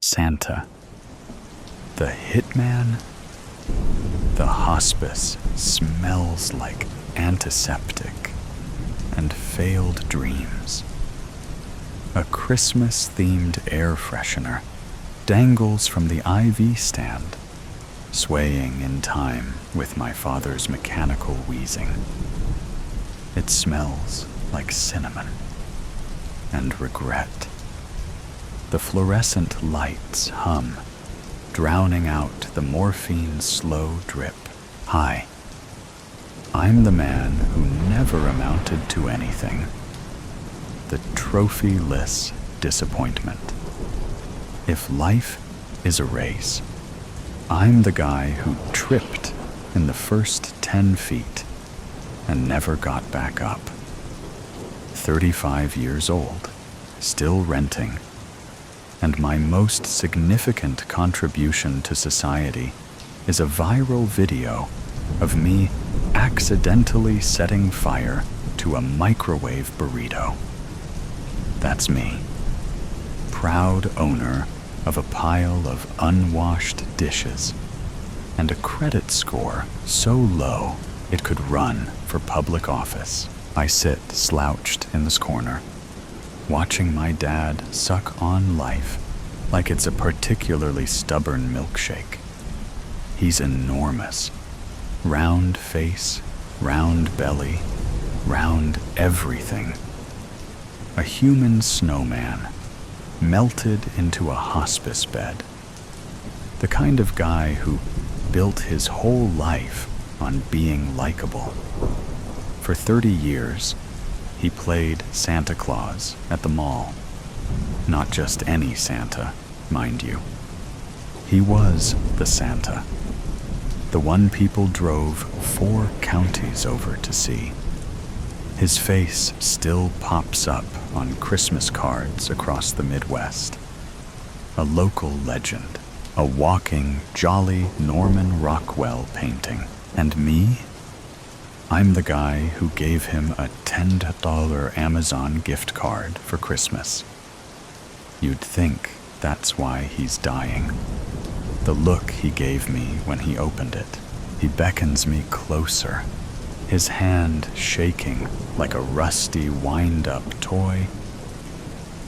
Santa. The hitman? The hospice smells like antiseptic and failed dreams. A Christmas-themed air freshener dangles from the IV stand, swaying in time with my father's mechanical wheezing. It smells like cinnamon and regret. The fluorescent lights hum, drowning out the morphine's slow drip. Hi, I'm the man who never amounted to anything. The trophyless disappointment. If life is a race, I'm the guy who tripped in the first 10 feet and never got back up. 35 years old, still renting, and my most significant contribution to society is a viral video of me accidentally setting fire to a microwave burrito. That's me, proud owner of a pile of unwashed dishes and a credit score so low it could run for public office. I sit slouched in this corner, watching my dad suck on life like it's a particularly stubborn milkshake. He's enormous. Round face, round belly, round everything. A human snowman, melted into a hospice bed. The kind of guy who built his whole life on being likable. For 30 years, he played Santa Claus at the mall. Not just any Santa, mind you. He was the Santa. The one people drove 4 counties over to see. His face still pops up on Christmas cards across the Midwest. A local legend, a walking, jolly Norman Rockwell painting. And me? I'm the guy who gave him a $10 Amazon gift card for Christmas. You'd think that's why he's dying. The look he gave me when he opened it. He beckons me closer, his hand shaking like a rusty wind-up toy.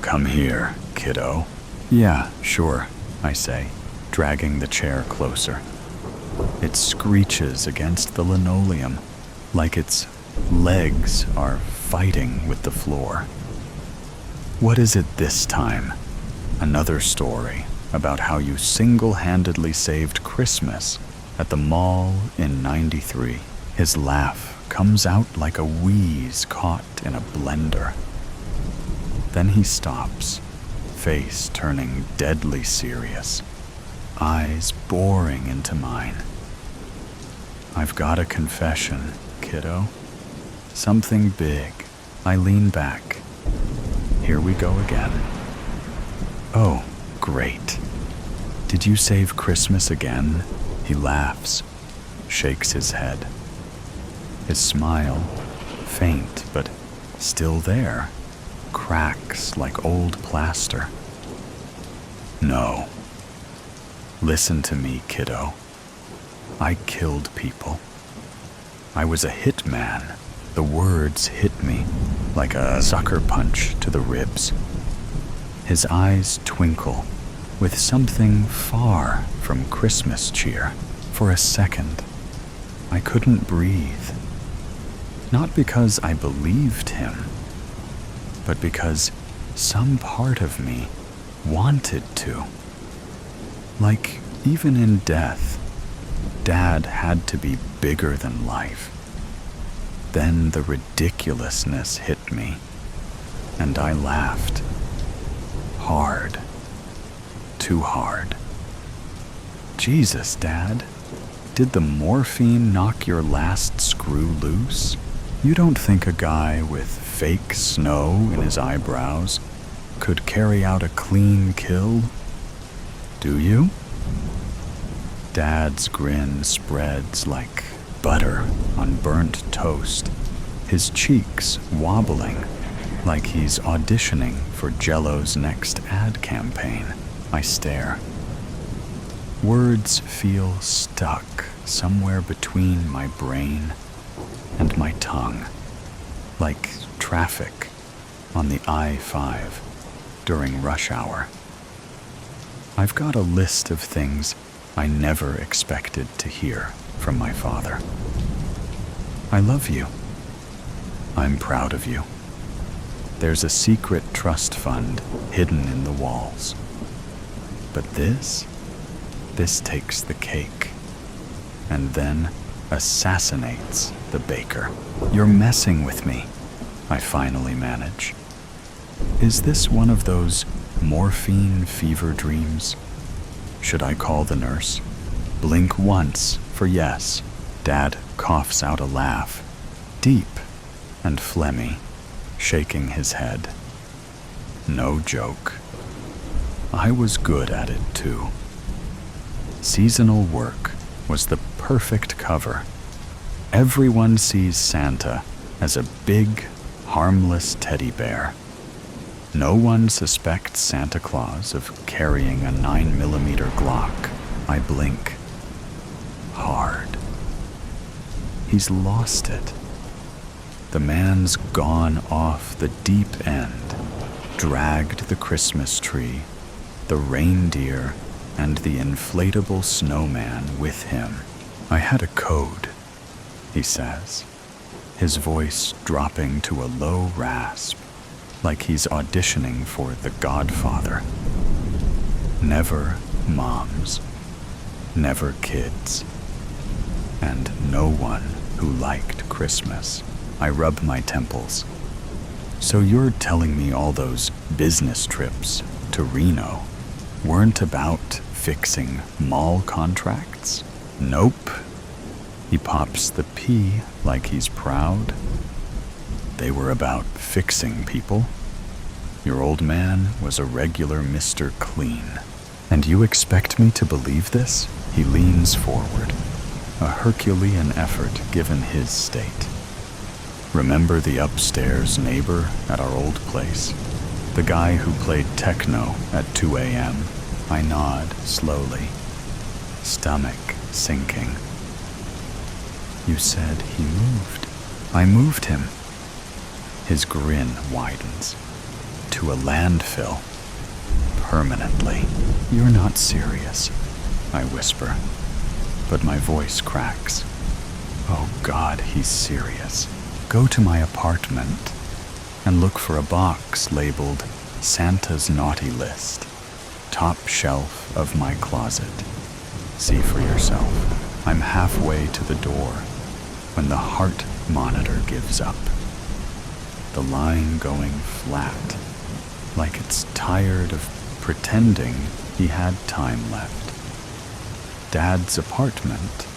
Come here, kiddo. Yeah, sure, I say, dragging the chair closer. It screeches against the linoleum like its legs are fighting with the floor. What is it this time? Another story about how you single-handedly saved Christmas at the mall in '93. His laugh comes out like a wheeze caught in a blender. Then he stops, face turning deadly serious, eyes boring into mine. I've got a confession, kiddo. Something big. I lean back. Here we go again. Oh, great. Did you save Christmas again? He laughs, shakes his head. His smile, faint but still there, cracks like old plaster. No. Listen to me, kiddo. I killed people. I was a hitman. The words hit me like a sucker punch to the ribs. His eyes twinkle with something far from Christmas cheer. For a second, I couldn't breathe. Not because I believed him, but because some part of me wanted to. Like, even in death, Dad had to be bigger than life. Then the ridiculousness hit me, and I laughed. Hard. Too hard. Jesus, Dad. Did the morphine knock your last screw loose? You don't think a guy with fake snow in his eyebrows could carry out a clean kill? Do you? Dad's grin spreads like butter on burnt toast, his cheeks wobbling like he's auditioning for Jell-O's next ad campaign. I stare. Words feel stuck somewhere between my brain and my tongue, like traffic on the I-5 during rush hour. I've got a list of things I never expected to hear from my father. I love you. I'm proud of you. There's a secret trust fund hidden in the walls. But this takes the cake, and then assassinates the baker. You're messing with me, I finally manage. Is this one of those morphine fever dreams? Should I call the nurse? Blink once for yes. Dad coughs out a laugh, deep and phlegmy, shaking his head. No joke. I was good at it too. Seasonal work was the perfect cover. Everyone sees Santa as a big, harmless teddy bear. No one suspects Santa Claus of carrying a 9mm Glock. I blink. Hard. He's lost it. The man's gone off the deep end, dragged the Christmas tree, the reindeer, and the inflatable snowman with him. I had a code, he says, his voice dropping to a low rasp, like he's auditioning for The Godfather. Never moms, never kids, and no one who liked Christmas. I rub my temples. So you're telling me all those business trips to Reno weren't about fixing mall contracts? Nope. He pops the P like he's proud. They were about fixing people. Your old man was a regular Mr. Clean. And you expect me to believe this? He leans forward, a Herculean effort given his state. Remember the upstairs neighbor at our old place? The guy who played techno at 2 a.m.? I nod slowly, stomach sinking. You said he moved. I moved him. His grin widens. To a landfill. Permanently. You're not serious, I whisper, but my voice cracks. Oh God, he's serious. Go to my apartment and look for a box labeled Santa's Naughty List. Top shelf of my closet. See for yourself. I'm halfway to the door when the heart monitor gives up. The line going flat, like it's tired of pretending he had time left. Dad's apartment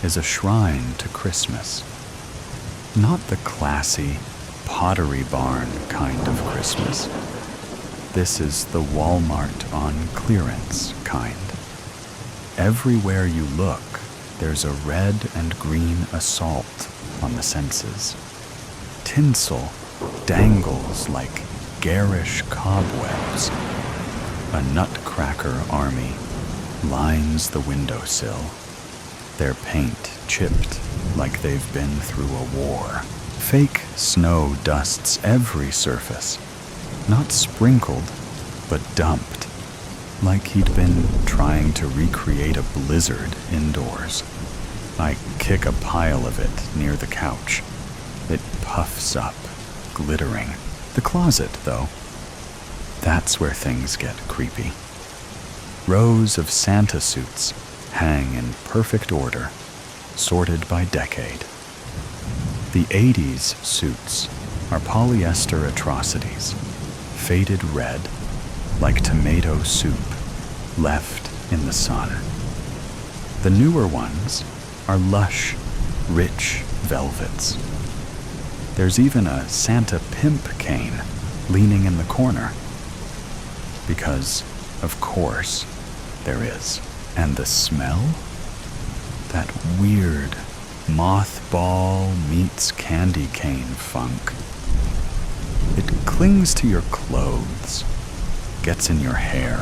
is a shrine to Christmas. Not the classy Pottery Barn kind of Christmas. This is the Walmart on clearance kind. Everywhere you look, there's a red and green assault on the senses. Tinsel dangles like garish cobwebs. A nutcracker army lines the windowsill, their paint chipped like they've been through a war. Fake snow dusts every surface, not sprinkled, but dumped, like he'd been trying to recreate a blizzard indoors. I kick a pile of it near the couch. It puffs up, glittering. The closet, though, that's where things get creepy. Rows of Santa suits hang in perfect order, sorted by decade. The 80s suits are polyester atrocities, faded red, like tomato soup, left in the sun. The newer ones are lush, rich velvets. There's even a Santa pimp cane leaning in the corner. Because, of course, there is. And the smell? That weird mothball meets candy cane funk. It clings to your clothes, gets in your hair,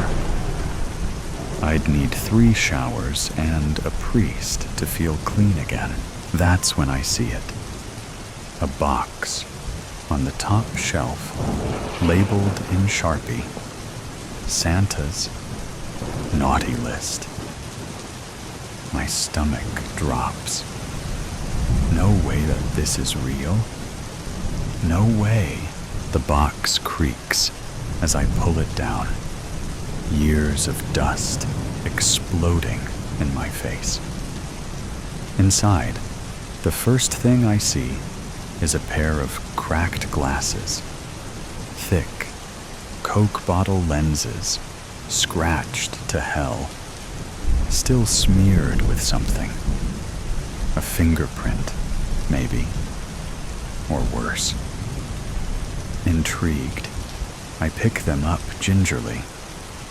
I'd need 3 showers and a priest to feel clean again. That's when I see it. A box on the top shelf, labeled in Sharpie, Santa's naughty list. My stomach drops. No way that this is real. No way. The box creaks as I pull it down. Years of dust exploding in my face. Inside, the first thing I see is a pair of cracked glasses. Thick Coke bottle lenses, scratched to hell. Still smeared with something. A fingerprint, maybe. Or worse. Intrigued, I pick them up gingerly,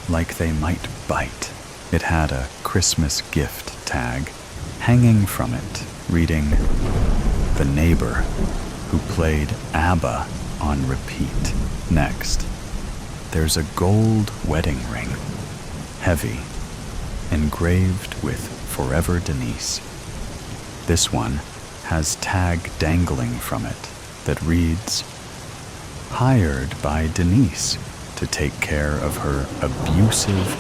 like they might bite. It had a Christmas gift tag hanging from it, reading, "The neighbor who played ABBA on repeat." Next, there's a gold wedding ring, heavy, engraved with "Forever Denise." This one has tag dangling from it that reads, "Hired by Denise to take care of her abusive,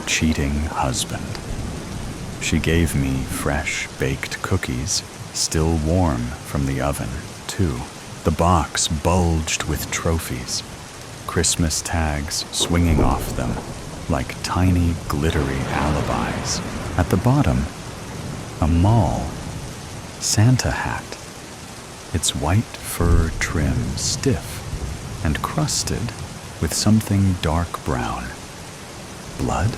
cheating husband." She gave me fresh baked cookies, still warm from the oven, too. The box bulged with trophies, Christmas tags swinging off them like tiny glittery alibis. At the bottom, a mall Santa hat, its white fur trim stiff and crusted with something dark brown. Blood?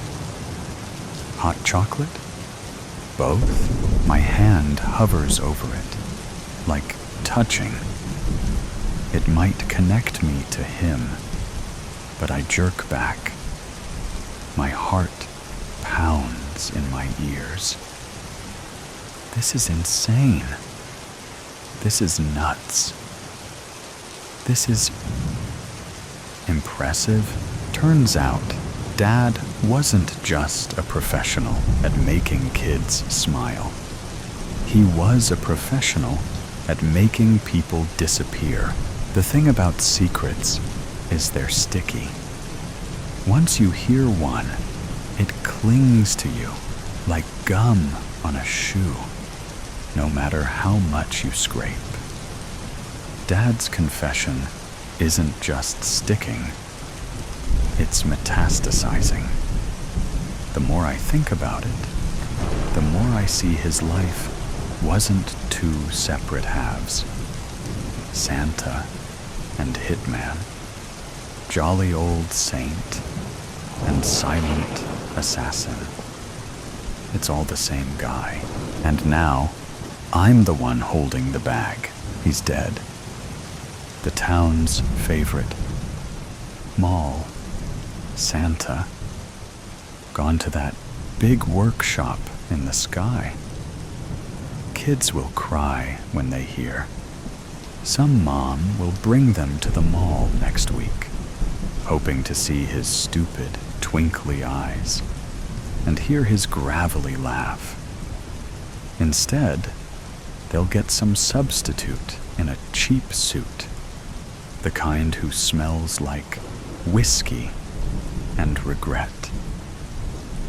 Hot chocolate? Both? My hand hovers over it, like touching. It might connect me to him, but I jerk back. My heart pounds in my ears. This is insane. This is nuts. This is impressive. Turns out, Dad wasn't just a professional at making kids smile. He was a professional at making people disappear. The thing about secrets is they're sticky. Once you hear one, it clings to you like gum on a shoe, no matter how much you scrape. Dad's confession isn't just sticking, it's metastasizing. The more I think about it, the more I see his life wasn't 2 separate halves. Santa and Hitman, jolly old saint and silent assassin. It's all the same guy. And now, I'm the one holding the bag. He's dead. The town's favorite. Mall. Santa. Gone to that big workshop in the sky. Kids will cry when they hear. Some mom will bring them to the mall next week, hoping to see his stupid, twinkly eyes and hear his gravelly laugh. Instead, they'll get some substitute in a cheap suit, the kind who smells like whiskey and regret.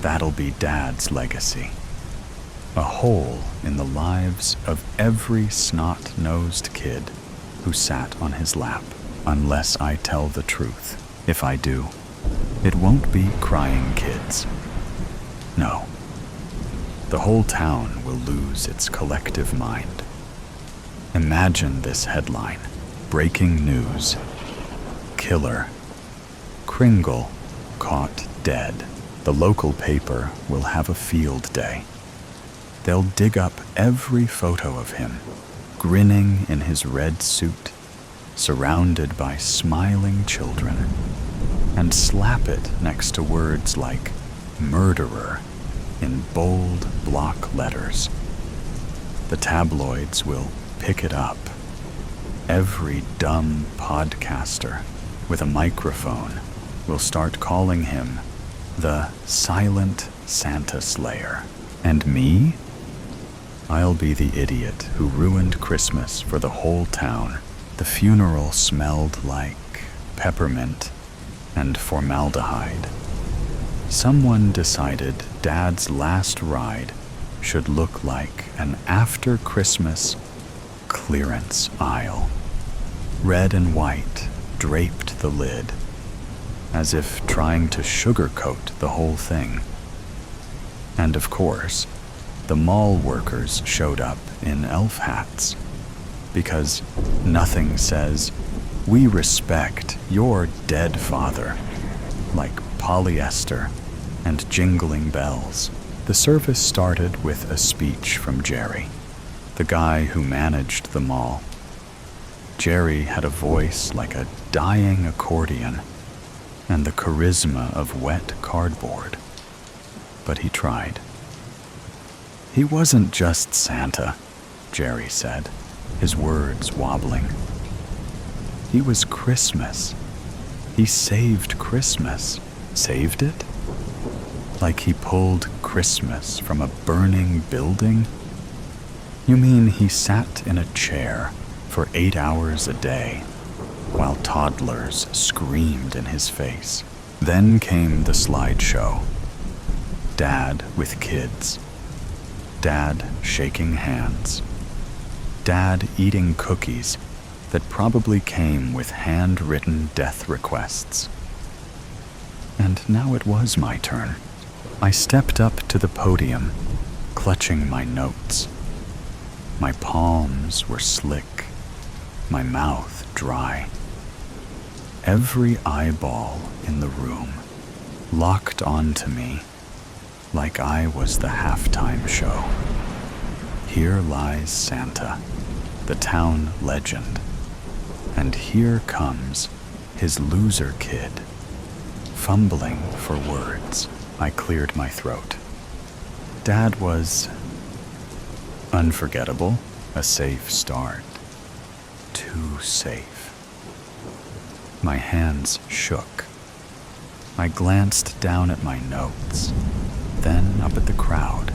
That'll be Dad's legacy. A hole in the lives of every snot-nosed kid who sat on his lap, unless I tell the truth. If I do, it won't be crying kids. No. The whole town will lose its collective mind. Imagine this headline. Breaking news. Killer. Kringle caught dead. The local paper will have a field day. They'll dig up every photo of him, grinning in his red suit, surrounded by smiling children, and slap it next to words like murderer in bold block letters. The tabloids will pick it up. Every dumb podcaster with a microphone will start calling him the Silent Santa Slayer. And me? I'll be the idiot who ruined Christmas for the whole town. The funeral smelled like peppermint and formaldehyde. Someone decided Dad's last ride should look like an after-Christmas clearance aisle. Red and white draped the lid, as if trying to sugarcoat the whole thing. And of course, the mall workers showed up in elf hats, because nothing says, "We respect your dead father," like polyester and jingling bells. The service started with a speech from Jerry, the guy who managed the mall. Jerry had a voice like a dying accordion and the charisma of wet cardboard, but he tried. He wasn't just Santa, Jerry said, his words wobbling. He was Christmas. He saved Christmas. Saved it? Like he pulled Christmas from a burning building? You mean he sat in a chair for 8 hours a day while toddlers screamed in his face? Then came the slideshow. Dad with kids. Dad shaking hands. Dad eating cookies that probably came with handwritten death requests. And now it was my turn. I stepped up to the podium, clutching my notes. My palms were slick, my mouth dry. Every eyeball in the room locked onto me like I was the halftime show. Here lies Santa, the town legend, and here comes his loser kid. Fumbling for words, I cleared my throat. Dad was unforgettable, a safe start. Too safe. My hands shook. I glanced down at my notes, then up at the crowd.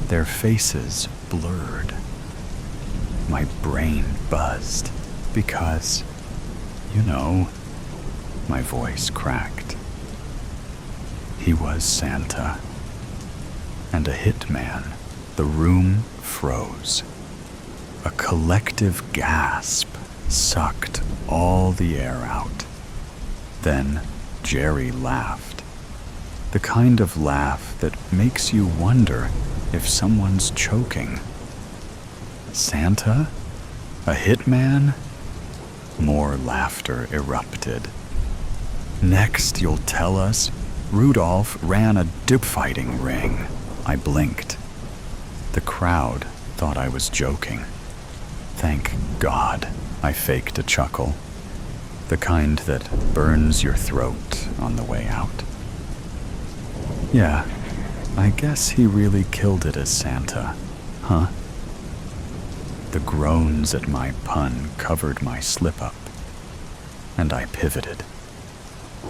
Their faces blurred. My brain buzzed because, my voice cracked. He was Santa. And a hitman. The room froze. A collective gasp sucked all the air out. Then Jerry laughed. The kind of laugh that makes you wonder if someone's choking. Santa? A hitman? More laughter erupted. Next, you'll tell us Rudolph ran a fighting ring. I blinked. The crowd thought I was joking. Thank God, I faked a chuckle. The kind that burns your throat on the way out. Yeah, I guess he really killed it as Santa, huh? The groans at my pun covered my slip-up, and I pivoted.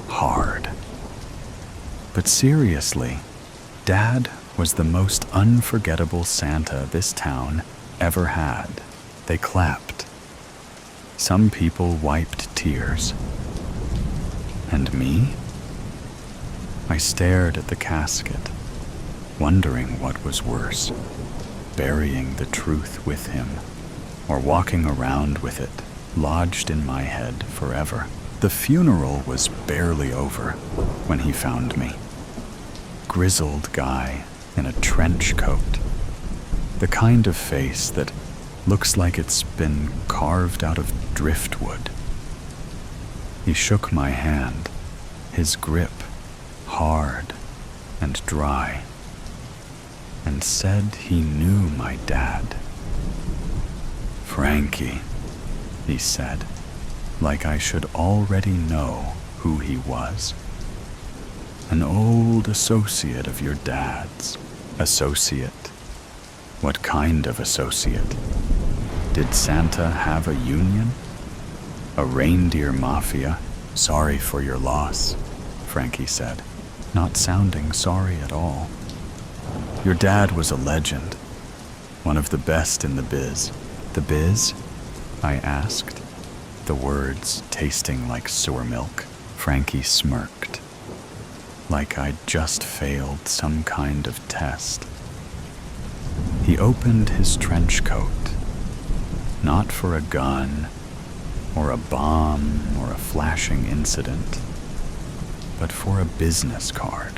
Hard. But seriously, Dad was the most unforgettable Santa this town ever had. They clapped. Some people wiped tears. And me? I stared at the casket, wondering what was worse, burying the truth with him, or walking around with it, lodged in my head forever. The funeral was barely over when he found me. Grizzled guy in a trench coat, the kind of face that looks like it's been carved out of driftwood. He shook my hand, his grip hard and dry, and said he knew my dad. Frankie, he said, like I should already know who he was. An old associate of your dad's. Associate? What kind of associate? Did Santa have a union? A reindeer mafia? Sorry for your loss, Frankie said. not sounding sorry at all. Your dad was a legend, one of the best in the biz. The biz? I asked, the words tasting like sewer milk. Frankie smirked, like I'd just failed some kind of test. He opened his trench coat, not for a gun, or a bomb, or a flashing incident, but for a business card.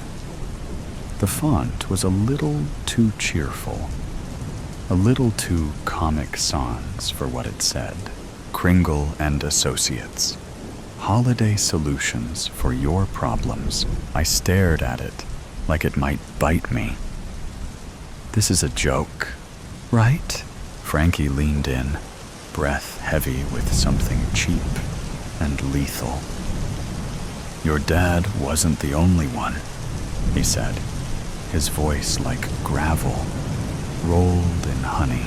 The font was a little too cheerful, a little too Comic Sans for what it said. Kringle and Associates. Holiday solutions for your problems. I stared at it like it might bite me. This is a joke, right? Frankie leaned in, breath heavy with something cheap and lethal. Your dad wasn't the only one, he said, his voice like gravel, rolled in honey.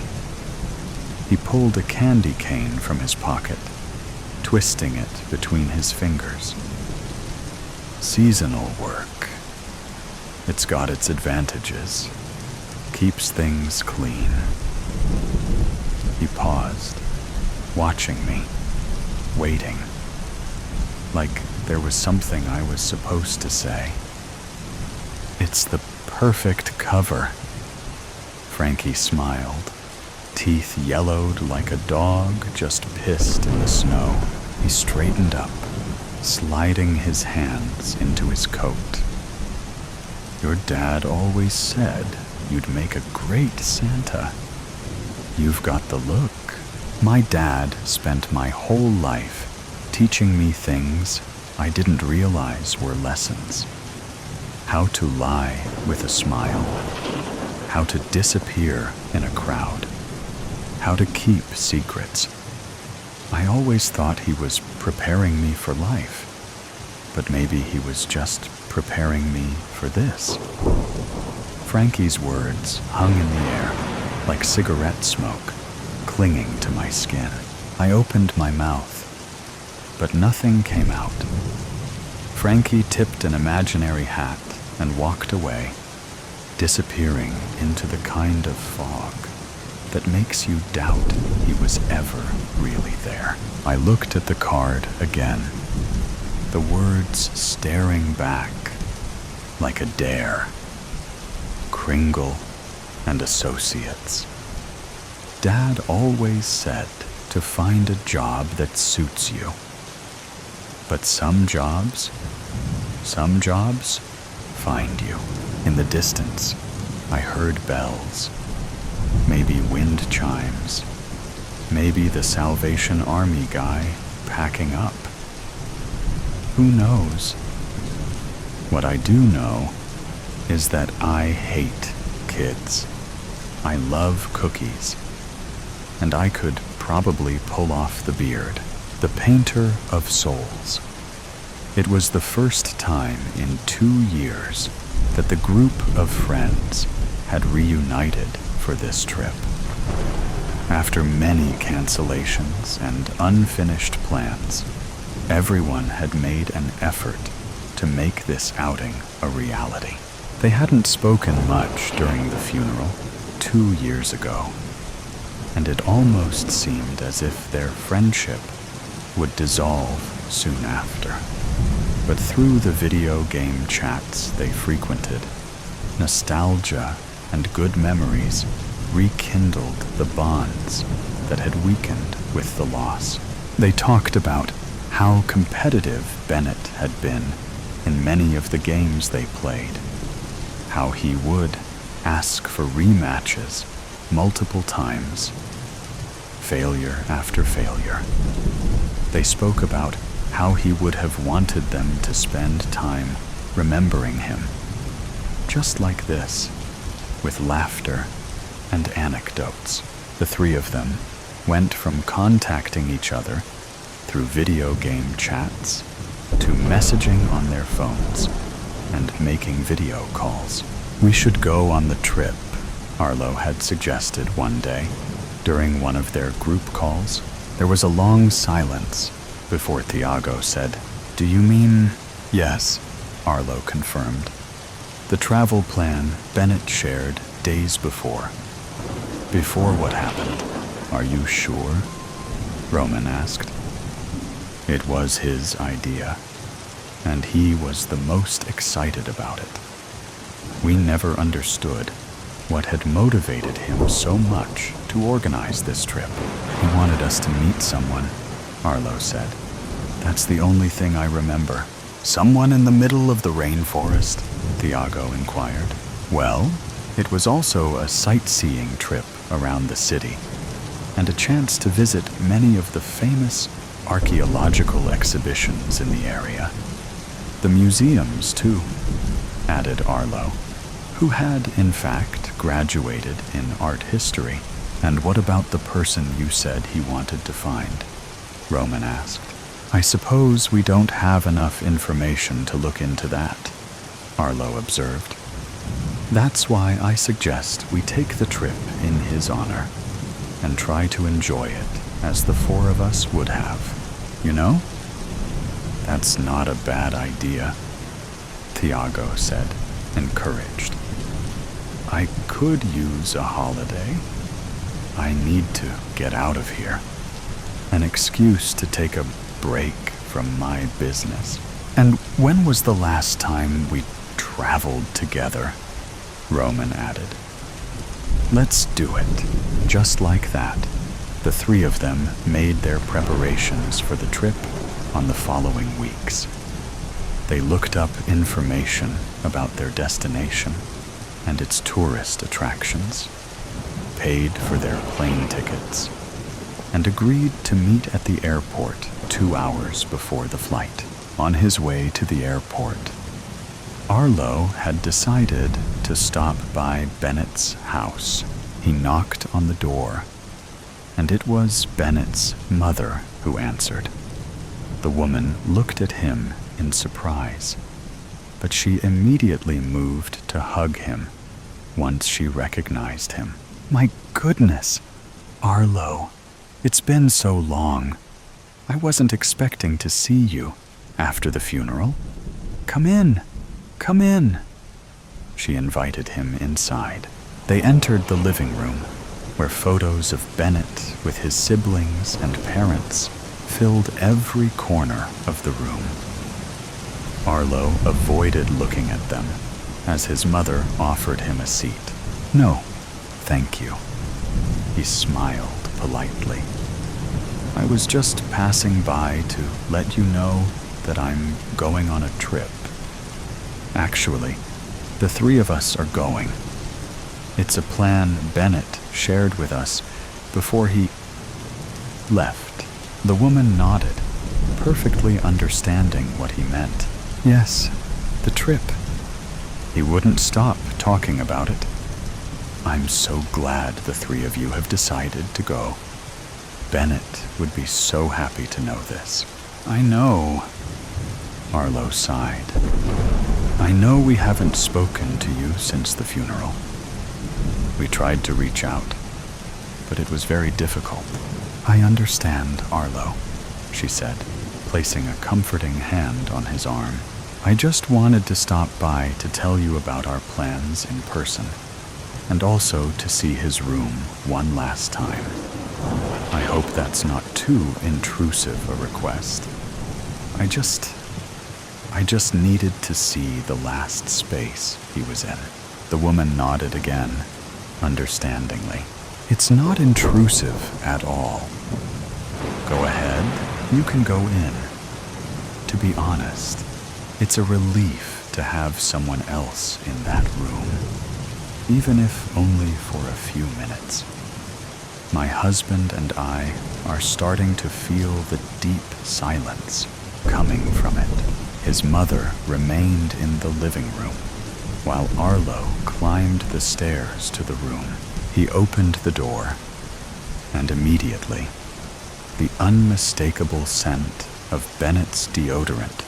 He pulled a candy cane from his pocket, twisting it between his fingers. Seasonal work. It's got its advantages. Keeps things clean. He paused, watching me, waiting, like there was something I was supposed to say. It's the perfect cover. Frankie smiled, teeth yellowed like a dog just pissed in the snow. He straightened up, sliding his hands into his coat. Your dad always said you'd make a great Santa. You've got the look. My dad spent my whole life teaching me things I didn't realize were lessons. How to lie with a smile. How to disappear in a crowd. How to keep secrets. I always thought he was preparing me for life, but maybe he was just preparing me for this. Frankie's words hung in the air like cigarette smoke, clinging to my skin. I opened my mouth, but nothing came out. Frankie tipped an imaginary hat and walked away, disappearing into the kind of fog that makes you doubt he was ever really there. I looked at the card again, the words staring back like a dare. Kringle and Associates. Dad always said to find a job that suits you. But some jobs find you. In the distance, I heard bells. Maybe wind chimes. Maybe the Salvation Army guy packing up. Who knows? What I do know is that I hate kids. I love cookies. And I could probably pull off the beard. The Painter of Souls. It was the first time in 2 years that the group of friends had reunited for this trip. After many cancellations and unfinished plans, everyone had made an effort to make this outing a reality. They hadn't spoken much during the funeral 2 years ago, and it almost seemed as if their friendship would dissolve soon after. But through the video game chats they frequented, nostalgia and good memories rekindled the bonds that had weakened with the loss. They talked about how competitive Bennett had been in many of the games they played, how he would ask for rematches multiple times, failure after failure. They spoke about how he would have wanted them to spend time remembering him, just like this, with laughter and anecdotes. The three of them went from contacting each other through video game chats to messaging on their phones and making video calls. We should go on the trip, Arlo had suggested one day during one of their group calls. There was a long silence before Thiago said, "Do you mean..." "Yes, Arlo confirmed. The travel plan Bennett shared days before. Before what happened, are you sure? Roman asked. It was his idea, and he was the most excited about it. We never understood what had motivated him so much to organize this trip. He wanted us to meet someone, Arlo said. That's the only thing I remember. Someone in the middle of the rainforest? Thiago inquired. Well, it was also a sightseeing trip around the city, and a chance to visit many of the famous archaeological exhibitions in the area. The museums, too, added Arlo, who had, in fact, graduated in art history. And what about the person you said he wanted to find? Roman asked. I suppose we don't have enough information to look into that, Arlo observed. That's why I suggest we take the trip in his honor and try to enjoy it as the four of us would have. You know? That's not a bad idea, Thiago said, encouraged. I could use a holiday. I need to get out of here. An excuse to take a break from my business. And when was the last time we traveled together? Roman added. Let's do it. Just like that. The three of them made their preparations for the trip on the following weeks. They looked up information about their destination and its tourist attractions, paid for their plane tickets, and agreed to meet at the airport 2 hours before the flight. On his way to the airport, Arlo had decided to stop by Bennett's house. He knocked on the door, and it was Bennett's mother who answered. The woman looked at him in surprise, but she immediately moved to hug him once she recognized him. My goodness, Arlo, it's been so long. I wasn't expecting to see you after the funeral. Come in. Come in. She invited him inside. They entered the living room, where photos of Bennett with his siblings and parents filled every corner of the room. Arlo avoided looking at them as his mother offered him a seat. No, thank you. He smiled politely. I was just passing by to let you know that I'm going on a trip. Actually, the three of us are going. It's a plan Bennett shared with us before he left. The woman nodded, perfectly understanding what he meant. Yes, the trip. He wouldn't stop talking about it. I'm so glad the three of you have decided to go. Bennett would be so happy to know this. I know, Arlo sighed. I know we haven't spoken to you since the funeral. We tried to reach out, but it was very difficult. I understand, Arlo, she said, placing a comforting hand on his arm. I just wanted to stop by to tell you about our plans in person, and also to see his room one last time. I hope that's not too intrusive a request. I just needed to see the last space he was in. The woman nodded again, understandingly. It's not intrusive at all. Go ahead, you can go in. To be honest, it's a relief to have someone else in that room, even if only for a few minutes. My husband and I are starting to feel the deep silence coming from it. His mother remained in the living room, while Arlo climbed the stairs to the room. He opened the door, and immediately, the unmistakable scent of Bennett's deodorant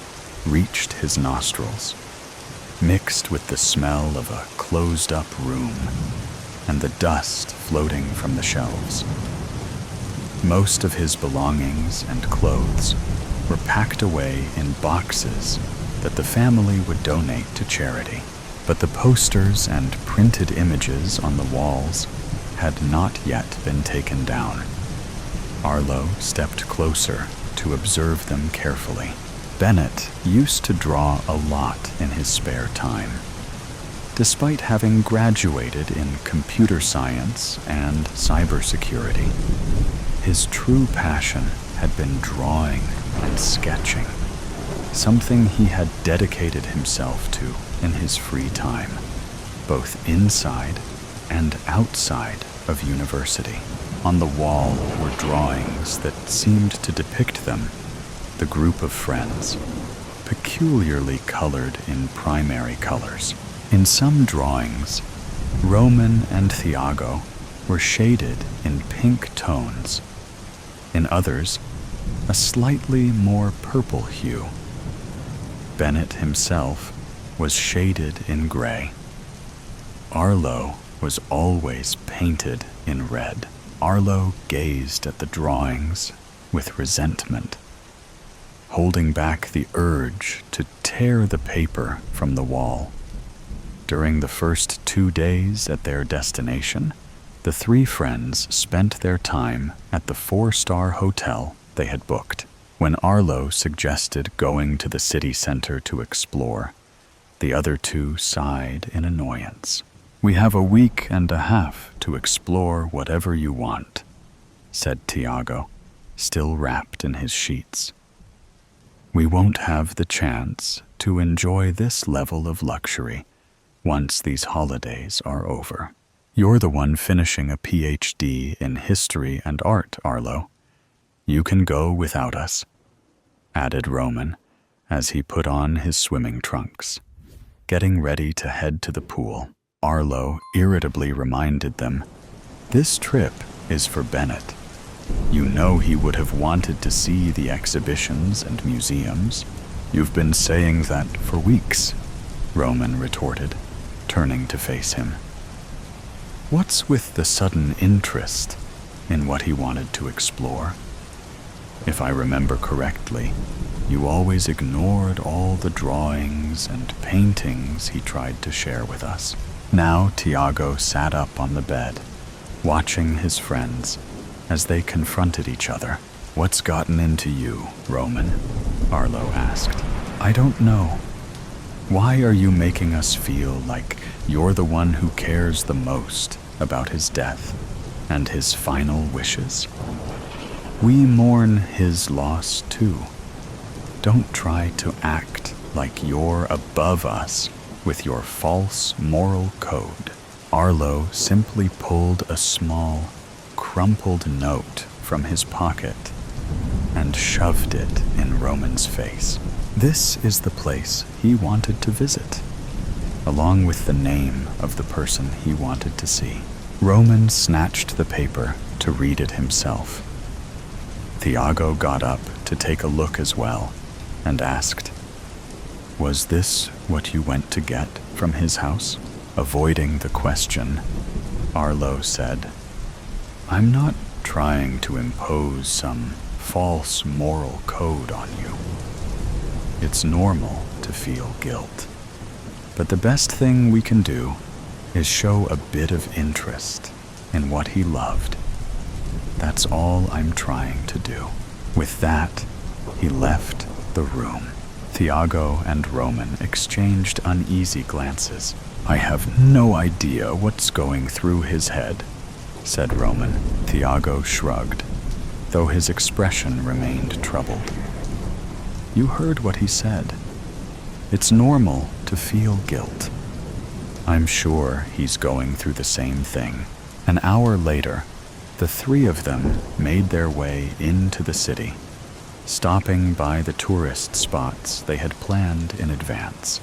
reached his nostrils, mixed with the smell of a closed-up room and the dust floating from the shelves. Most of his belongings and clothes were packed away in boxes that the family would donate to charity. But the posters and printed images on the walls had not yet been taken down. Arlo stepped closer to observe them carefully. Bennett used to draw a lot in his spare time. Despite having graduated in computer science and cybersecurity, his true passion had been drawing and sketching, something he had dedicated himself to in his free time, both inside and outside of university. On the wall were drawings that seemed to depict them, the group of friends, peculiarly colored in primary colors. In some drawings, Roman and Thiago were shaded in pink tones. In others, a slightly more purple hue. Bennett himself was shaded in gray. Arlo was always painted in red. Arlo gazed at the drawings with resentment, holding back the urge to tear the paper from the wall. During the first 2 days at their destination, the three friends spent their time at the 4-star hotel they had booked. When Arlo suggested going to the city center to explore, the other two sighed in annoyance. "We have a week and a half to explore whatever you want," said Thiago, still wrapped in his sheets. "We won't have the chance to enjoy this level of luxury once these holidays are over. You're the one finishing a PhD in history and art, Arlo. You can go without us," added Roman as he put on his swimming trunks. Getting ready to head to the pool, Arlo irritably reminded them, "This trip is for Bennett. You know he would have wanted to see the exhibitions and museums. You've been saying that for weeks," Roman retorted, turning to face him. "What's with the sudden interest in what he wanted to explore? If I remember correctly, you always ignored all the drawings and paintings he tried to share with us." Now Thiago sat up on the bed, watching his friends as they confronted each other. "What's gotten into you, Roman?" Arlo asked. "I don't know. Why are you making us feel like you're the one who cares the most about his death and his final wishes? We mourn his loss too. Don't try to act like you're above us with your false moral code." Arlo simply pulled a small, crumpled note from his pocket and shoved it in Roman's face. This is the place he wanted to visit, along with the name of the person he wanted to see. Roman snatched the paper to read it himself. Thiago got up to take a look as well and asked, "Was this what you went to get from his house?" Avoiding the question, Arlo said, "I'm not trying to impose some false moral code on you. It's normal to feel guilt, but the best thing we can do is show a bit of interest in what he loved. That's all I'm trying to do." With that, he left the room. Thiago and Roman exchanged uneasy glances. "I have no idea what's going through his head," said Roman. Thiago shrugged, though his expression remained troubled. "You heard what he said. It's normal to feel guilt. I'm sure he's going through the same thing." An hour later, the three of them made their way into the city, stopping by the tourist spots they had planned in advance.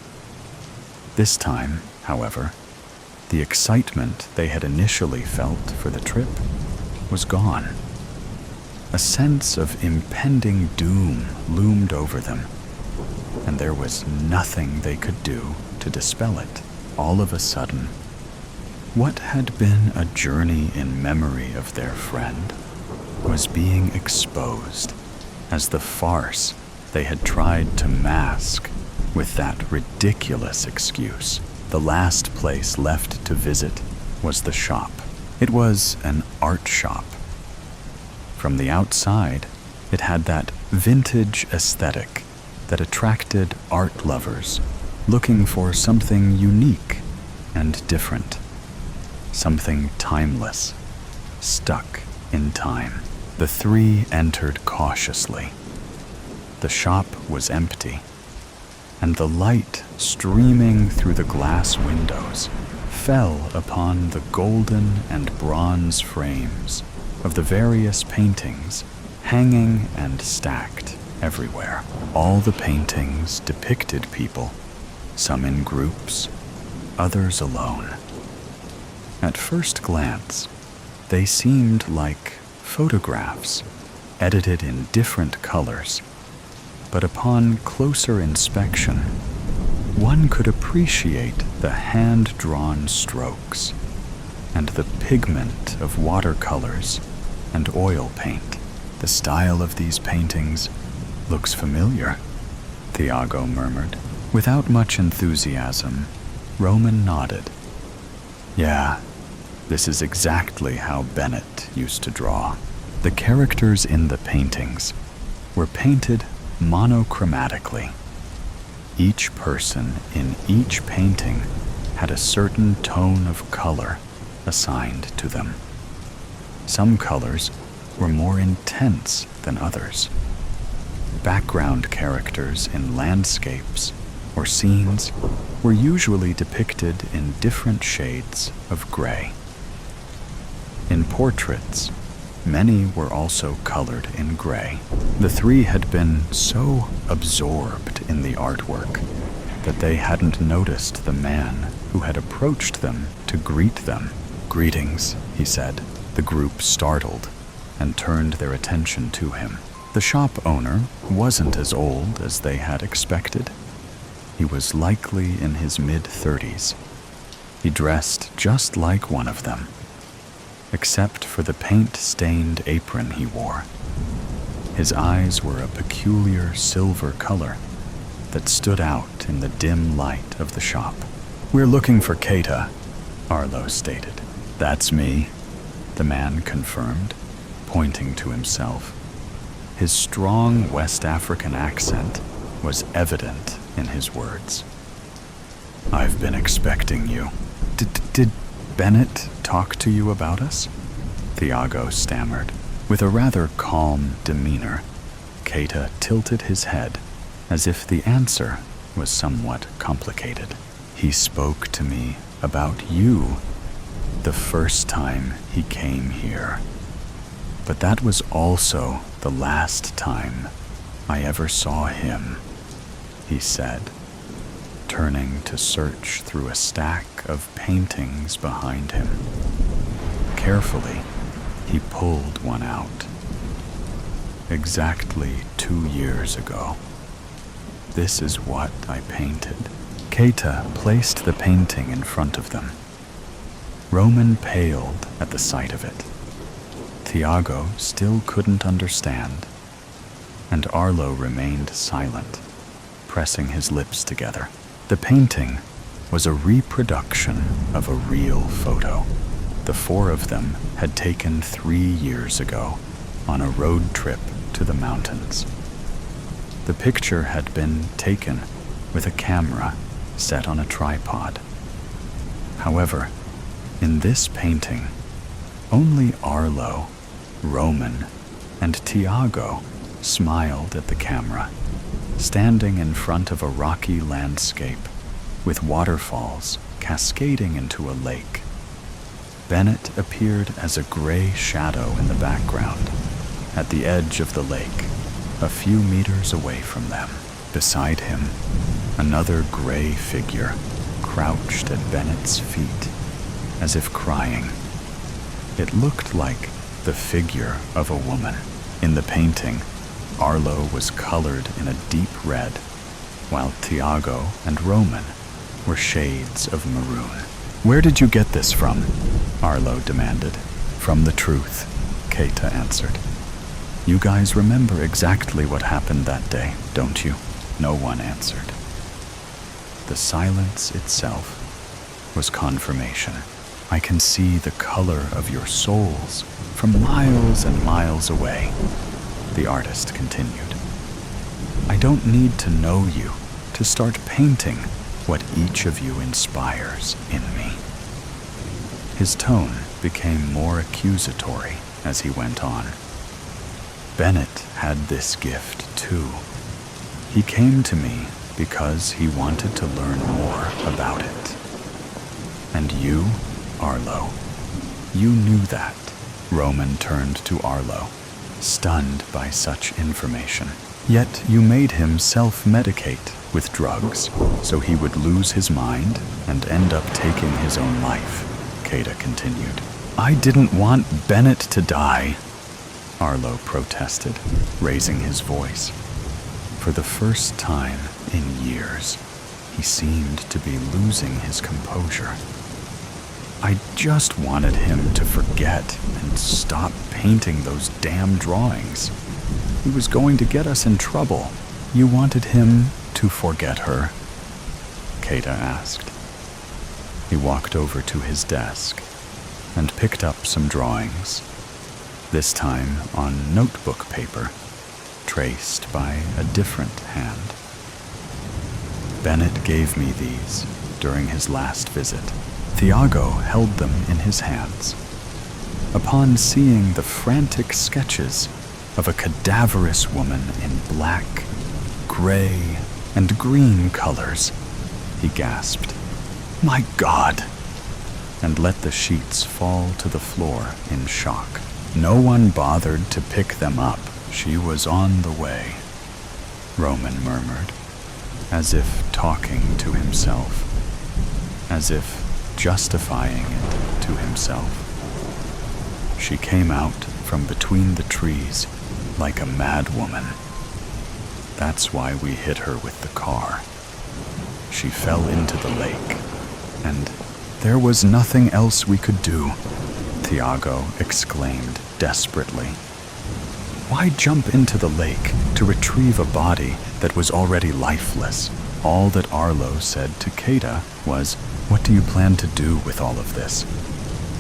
This time, however, the excitement they had initially felt for the trip was gone. A sense of impending doom loomed over them, and there was nothing they could do to dispel it. All of a sudden, what had been a journey in memory of their friend was being exposed as the farce they had tried to mask with that ridiculous excuse. The last place left to visit was the shop. It was an art shop. From the outside, it had that vintage aesthetic that attracted art lovers looking for something unique and different, something timeless, stuck in time. The three entered cautiously. The shop was empty, and the light streaming through the glass windows fell upon the golden and bronze frames of the various paintings hanging and stacked everywhere. All the paintings depicted people, some in groups, others alone. At first glance, they seemed like photographs, edited in different colors, but upon closer inspection, one could appreciate the hand-drawn strokes and the pigment of watercolors and oil paint. The style of these paintings looks familiar, Thiago murmured. Without much enthusiasm, Roman nodded. Yeah, this is exactly how Bennett used to draw. The characters in the paintings were painted monochromatically. Each person in each painting had a certain tone of color assigned to them. Some colors were more intense than others. Background characters in landscapes or scenes were usually depicted in different shades of gray. In portraits, many were also colored in gray. The three had been so absorbed in the artwork that they hadn't noticed the man who had approached them to greet them. "Greetings," he said. The group startled and turned their attention to him. The shop owner wasn't as old as they had expected. He was likely in his mid-30s. He dressed just like one of them, except for the paint-stained apron he wore. His eyes were a peculiar silver color that stood out in the dim light of the shop. "We're looking for Keita," Arlo stated. "That's me," the man confirmed, pointing to himself. His strong West African accent was evident in his words. "I've been expecting you. Did Bennett talk to you about us?" Thiago stammered. With a rather calm demeanor, Keita tilted his head as if the answer was somewhat complicated. "He spoke to me about you the first time he came here. But that was also the last time I ever saw him," he said, turning to search through a stack of paintings behind him. Carefully, he pulled one out. "Exactly 2 years ago. This is what I painted." Keita placed the painting in front of them. Roman paled at the sight of it. Thiago still couldn't understand, and Arlo remained silent, pressing his lips together. The painting was a reproduction of a real photo. The four of them had taken 3 years ago on a road trip to the mountains. The picture had been taken with a camera set on a tripod. However, in this painting, only Arlo, Roman, and Thiago smiled at the camera, standing in front of a rocky landscape with waterfalls cascading into a lake. Bennett appeared as a gray shadow in the background, at the edge of the lake, a few meters away from them. Beside him, another gray figure crouched at Bennett's feet, as if crying. It looked like the figure of a woman. In the painting, Arlo was colored in a deep red, while Thiago and Roman were shades of maroon. "Where did you get this from?" Arlo demanded. "From the truth," Keita answered. "You guys remember exactly what happened that day, don't you?" No one answered. The silence itself was confirmation. I can see the color of your souls from miles and miles away, the artist continued. I don't need to know you to start painting what each of you inspires in me. His tone became more accusatory as he went on. Bennett had this gift too. He came to me because he wanted to learn more about it. And you, Arlo, you knew that. Roman turned to Arlo, stunned by such information. Yet you made him self-medicate with drugs, so he would lose his mind and end up taking his own life, Kata continued. I didn't want Bennett to die, Arlo protested, raising his voice. For the first time in years, he seemed to be losing his composure. I just wanted him to forget and stop painting those damn drawings. He was going to get us in trouble. You wanted him to forget her? Kata asked. He walked over to his desk and picked up some drawings, this time on notebook paper, traced by a different hand. Bennett gave me these during his last visit. Thiago held them in his hands. Upon seeing the frantic sketches of a cadaverous woman in black, gray, and green colors, he gasped, "My God!" and let the sheets fall to the floor in shock. No one bothered to pick them up. She was on the way, Roman murmured, as if talking to himself, as if justifying it to himself. She came out from between the trees like a mad woman. That's why we hit her with the car. She fell into the lake, and there was nothing else we could do, Thiago exclaimed desperately. Why jump into the lake to retrieve a body that was already lifeless? All that Arlo said to Kata was, "What do you plan to do with all of this?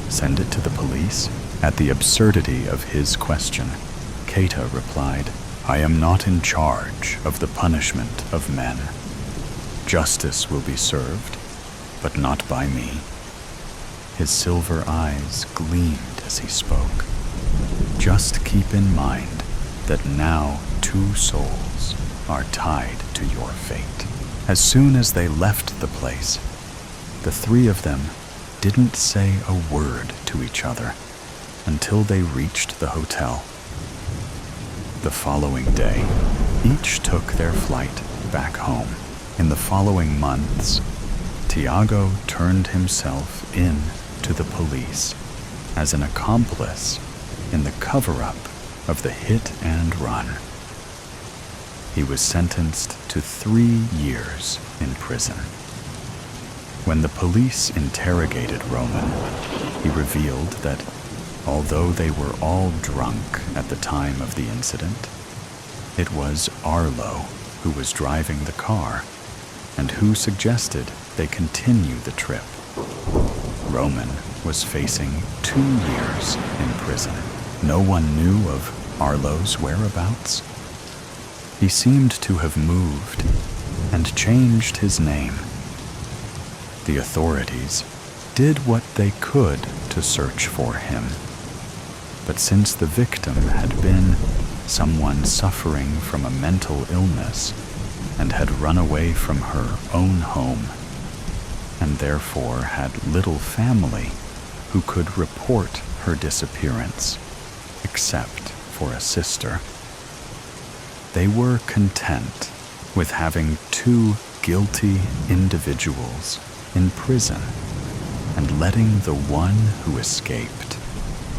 Send it to the police?" At the absurdity of his question, Kata replied, "I am not in charge of the punishment of men. Justice will be served, but not by me." His silver eyes gleamed as he spoke. Just keep in mind that now 2 souls are tied to your fate. As soon as they left the place, the 3 of them didn't say a word to each other until they reached the hotel. The following day, each took their flight back home. In the following months, Thiago turned himself in to the police as an accomplice in the cover-up of the hit and run. He was sentenced to 3 years in prison. When the police interrogated Roman, he revealed that although they were all drunk at the time of the incident, it was Arlo who was driving the car and who suggested they continue the trip. Roman was facing 2 years in prison. No one knew of Arlo's whereabouts. He seemed to have moved and changed his name. The authorities did what they could to search for him. But since the victim had been someone suffering from a mental illness and had run away from her own home, and therefore had little family who could report her disappearance, except for a sister, they were content with having 2 guilty individuals in prison and letting the one who escaped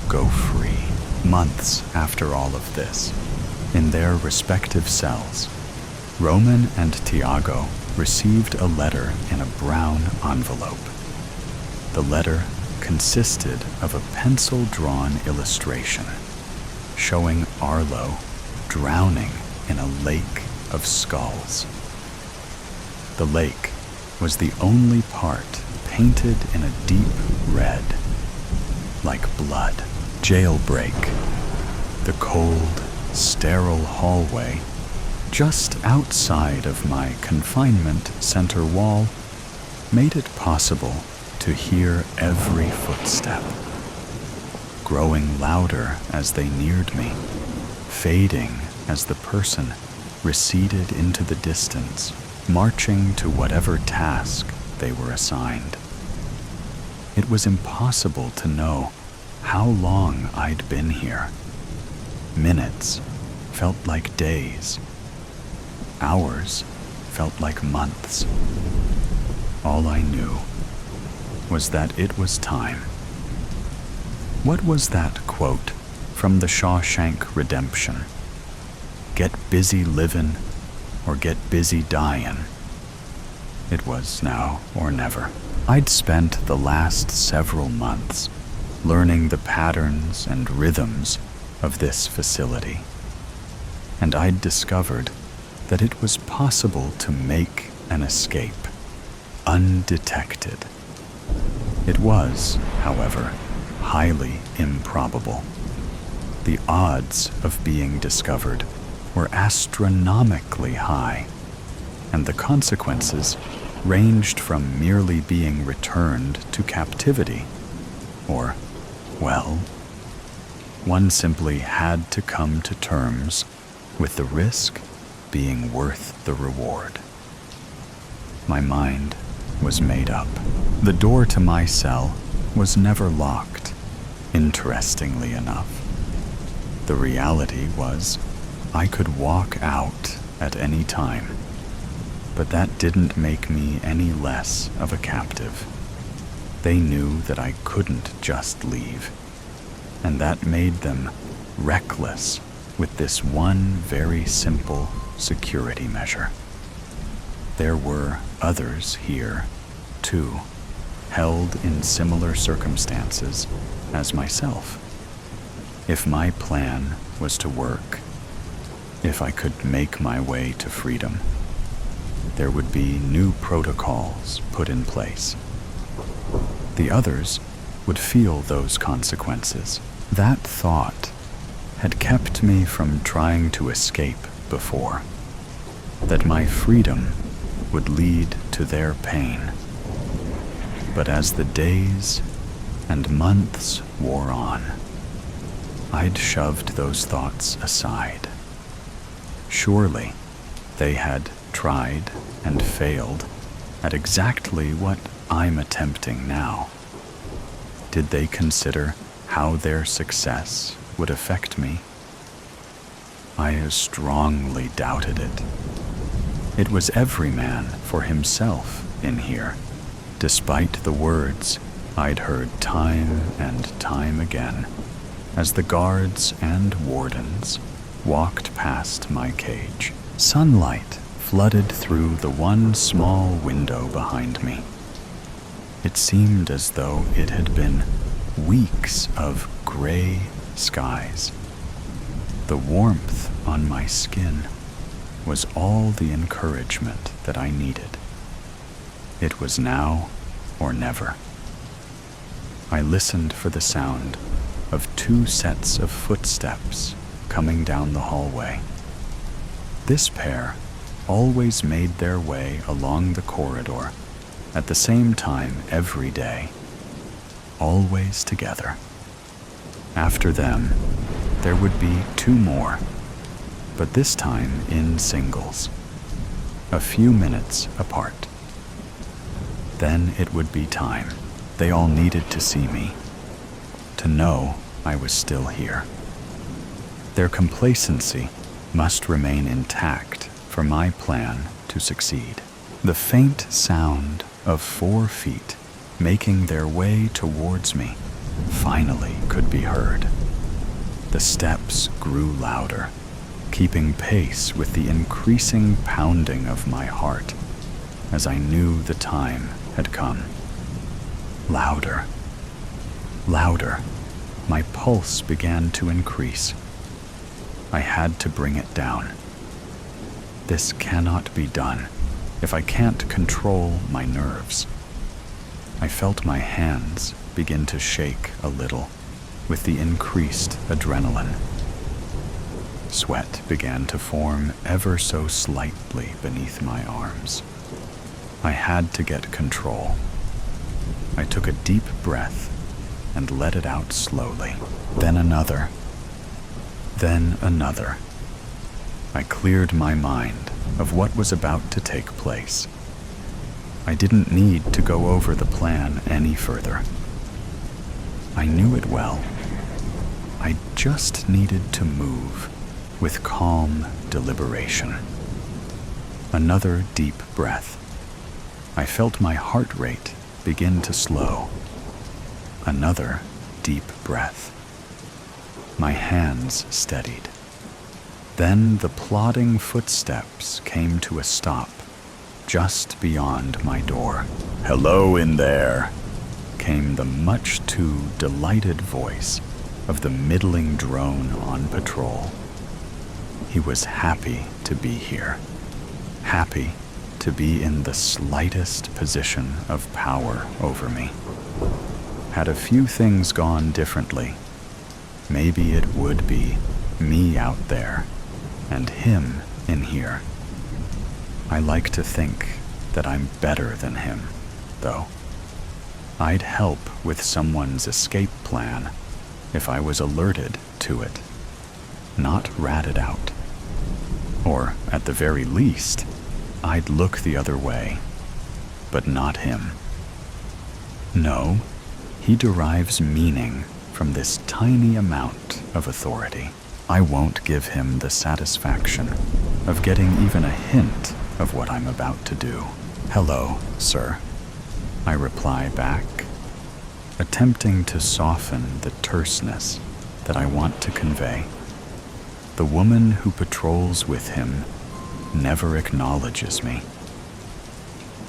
go free. Months after all of this, in their respective cells, Roman and Thiago received a letter in a brown envelope. The letter consisted of a pencil-drawn illustration showing Arlo drowning in a lake of skulls. The lake was the only part painted in a deep red, like blood. Jailbreak. The cold, sterile hallway just outside of my confinement center wall made it possible to hear every footstep, growing louder as they neared me, fading as the person receded into the distance, marching to whatever task they were assigned. It was impossible to know how long I'd been here. Minutes felt like days. Hours felt like months. All I knew was that it was time. What was that quote from The Shawshank Redemption? Get busy livin' or get busy dyin'. It was now or never. I'd spent the last several months learning the patterns and rhythms of this facility, and I'd discovered that it was possible to make an escape undetected. It was, however, highly improbable. The odds of being discovered were astronomically high, and the consequences ranged from merely being returned to captivity, or, well, one simply had to come to terms with the risk being worth the reward. My mind was made up. The door to my cell was never locked, interestingly enough. The reality was I could walk out at any time, but that didn't make me any less of a captive. They knew that I couldn't just leave, and that made them reckless with this one very simple security measure. There were others here, too, held in similar circumstances as myself. If my plan was to work, if I could make my way to freedom, there would be new protocols put in place. The others would feel those consequences. That thought had kept me from trying to escape before, that my freedom would lead to their pain. But as the days and months wore on, I'd shoved those thoughts aside. Surely they had tried and failed at exactly what I'm attempting now. Did they consider how their success would affect me? I strongly doubted it. It was every man for himself in here, despite the words I'd heard time and time again as the guards and wardens walked past my cage. Sunlight flooded through the one small window behind me. It seemed as though it had been weeks of gray skies. The warmth on my skin was all the encouragement that I needed. It was now or never. I listened for the sound of 2 sets of footsteps coming down the hallway. This pair always made their way along the corridor at the same time every day, always together. After them, there would be 2 more, but this time in singles, a few minutes apart. Then it would be time. They all needed to see me, to know I was still here. Their complacency must remain intact for my plan to succeed. The faint sound of 4 feet making their way towards me finally could be heard. The steps grew louder, keeping pace with the increasing pounding of my heart as I knew the time had come. Louder, louder, my pulse began to increase. I had to bring it down. This cannot be done if I can't control my nerves? I felt my hands begin to shake a little with the increased adrenaline. Sweat began to form ever so slightly beneath my arms. I had to get control. I took a deep breath and let it out slowly. Then another. Then another. I cleared my mind of what was about to take place. I didn't need to go over the plan any further. I knew it well. I just needed to move with calm deliberation. Another deep breath. I felt my heart rate begin to slow. Another deep breath. My hands steadied. Then the plodding footsteps came to a stop just beyond my door. "Hello in there," came the much too delighted voice of the middling drone on patrol. He was happy to be here, happy to be in the slightest position of power over me. Had a few things gone differently, maybe it would be me out there and him in here. I like to think that I'm better than him, though. I'd help with someone's escape plan if I was alerted to it, not ratted out. Or, at the very least, I'd look the other way, but not him. No, he derives meaning from this tiny amount of authority. I won't give him the satisfaction of getting even a hint of what I'm about to do. "Hello, sir," I reply back, attempting to soften the terseness that I want to convey. The woman who patrols with him never acknowledges me.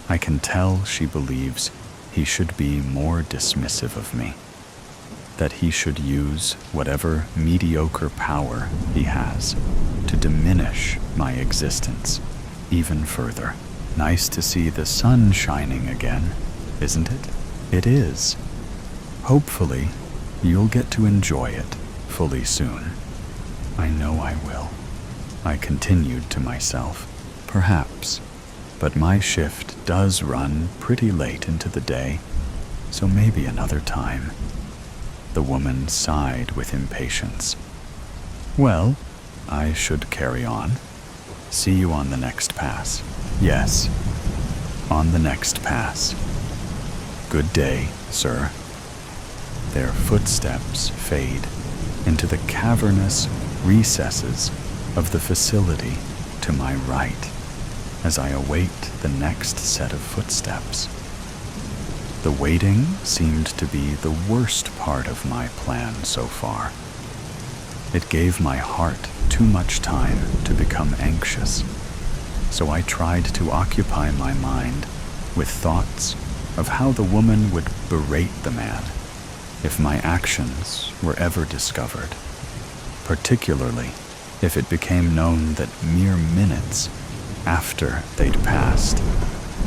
I can tell she believes he should be more dismissive of me, that he should use whatever mediocre power he has to diminish my existence even further. Nice to see the sun shining again, isn't it? It is. Hopefully, you'll get to enjoy it fully soon. I know I will. I continued to myself. Perhaps, but my shift does run pretty late into the day, so maybe another time. The woman sighed with impatience. Well, I should carry on. See you on the next pass. Yes, on the next pass. Good day, sir. Their footsteps fade into the cavernous recesses of the facility to my right as I await the next set of footsteps. The waiting seemed to be the worst part of my plan so far. It gave my heart too much time to become anxious, so I tried to occupy my mind with thoughts of how the woman would berate the man if my actions were ever discovered, particularly if it became known that mere minutes after they'd passed,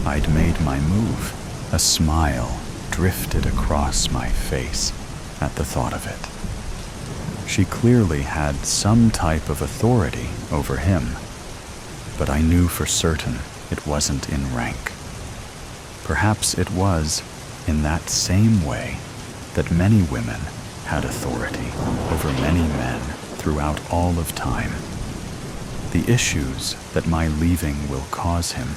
I'd made my move. A smile drifted across my face at the thought of it. She clearly had some type of authority over him, but I knew for certain it wasn't in rank. Perhaps it was in that same way that many women had authority over many men throughout all of time. The issues that my leaving will cause him,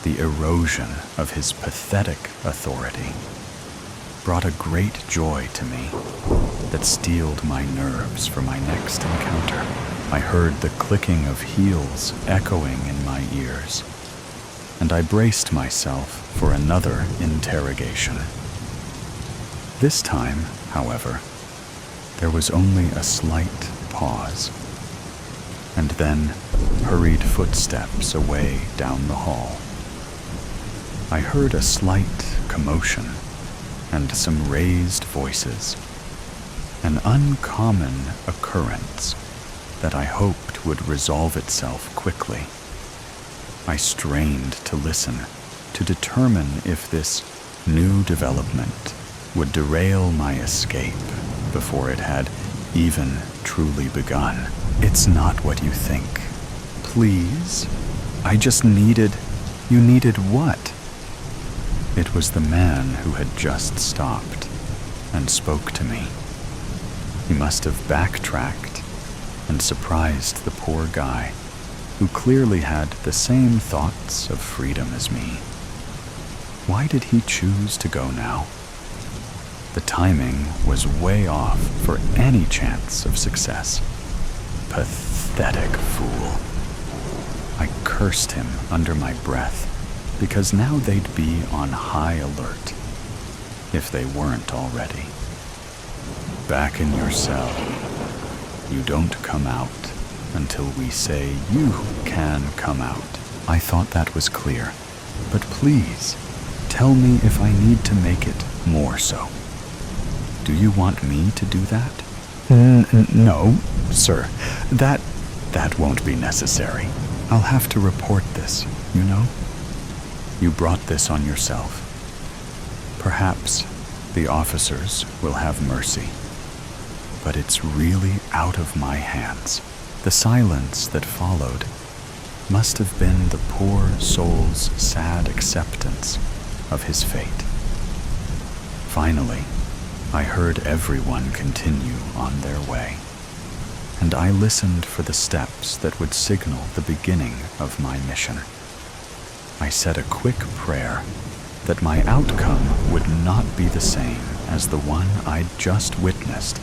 the erosion of his pathetic authority, brought a great joy to me that steeled my nerves for my next encounter. I heard the clicking of heels echoing in my ears, and I braced myself for another interrogation. This time, however, there was only a slight pause, and then hurried footsteps away down the hall. I heard a slight commotion and some raised voices, an uncommon occurrence that I hoped would resolve itself quickly. I strained to listen, to determine if this new development would derail my escape before it had even truly begun. It's not what you think. Please? I just needed... You needed what? It was the man who had just stopped and spoke to me. He must have backtracked and surprised the poor guy, who clearly had the same thoughts of freedom as me. Why did he choose to go now? The timing was way off for any chance of success. Pathetic fool. I cursed him under my breath, because now they'd be on high alert, if they weren't already. Back in your cell. You don't come out until we say you can come out. I thought that was clear, but please, tell me if I need to make it more so. Do you want me to do that? No, sir. That won't be necessary. I'll have to report this, you know? You brought this on yourself. Perhaps the officers will have mercy. But it's really out of my hands. The silence that followed must have been the poor soul's sad acceptance of his fate. Finally, I heard everyone continue on their way, and I listened for the steps that would signal the beginning of my mission. I said a quick prayer that my outcome would not be the same as the one I'd just witnessed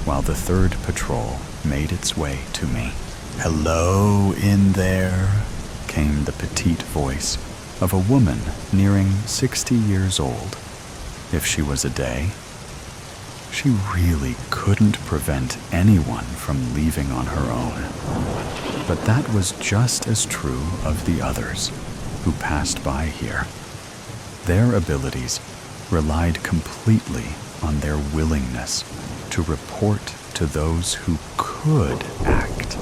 while the third patrol made its way to me. "Hello in there," came the petite voice of a woman nearing 60 years old. If she was a day, she really couldn't prevent anyone from leaving on her own. But that was just as true of the others who passed by here. Their abilities relied completely on their willingness to report to those who could act.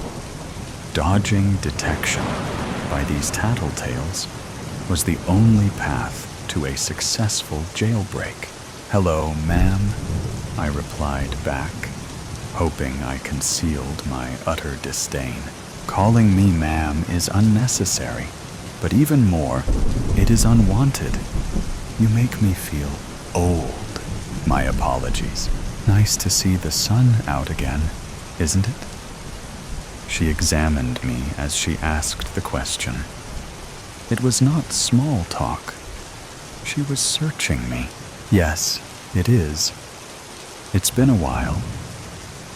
Dodging detection by these tattletales was the only path to a successful jailbreak. "Hello, ma'am," I replied back, hoping I concealed my utter disdain. Calling me ma'am is unnecessary, but even more, it is unwanted. You make me feel old. My apologies. Nice to see the sun out again, isn't it? She examined me as she asked the question. It was not small talk. She was searching me. Yes, it is. It's been a while.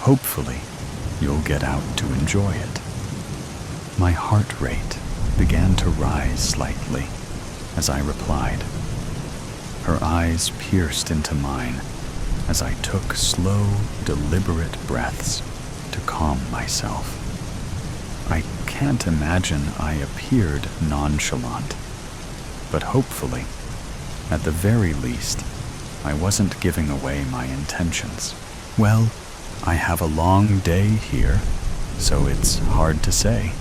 Hopefully, you'll get out to enjoy it. My heart rate began to rise slightly as I replied. Her eyes pierced into mine as I took slow, deliberate breaths to calm myself. I can't imagine I appeared nonchalant, but hopefully, at the very least, I wasn't giving away my intentions. Well, I have a long day here, so it's hard to say,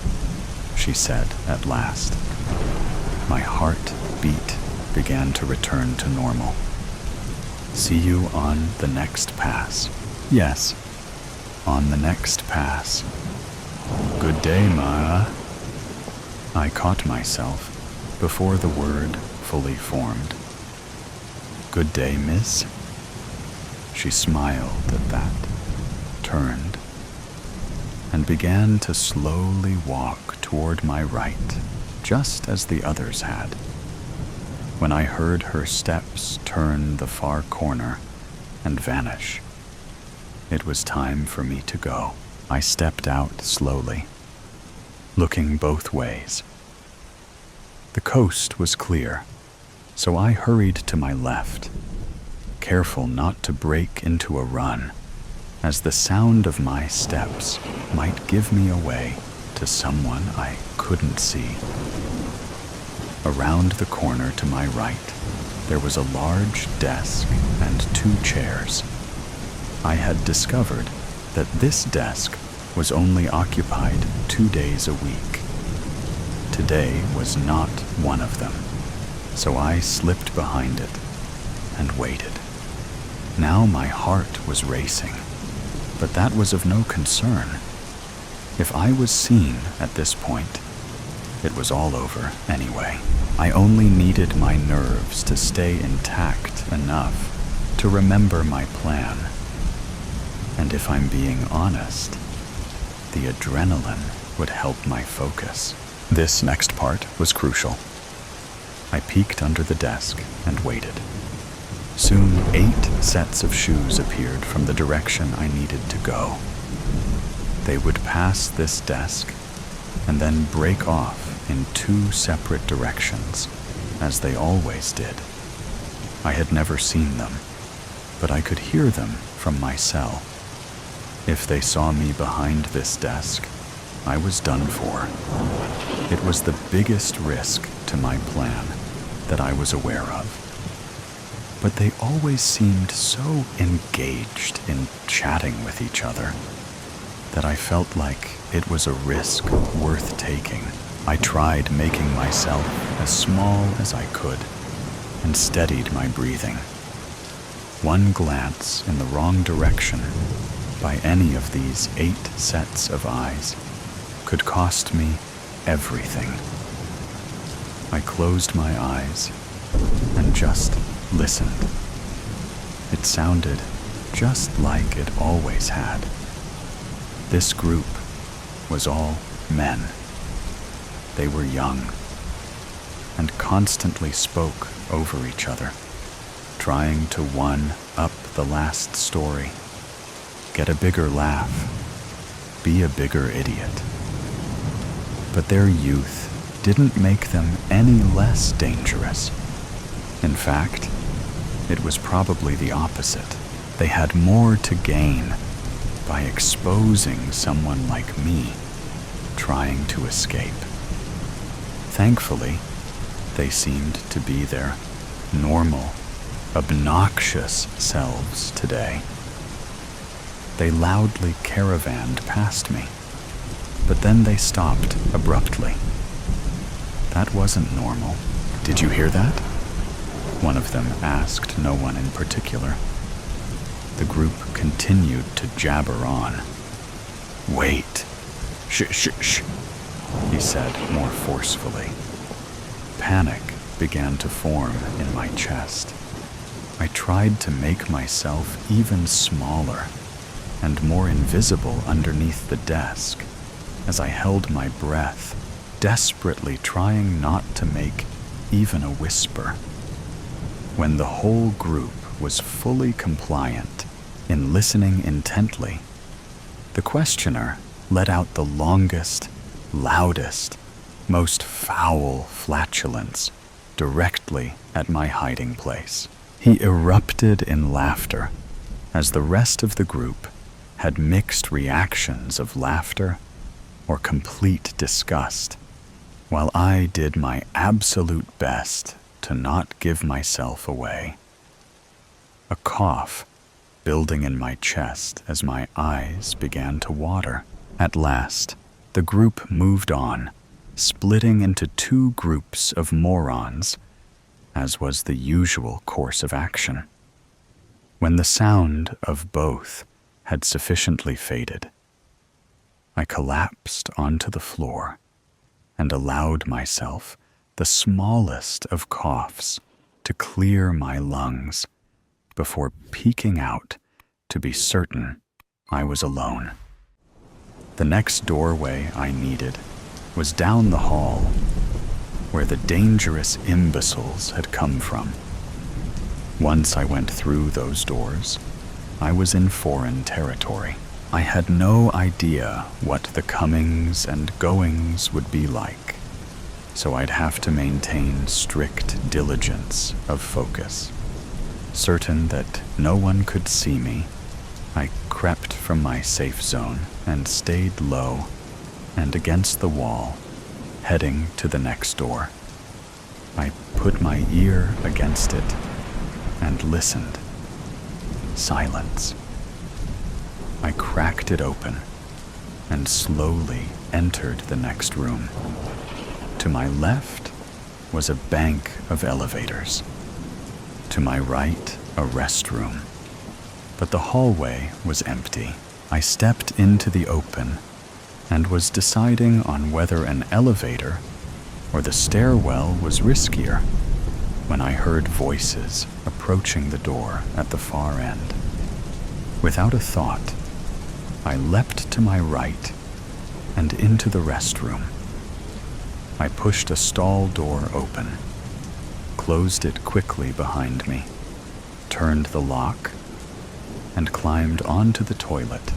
she said at last. My heart beat began to return to normal. See you on the next pass. Yes, on the next pass. Good day, Ma. I caught myself before the word fully formed. Good day, miss. She smiled at that, turned, and began to slowly walk toward my right, just as the others had. When I heard her steps turn the far corner and vanish, it was time for me to go. I stepped out slowly, looking both ways. The coast was clear, so I hurried to my left, careful not to break into a run, as the sound of my steps might give me away to someone I couldn't see. Around the corner to my right, there was a large desk and 2 chairs. I had discovered that this desk was only occupied 2 days a week. Today was not one of them, so I slipped behind it and waited. Now my heart was racing, but that was of no concern. If I was seen at this point, it was all over anyway. I only needed my nerves to stay intact enough to remember my plan. And if I'm being honest, the adrenaline would help my focus. This next part was crucial. I peeked under the desk and waited. Soon 8 sets of shoes appeared from the direction I needed to go. They would pass this desk and then break off in 2 separate directions, as they always did. I had never seen them, but I could hear them from my cell. If they saw me behind this desk, I was done for. It was the biggest risk to my plan that I was aware of. But they always seemed so engaged in chatting with each other that I felt like it was a risk worth taking. I tried making myself as small as I could and steadied my breathing. One glance in the wrong direction by any of these 8 sets of eyes could cost me everything. I closed my eyes and just listened. It sounded just like it always had. This group was all men. They were young and constantly spoke over each other, trying to one-up the last story, get a bigger laugh, be a bigger idiot. But their youth didn't make them any less dangerous. In fact, it was probably the opposite. They had more to gain by exposing someone like me trying to escape. Thankfully, they seemed to be their normal, obnoxious selves today. They loudly caravanned past me, but then they stopped abruptly. That wasn't normal. Did you hear that? One of them asked no one in particular. The group continued to jabber on. Wait. Shh, he said more forcefully. Panic began to form in my chest. I tried to make myself even smaller and more invisible underneath the desk as I held my breath, desperately trying not to make even a whisper. When the whole group was fully compliant in listening intently, the questioner let out the longest, loudest, most foul flatulence directly at my hiding place. He erupted in laughter as the rest of the group had mixed reactions of laughter or complete disgust, while I did my absolute best to not give myself away. A cough building in my chest as my eyes began to water. At last, the group moved on, splitting into 2 groups of morons, as was the usual course of action. When the sound of both had sufficiently faded, I collapsed onto the floor and allowed myself the smallest of coughs to clear my lungs before peeking out to be certain I was alone. The next doorway I needed was down the hall, where the dangerous imbeciles had come from. Once I went through those doors, I was in foreign territory. I had no idea what the comings and goings would be like, so I'd have to maintain strict diligence of focus. Certain that no one could see me, I crept from my safe zone and stayed low and against the wall, heading to the next door. I put my ear against it and listened. Silence. I cracked it open and slowly entered the next room. To my left was a bank of elevators. To my right, a restroom. But the hallway was empty. I stepped into the open and was deciding on whether an elevator or the stairwell was riskier when I heard voices approaching the door at the far end. Without a thought, I leapt to my right and into the restroom. I pushed a stall door open, closed it quickly behind me, turned the lock, and climbed onto the toilet,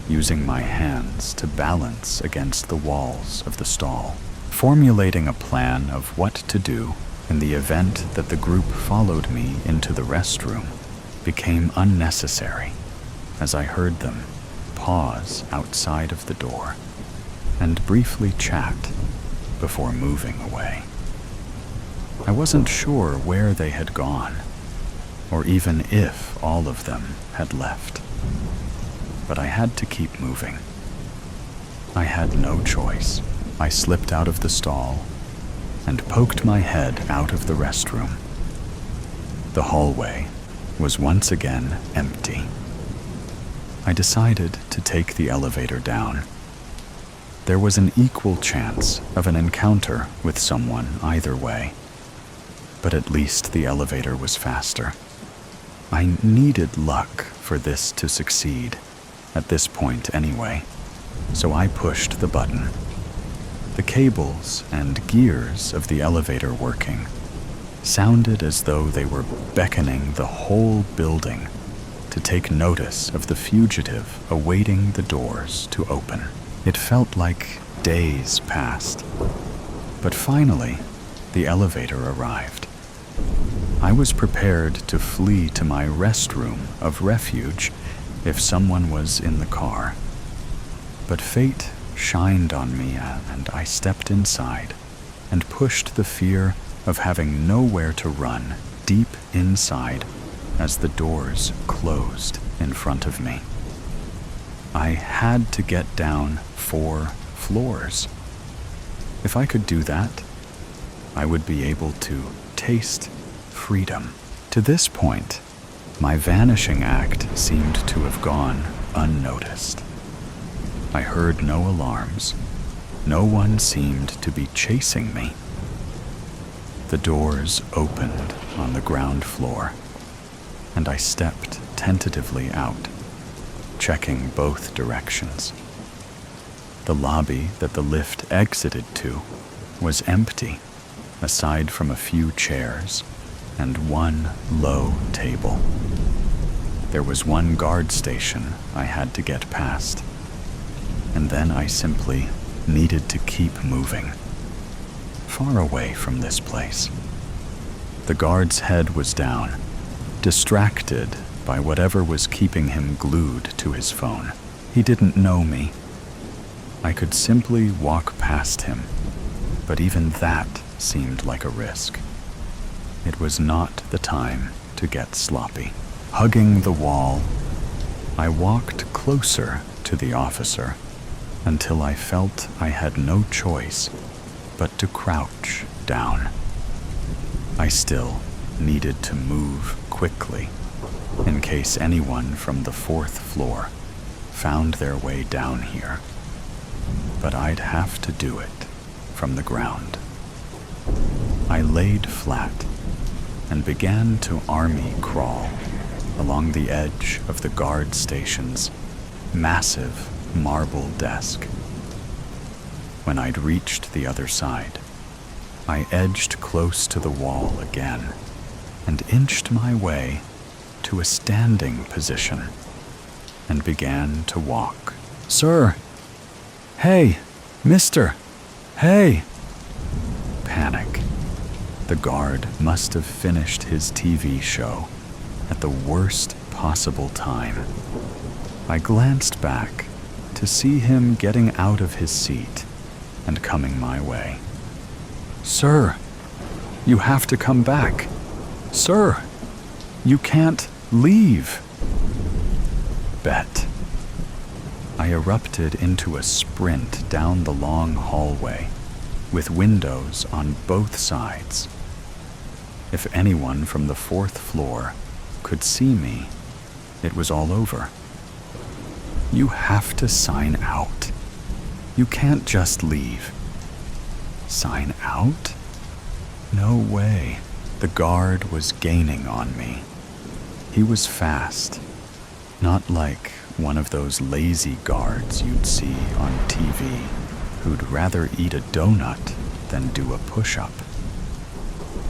using my hands to balance against the walls of the stall, formulating a plan of what to do in the event that the group followed me into the restroom became unnecessary as I heard them pause outside of the door and briefly chat before moving away. I wasn't sure where they had gone, or even if all of them had left. But I had to keep moving. I had no choice. I slipped out of the stall and poked my head out of the restroom. The hallway was once again empty. I decided to take the elevator down. There was an equal chance of an encounter with someone either way, but at least the elevator was faster. I needed luck for this to succeed, at this point anyway, so I pushed the button. The cables and gears of the elevator working sounded as though they were beckoning the whole building to take notice of the fugitive awaiting the doors to open. It felt like days passed, but finally, the elevator arrived. I was prepared to flee to my restroom of refuge if someone was in the car. But fate shined on me and I stepped inside and pushed the fear of having nowhere to run deep inside as the doors closed in front of me. I had to get down 4 floors. If I could do that, I would be able to taste freedom. To this point, my vanishing act seemed to have gone unnoticed. I heard no alarms. No one seemed to be chasing me. The doors opened on the ground floor, and I stepped tentatively out, checking both directions. The lobby that the lift exited to was empty, aside from a few chairs and one low table. There was one guard station I had to get past, and then I simply needed to keep moving, far away from this place. The guard's head was down, distracted by whatever was keeping him glued to his phone. He didn't know me. I could simply walk past him, but even that seemed like a risk. It was not the time to get sloppy. Hugging the wall, I walked closer to the officer until I felt I had no choice but to crouch down. I still needed to move quickly in case anyone from the 4th floor found their way down here. But I'd have to do it from the ground. I laid flat and began to army crawl along the edge of the guard station's massive marble desk. When I'd reached the other side, I edged close to the wall again and inched my way to a standing position and began to walk. "Sir! Hey! Mister! Hey!" Panic. The guard must have finished his TV show at the worst possible time. I glanced back to see him getting out of his seat and coming my way. "Sir, you have to come back. Sir, you can't leave." Bet. I erupted into a sprint down the long hallway with windows on both sides. If anyone from the 4th floor could see me, it was all over. You have to sign out. You can't just leave. Sign out? No way. The guard was gaining on me. He was fast, not like one of those lazy guards you'd see on TV who'd rather eat a donut than do a push-up.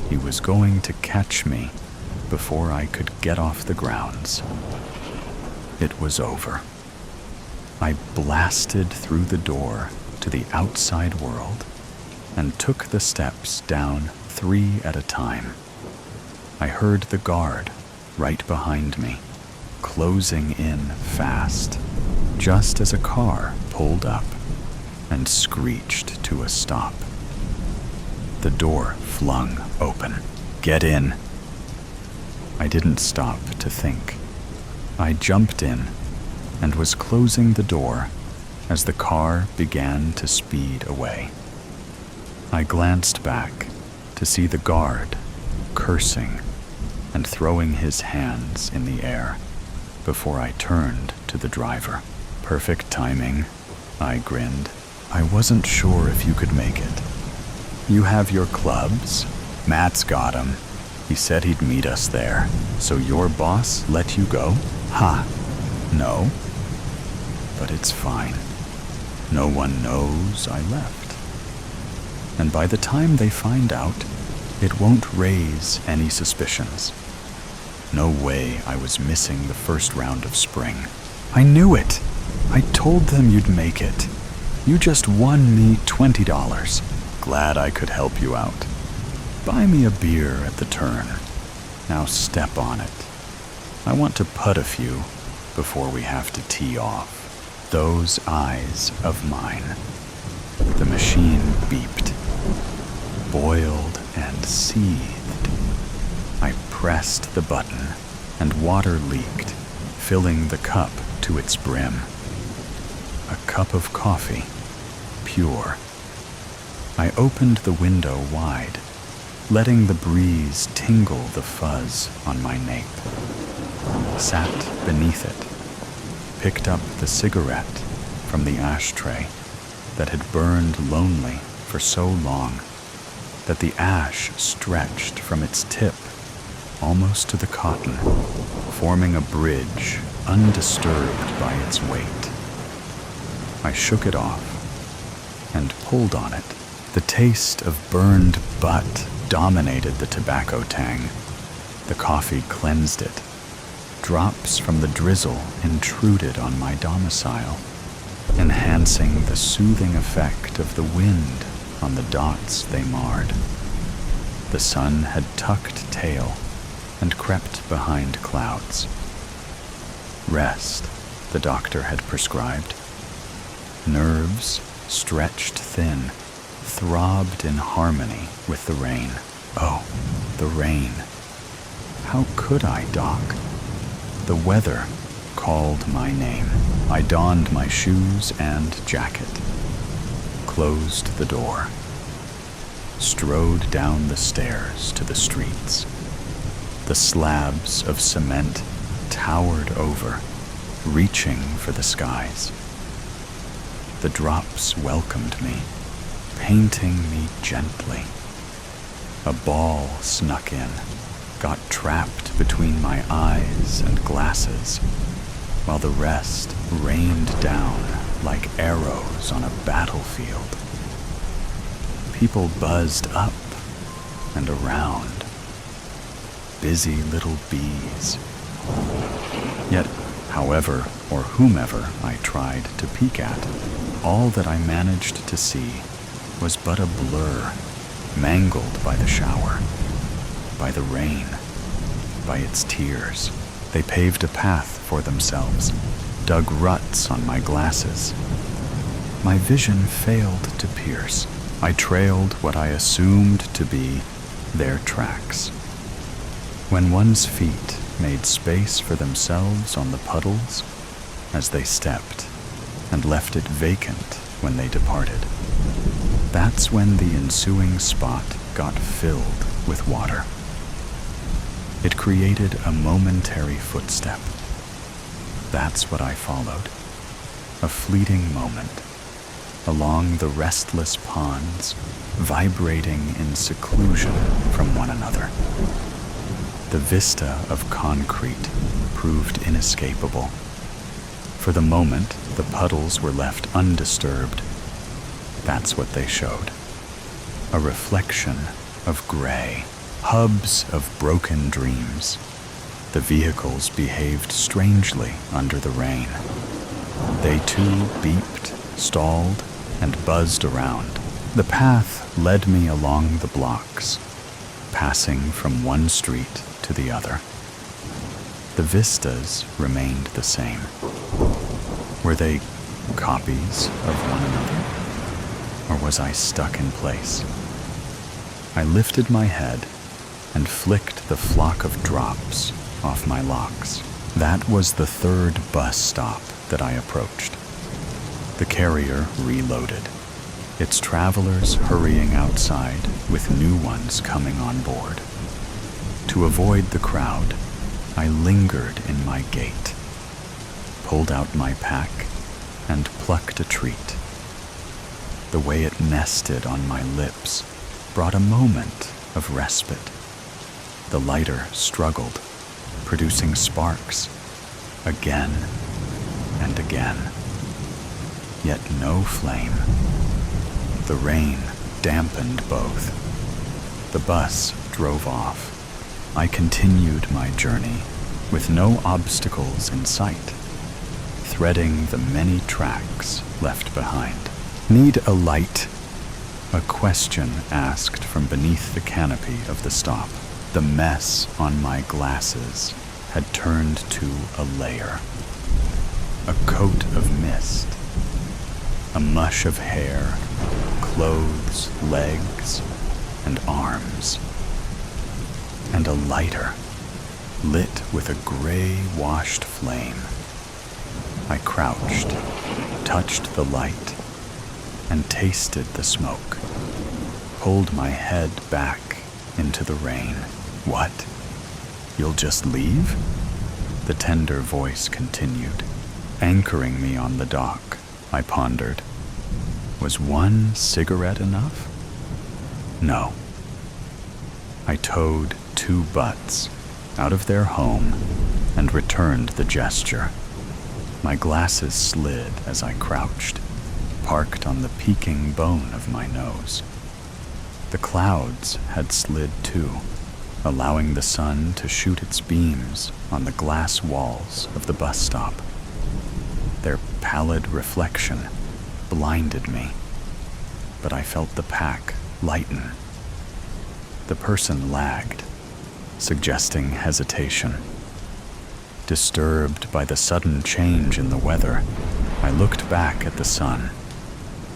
He was going to catch me before I could get off the grounds. It was over. I blasted through the door to the outside world and took the steps down 3 at a time. I heard the guard right behind me, closing in fast, just as a car pulled up and screeched to a stop. The door flung open. Get in. I didn't stop to think. I jumped in and was closing the door as the car began to speed away. I glanced back to see the guard cursing and throwing his hands in the air before I turned to the driver. Perfect timing, I grinned. I wasn't sure if you could make it. You have your clubs? Matt's got 'em. He said he'd meet us there. So your boss let you go? Ha! No. But it's fine. No one knows I left. And by the time they find out, it won't raise any suspicions. No way I was missing the first round of spring. I knew it! I told them you'd make it. You just won me $20. Glad I could help you out. Buy me a beer at the turn. Now step on it. I want to putt a few before we have to tee off. Those eyes of mine. The machine beeped, boiled and seethed. I pressed the button and water leaked, filling the cup to its brim. A cup of coffee, pure. I opened the window wide, letting the breeze tingle the fuzz on my nape. Sat beneath it, picked up the cigarette from the ashtray that had burned lonely for so long that the ash stretched from its tip almost to the cotton, forming a bridge undisturbed by its weight. I shook it off and pulled on it. The taste of burned butt dominated the tobacco tang. The coffee cleansed it. Drops from the drizzle intruded on my domicile, enhancing the soothing effect of the wind on the dots they marred. The sun had tucked tail and crept behind clouds. Rest, the doctor had prescribed. Nerves, stretched thin, throbbed in harmony with the rain. Oh, the rain. How could I, Doc? The weather called my name. I donned my shoes and jacket, closed the door, strode down the stairs to the streets. The slabs of cement towered over, reaching for the skies. The drops welcomed me, painting me gently. A ball snuck in, got trapped between my eyes and glasses, while the rest rained down like arrows on a battlefield. People buzzed up and around, busy little bees. Yet, however or whomever I tried to peek at, all that I managed to see was but a blur, mangled by the shower, by the rain, by its tears. They paved a path for themselves, dug ruts on my glasses. My vision failed to pierce. I trailed what I assumed to be their tracks. When one's feet made space for themselves on the puddles as they stepped, and left it vacant when they departed, That's when the ensuing spot got filled with water. It created a momentary footstep. That's what I followed. A fleeting moment along the restless ponds, vibrating in seclusion from one another. The vista of concrete proved inescapable. For the moment, the puddles were left undisturbed. That's what they showed. A reflection of gray, hubs of broken dreams. The vehicles behaved strangely under the rain. They too beeped, stalled, and buzzed around. The path led me along the blocks, passing from one street to the other. The vistas remained the same. Were they copies of one another? Or was I stuck in place? I lifted my head and flicked the flock of drops off my locks. That was the third bus stop that I approached. The carrier reloaded, its travelers hurrying outside with new ones coming on board. To avoid the crowd, I lingered in my gait, pulled out my pack, and plucked a treat. The way it nested on my lips brought a moment of respite. The lighter struggled, producing sparks, again and again. Yet no flame. The rain dampened both. The bus drove off. I continued my journey with no obstacles in sight, threading the many tracks left behind. Need a light? A question asked from beneath the canopy of the stop. The mess on my glasses had turned to a layer. A coat of mist. A mush of hair, clothes, legs, and arms. And a lighter, lit with a gray-washed flame. I crouched, touched the light, and tasted the smoke. Pulled my head back into the rain. What? You'll just leave? The tender voice continued, anchoring me on the dock. I pondered. Was one cigarette enough? No. I towed 2 butts out of their home and returned the gesture. My glasses slid as I crouched, parked on the peaking bone of my nose. The clouds had slid too, allowing the sun to shoot its beams on the glass walls of the bus stop. Their pallid reflection blinded me, but I felt the pack lighten. The person lagged, suggesting hesitation. Disturbed by the sudden change in the weather, I looked back at the sun,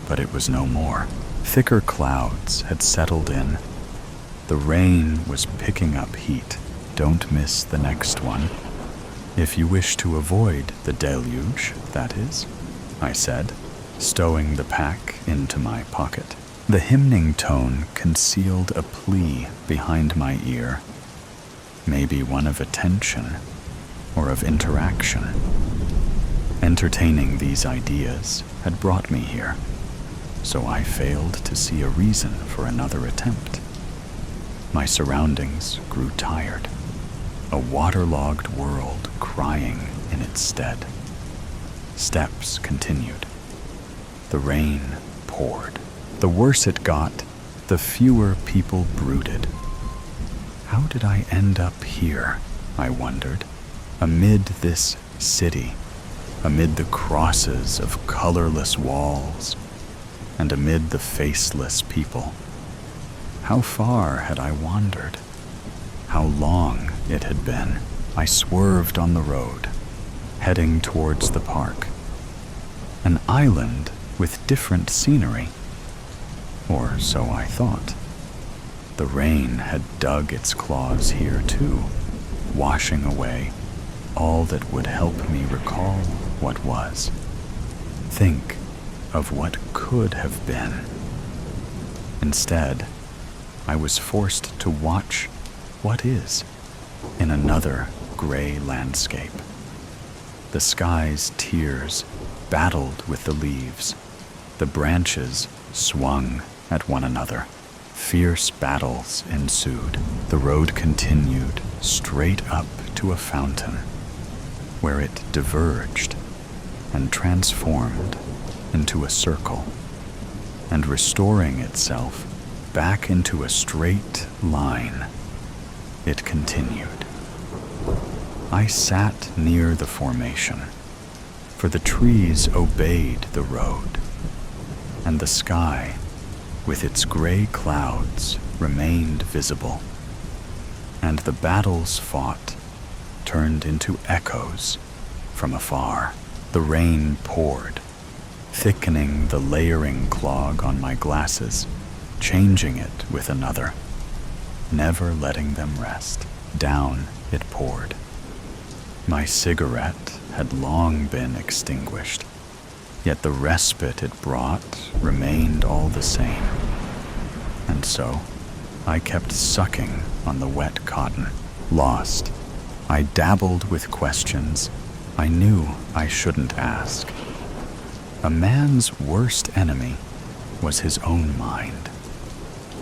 but it was no more. Thicker clouds had settled in. The rain was picking up heat. Don't miss the next one. If you wish to avoid the deluge, that is, I said, stowing the pack into my pocket. The hymning tone concealed a plea behind my ear, maybe one of attention or of interaction. Entertaining these ideas had brought me here, so I failed to see a reason for another attempt. My surroundings grew tired, a waterlogged world crying in its stead. Steps continued. The rain poured. The worse it got, the fewer people brooded. How did I end up here, I wondered, amid this city, amid the crosses of colorless walls, and amid the faceless people? How far had I wandered? How long it had been? I swerved on the road, heading towards the park. An island with different scenery. Or so I thought. The rain had dug its claws here too, washing away all that would help me recall what was. Think of what could have been. Instead, I was forced to watch what is in another gray landscape. The sky's tears battled with the leaves. The branches swung at one another. Fierce battles ensued. The road continued straight up to a fountain, where it diverged and transformed into a circle, and restoring itself back into a straight line, it continued. I sat near the formation, for the trees obeyed the road, and the sky, with its gray clouds, remained visible, and the battles fought turned into echoes from afar. The rain poured, thickening the layering clog on my glasses, changing it with another, never letting them rest. Down it poured. My cigarette had long been extinguished, yet the respite it brought remained all the same. And so, I kept sucking on the wet cotton. Lost, I dabbled with questions I knew I shouldn't ask. A man's worst enemy was his own mind.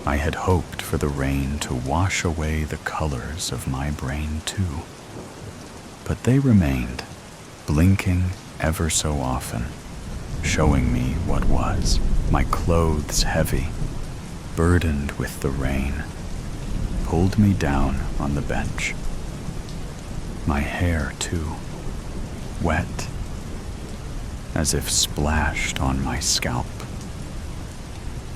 I had hoped for the rain to wash away the colors of my brain too. But they remained, blinking ever so often, showing me what was. My clothes heavy, burdened with the rain, pulled me down on the bench. My hair too, wet, as if splashed on my scalp.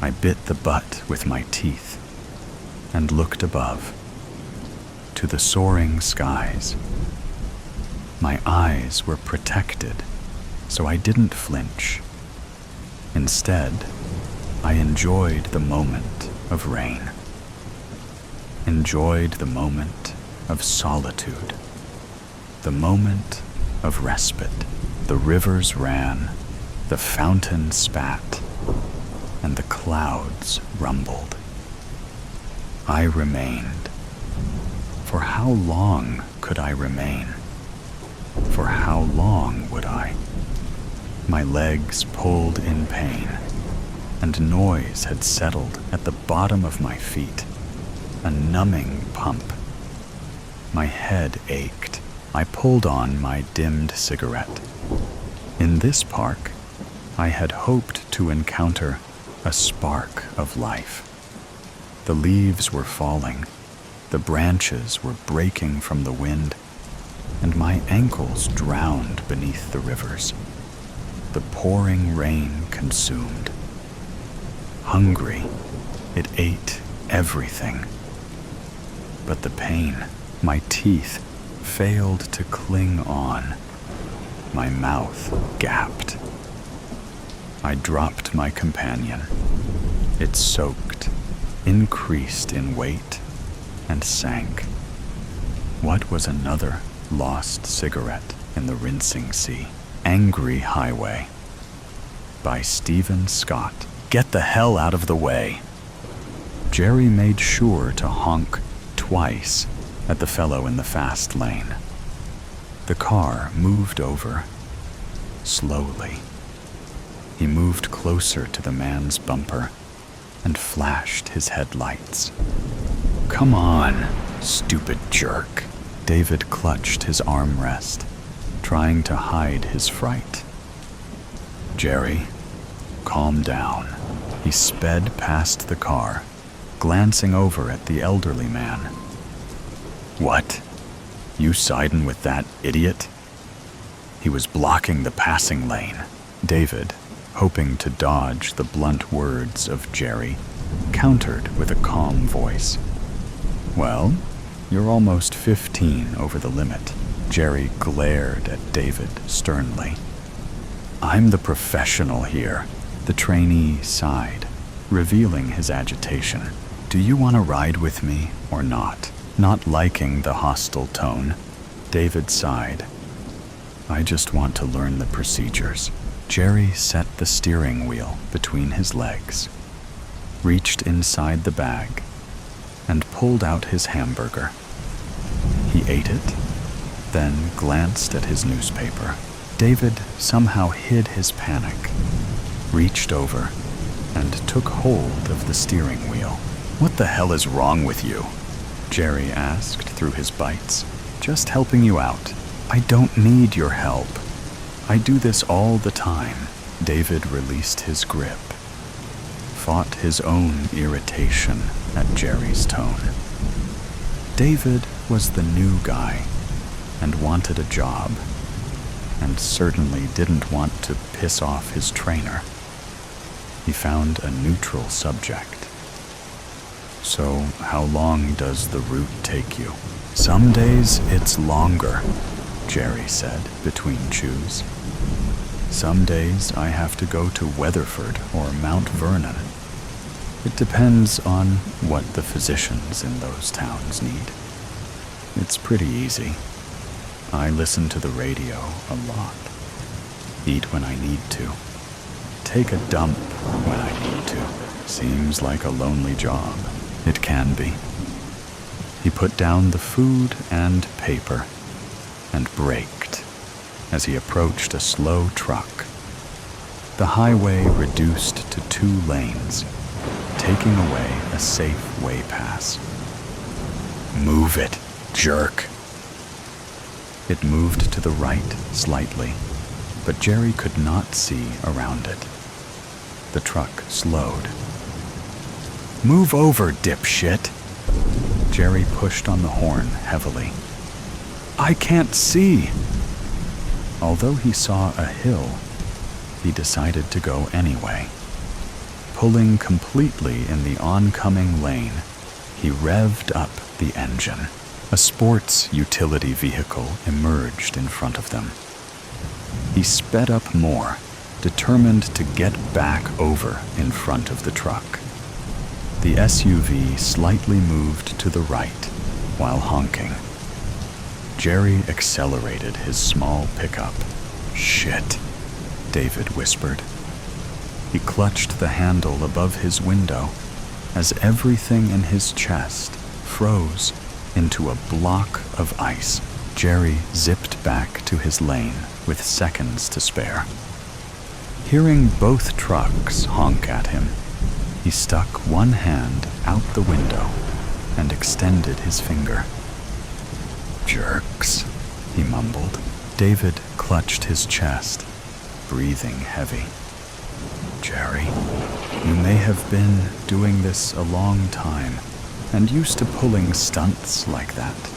I bit the butt with my teeth and looked above, to the soaring skies. My eyes were protected, so I didn't flinch. Instead, I enjoyed the moment of rain, enjoyed the moment of solitude, the moment of respite. The rivers ran, the fountain spat, and the clouds rumbled. I remained. For how long could I remain? For how long would I? My legs pulled in pain, and noise had settled at the bottom of my feet, a numbing pump. My head ached. I pulled on my dimmed cigarette. In this park, I had hoped to encounter a spark of life. The leaves were falling, the branches were breaking from the wind, and my ankles drowned beneath the rivers. The pouring rain consumed. Hungry, it ate everything. But the pain, my teeth failed to cling on. My mouth gapped. I dropped my companion. It soaked, increased in weight, and sank. What was another lost cigarette in the rinsing sea? Angry Highway by Stephen Scott. Get the hell out of the way. Jerry made sure to honk twice at the fellow in the fast lane. The car moved over, slowly. He moved closer to the man's bumper and flashed his headlights. Come on, stupid jerk. David clutched his armrest, trying to hide his fright. Jerry, calm down. He sped past the car, glancing over at the elderly man. What? You siding with that idiot? He was blocking the passing lane. David, hoping to dodge the blunt words of Jerry, countered with a calm voice. Well, you're almost 15 over the limit. Jerry glared at David sternly. I'm the professional here. The trainee sighed, revealing his agitation. Do you want to ride with me or not? Not liking the hostile tone, David sighed. I just want to learn the procedures. Jerry set the steering wheel between his legs. reached inside the bag and pulled out his hamburger. He ate it, then glanced at his newspaper. David somehow hid his panic, reached over, and took hold of the steering wheel. "What the hell is wrong with you?" Jerry asked through his bites. "Just helping you out. I don't need your help. I do this all the time." David released his grip, fought his own irritation at Jerry's tone. David was the new guy and wanted a job, and certainly didn't want to piss off his trainer. He found a neutral subject. "So, how long does the route take you?" "Some days it's longer," Jerry said between chews. "Some days I have to go to Weatherford or Mount Vernon. It depends on what the physicians in those towns need. It's pretty easy. I listen to the radio a lot. Eat when I need to. Take a dump when I need to. Seems like a lonely job. It can be." He put down the food and paper and braked as he approached a slow truck. The highway reduced to 2 lanes, taking away a safe way pass. "Move it, jerk." It moved to the right slightly, but Jerry could not see around it. The truck slowed. "Move over, dipshit." Jerry pushed on the horn heavily. "I can't see." Although he saw a hill, he decided to go anyway. Pulling completely in the oncoming lane, he revved up the engine. A sports utility vehicle emerged in front of them. He sped up more, determined to get back over in front of the truck. The SUV slightly moved to the right while honking. Jerry accelerated his small pickup. "Shit," David whispered. He clutched the handle above his window as everything in his chest froze into a block of ice. Jerry zipped back to his lane with seconds to spare. Hearing both trucks honk at him, he stuck one hand out the window and extended his finger. "Jerks," he mumbled. David clutched his chest, breathing heavy. "Jerry, you may have been doing this a long time and used to pulling stunts like that.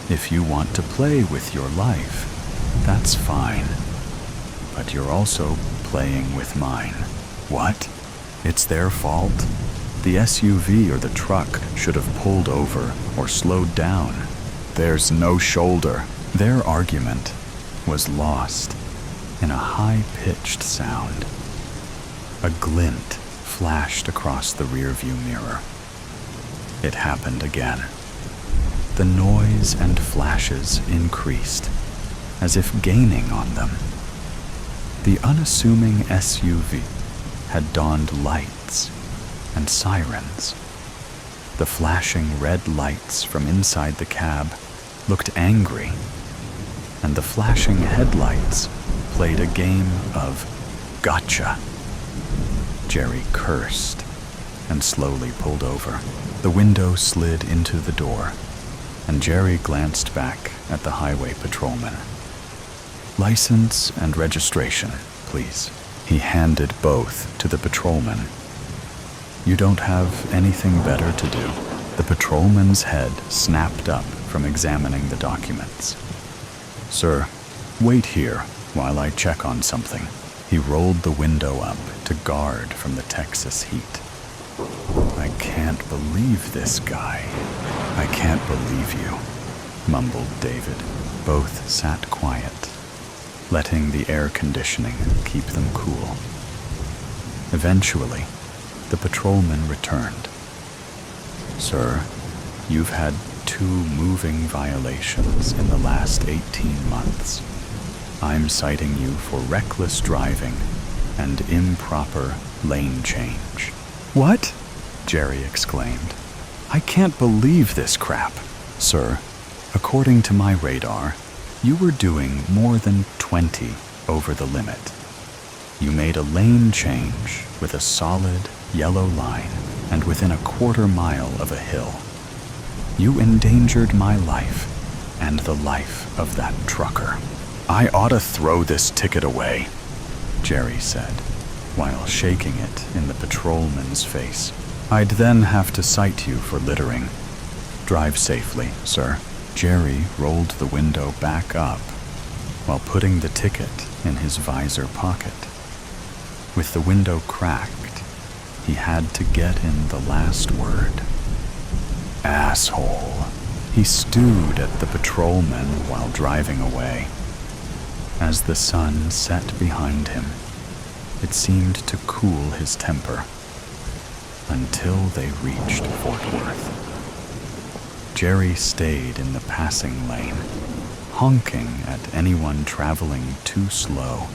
If you want to play with your life, that's fine. But you're also playing with mine." "What? It's their fault? The SUV or the truck should have pulled over or slowed down. There's no shoulder." Their argument was lost in a high-pitched sound. A glint flashed across the rearview mirror. It happened again. The noise and flashes increased, as if gaining on them. The unassuming SUV had donned lights and sirens. The flashing red lights from inside the cab looked angry, and the flashing headlights played a game of gotcha. Jerry cursed and slowly pulled over. The window slid into the door, and Jerry glanced back at the highway patrolman. "License and registration, please." He handed both to the patrolman. "You don't have anything better to do?" The patrolman's head snapped up from examining the documents. "Sir, wait here while I check on something." He rolled the window up to guard from the Texas heat. "I can't believe this guy. I can't believe you," mumbled David. Both sat quiet, letting the air conditioning keep them cool. Eventually, the patrolman returned. "Sir, you've had 2 moving violations in the last 18 months. I'm citing you for reckless driving and improper lane change." What? Jerry exclaimed. I can't believe this crap. Sir, according to my radar, you were doing more than 20 over the limit. You made a lane change with a solid yellow line and within a quarter-mile of a hill. You endangered my life and the life of that trucker. I ought to throw this ticket away, Jerry said, while shaking it in the patrolman's face. I'd then have to cite you for littering. Drive safely, sir. Jerry rolled the window back up while putting the ticket in his visor pocket. With the window cracked, he had to get in the last word. Asshole. He stewed at the patrolman while driving away. As the sun set behind him, it seemed to cool his temper until they reached Fort Worth. Jerry stayed in the passing lane, honking at anyone traveling too slow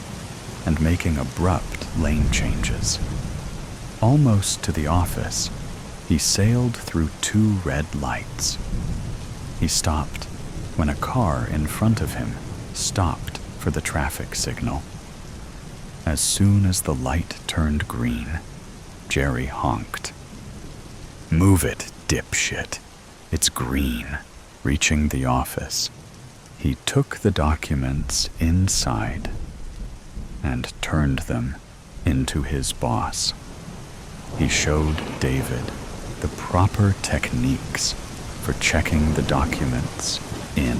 and making abrupt lane changes. Almost to the office, he sailed through 2 red lights. He stopped when a car in front of him stopped for the traffic signal. As soon as the light turned green, Jerry honked. Move it, dipshit. It's green. Reaching the office, he took the documents inside and turned them into his boss. He showed David the proper techniques for checking the documents in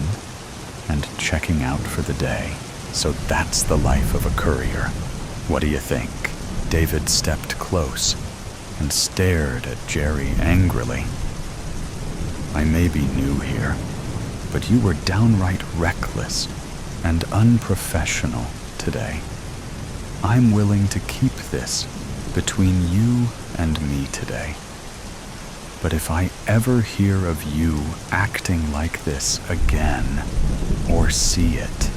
and checking out for the day. So that's the life of a courier. What do you think? David stepped close and stared at Jerry angrily. I may be new here, but you were downright reckless and unprofessional today. I'm willing to keep this between you and me today. But if I ever hear of you acting like this again, or see it,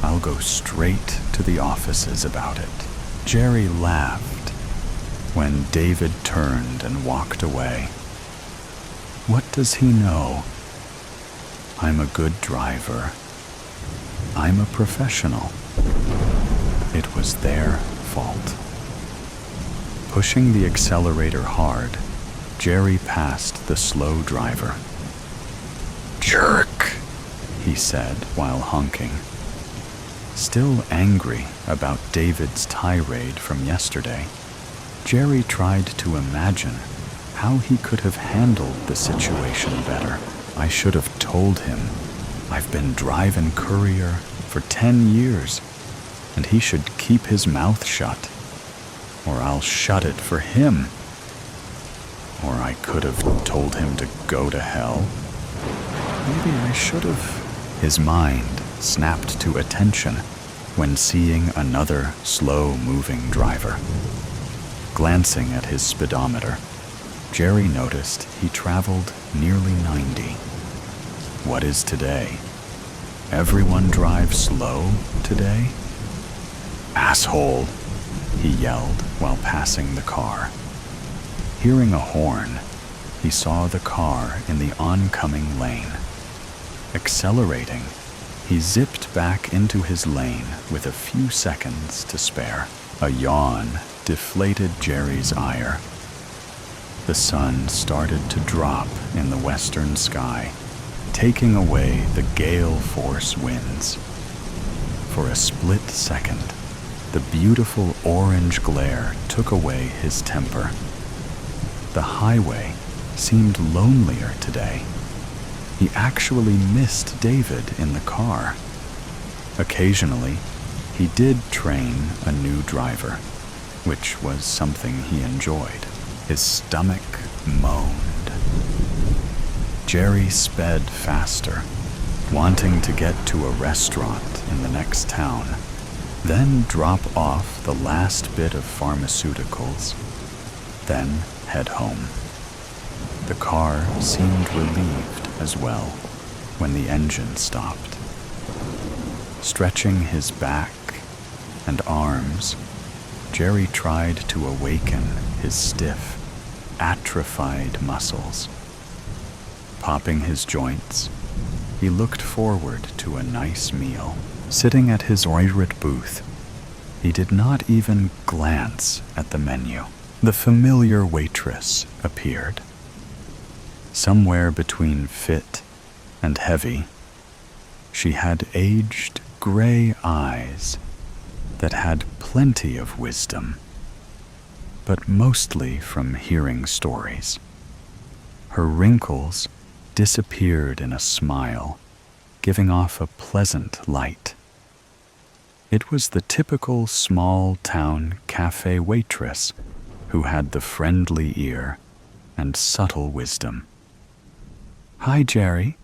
I'll go straight to the offices about it. Jerry laughed when David turned and walked away. What does he know? I'm a good driver. I'm a professional. It was their fault. Pushing the accelerator hard, Jerry passed the slow driver. Jerk, he said while honking. Still angry about David's tirade from yesterday, Jerry tried to imagine how he could have handled the situation better. I should have told him I've been driving courier for 10 years, and he should keep his mouth shut, or I'll shut it for him. Or I could have told him to go to hell. Maybe I should have. His mind snapped to attention when seeing another slow-moving driver. Glancing at his speedometer, Jerry noticed he traveled nearly 90. What is today? Everyone drives slow today? Asshole, he yelled while passing the car. Hearing a horn, he saw the car in the oncoming lane. Accelerating, he zipped back into his lane with a few seconds to spare. A yawn deflated Jerry's ire. The sun started to drop in the western sky, taking away the gale force winds. For a split second, the beautiful orange glare took away his temper. The highway seemed lonelier today. He actually missed David in the car. Occasionally, he did train a new driver, which was something he enjoyed. His stomach moaned. Jerry sped faster, wanting to get to a restaurant in the next town, then drop off the last bit of pharmaceuticals, then head home. The car seemed relieved as well when the engine stopped. Stretching his back and arms, Jerry tried to awaken his stiff, atrophied muscles. Popping his joints, he looked forward to a nice meal. Sitting at his oirate booth, he did not even glance at the menu. The familiar waitress appeared. Somewhere between fit and heavy, she had aged gray eyes that had plenty of wisdom, but mostly from hearing stories. Her wrinkles disappeared in a smile, giving off a pleasant light. It was the typical small-town cafe waitress who had the friendly ear and subtle wisdom. "Hi, Jerry."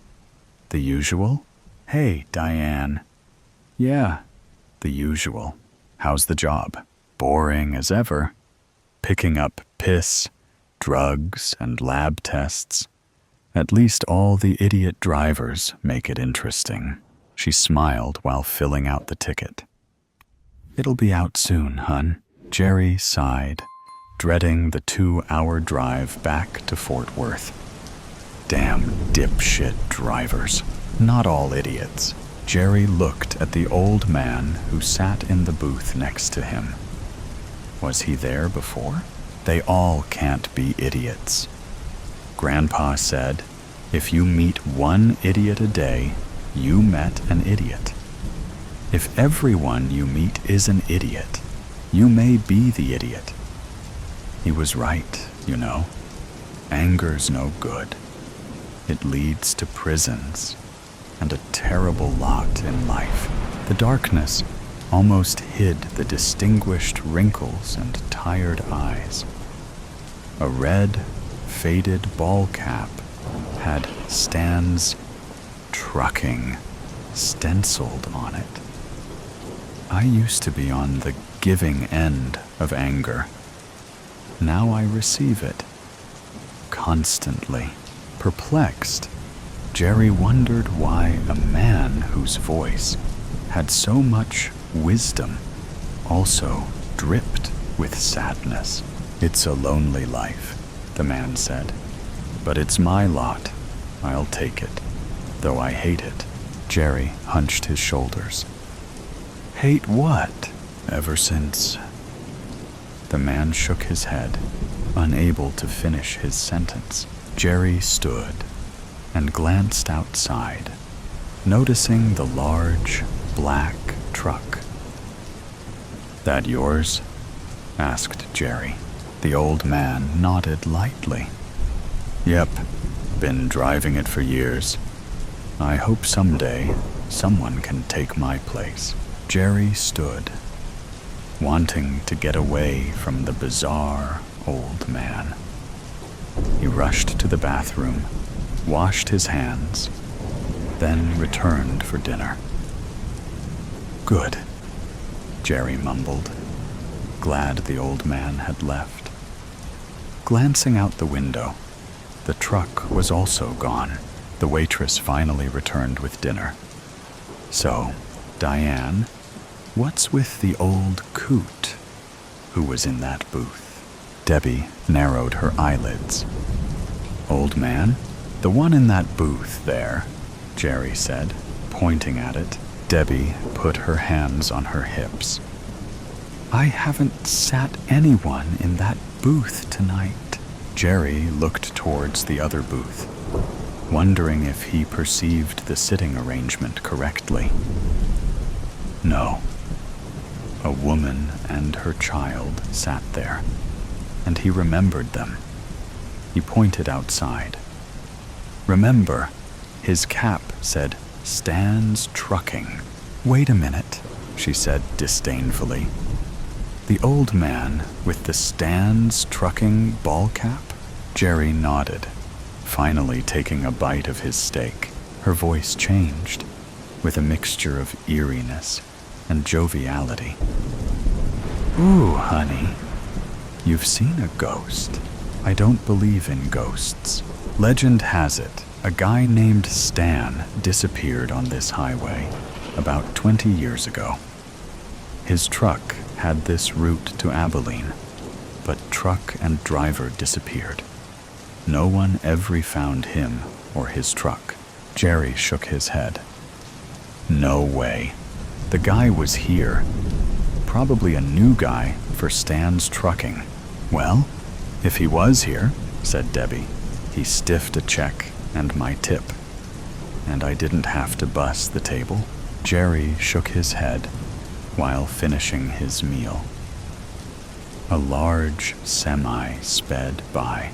"The usual?" "Hey, Diane." "Yeah, the usual." "How's the job?" "Boring as ever. Picking up piss, drugs, and lab tests. At least all the idiot drivers make it interesting." She smiled while filling out the ticket. "It'll be out soon, hun." Jerry sighed, dreading the 2-hour drive back to Fort Worth. Damn dipshit drivers. Not all idiots. Jerry looked at the old man who sat in the booth next to him. Was he there before? They all can't be idiots. Grandpa said, if you meet one idiot a day, you met an idiot. If everyone you meet is an idiot, you may be the idiot. He was right, you know. Anger's no good. It leads to prisons and a terrible lot in life. The darkness almost hid the distinguished wrinkles and tired eyes. A red, faded ball cap had Stan's Trucking stenciled on it. I used to be on the giving end of anger. Now I receive it. Constantly. Perplexed, Jerry wondered why a man whose voice had so much wisdom also dripped with sadness. "It's a lonely life," the man said, "but it's my lot. I'll take it, though I hate it." Jerry hunched his shoulders. "Hate what?" "Ever since..." The man shook his head, unable to finish his sentence. Jerry stood and glanced outside, noticing the large, black truck. "That yours?" asked Jerry. The old man nodded lightly. "Yep, been driving it for years. I hope someday someone can take my place." Jerry stood, wanting to get away from the bizarre old man. He rushed to the bathroom, washed his hands, then returned for dinner. "Good," Jerry mumbled, glad the old man had left. Glancing out the window, the truck was also gone. The waitress finally returned with dinner. "So, Diane, what's with the old coot who was in that booth?" Debbie narrowed her eyelids. "Old man? The one in that booth there," Jerry said, pointing at it. Debbie put her hands on her hips. "I haven't sat anyone in that booth tonight." Jerry looked towards the other booth, wondering if he perceived the sitting arrangement correctly. No. A woman and her child sat there, and he remembered them. He pointed outside. Remember, his cap said, "Stan's Trucking." "Wait a minute," she said disdainfully. "The old man with the Stan's Trucking ball cap?" Jerry nodded, finally taking a bite of his steak. Her voice changed, with a mixture of eeriness and joviality. "Ooh, honey, you've seen a ghost." "I don't believe in ghosts. Legend has it, a guy named Stan disappeared on this highway about 20 years ago. His truck had this route to Abilene, but truck and driver disappeared. No one ever found him or his truck. Jerry shook his head. No way. The guy was here. Probably a new guy for Stan's Trucking. Well, if he was here, said Debbie, he stiffed a check and my tip. And I didn't have to bus the table. Jerry shook his head while finishing his meal. A large semi sped by,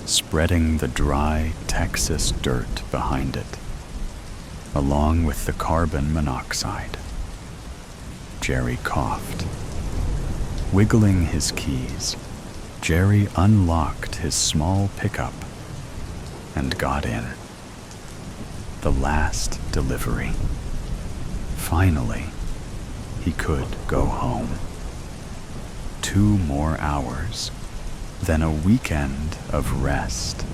spreading the dry Texas dirt behind it, along with the carbon monoxide. Jerry coughed. Wiggling his keys, Jerry unlocked his small pickup and got in. The last delivery. Finally, he could go home. 2 more hours, then a weekend of rest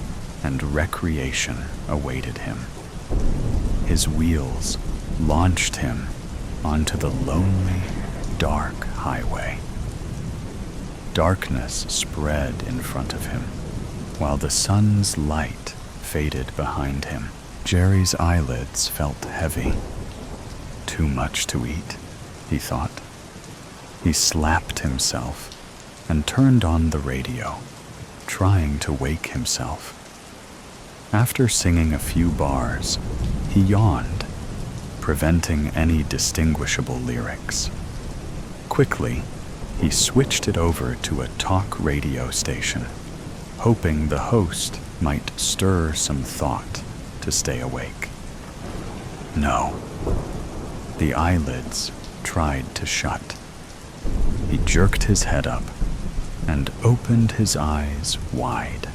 and recreation awaited him. His wheels launched him onto the lonely, dark highway. Darkness spread in front of him, while the sun's light faded behind him. Jerry's eyelids felt heavy. Too much to eat, he thought. He slapped himself and turned on the radio, trying to wake himself. After singing a few bars, he yawned, preventing any distinguishable lyrics. Quickly, he switched it over to a talk radio station, hoping the host might stir some thought to stay awake. No. The eyelids tried to shut. He jerked his head up and opened his eyes wide.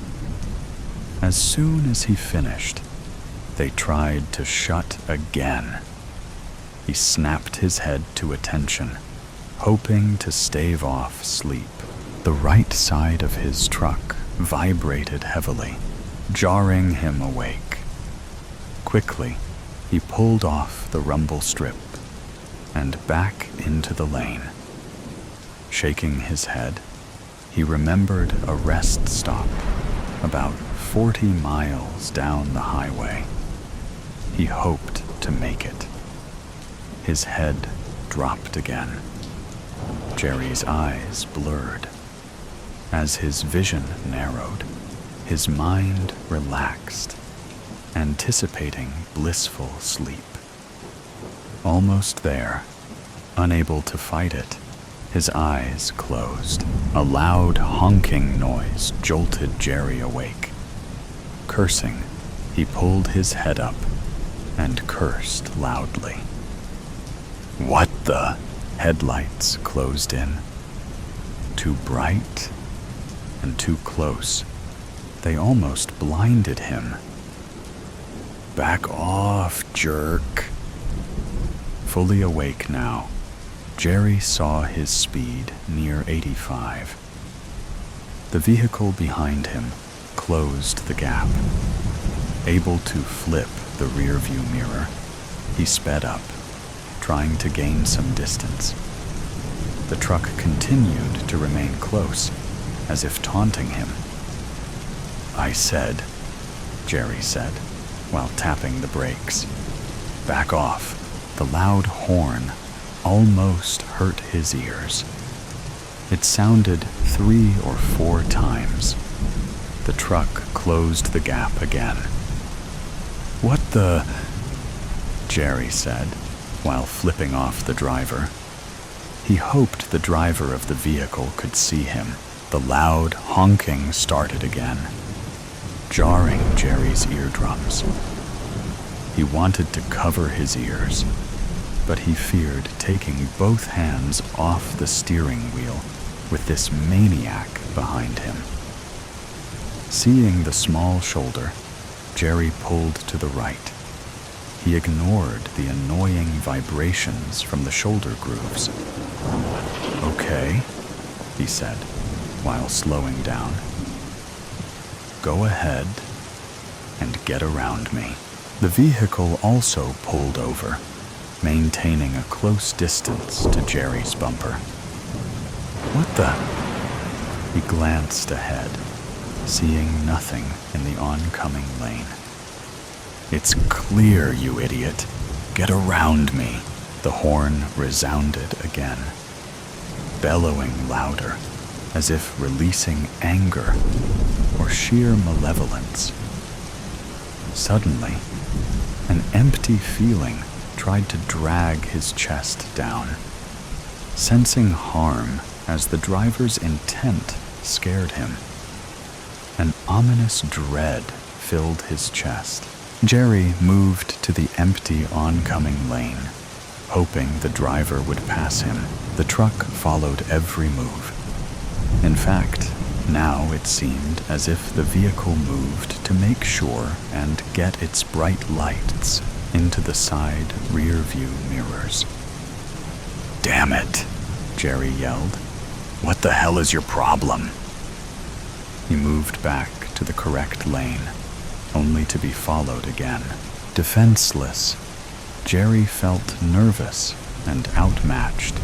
As soon as he finished, they tried to shut again. He snapped his head to attention, hoping to stave off sleep. The right side of his truck vibrated heavily, jarring him awake. Quickly, he pulled off the rumble strip and back into the lane. Shaking his head, he remembered a rest stop about 40 miles down the highway. He hoped to make it. His head dropped again. Jerry's eyes blurred. As his vision narrowed, his mind relaxed, anticipating blissful sleep. Almost there, unable to fight it, his eyes closed. A loud honking noise jolted Jerry awake. Cursing, he pulled his head up and cursed loudly. What the? Headlights closed in. Too bright and too close. They almost blinded him. Back off, jerk. Fully awake now, Jerry saw his speed near 85. The vehicle behind him closed the gap. Able to flip the rearview mirror, he sped up, trying to gain some distance. The truck continued to remain close, as if taunting him. I said, Jerry said, while tapping the brakes. Back off. The loud horn almost hurt his ears. It sounded 3 or 4 times. The truck closed the gap again. What the? Jerry said, while flipping off the driver. He hoped the driver of the vehicle could see him. The loud honking started again, jarring Jerry's eardrums. He wanted to cover his ears, but he feared taking both hands off the steering wheel with this maniac behind him. Seeing the small shoulder, Jerry pulled to the right. He ignored the annoying vibrations from the shoulder grooves. Okay, he said, while slowing down. Go ahead and get around me. The vehicle also pulled over, maintaining a close distance to Jerry's bumper. What the? He glanced ahead, seeing nothing in the oncoming lane. It's clear, you idiot. Get around me. The horn resounded again, bellowing louder, as if releasing anger or sheer malevolence. Suddenly, an empty feeling tried to drag his chest down. Sensing harm as the driver's intent scared him, an ominous dread filled his chest. Jerry moved to the empty oncoming lane, hoping the driver would pass him. The truck followed every move. In fact, now it seemed as if the vehicle moved to make sure and get its bright lights into the side rear-view mirrors. Damn it, Jerry yelled. What the hell is your problem? He moved back to the correct lane, only to be followed again. Defenseless, Jerry felt nervous and outmatched.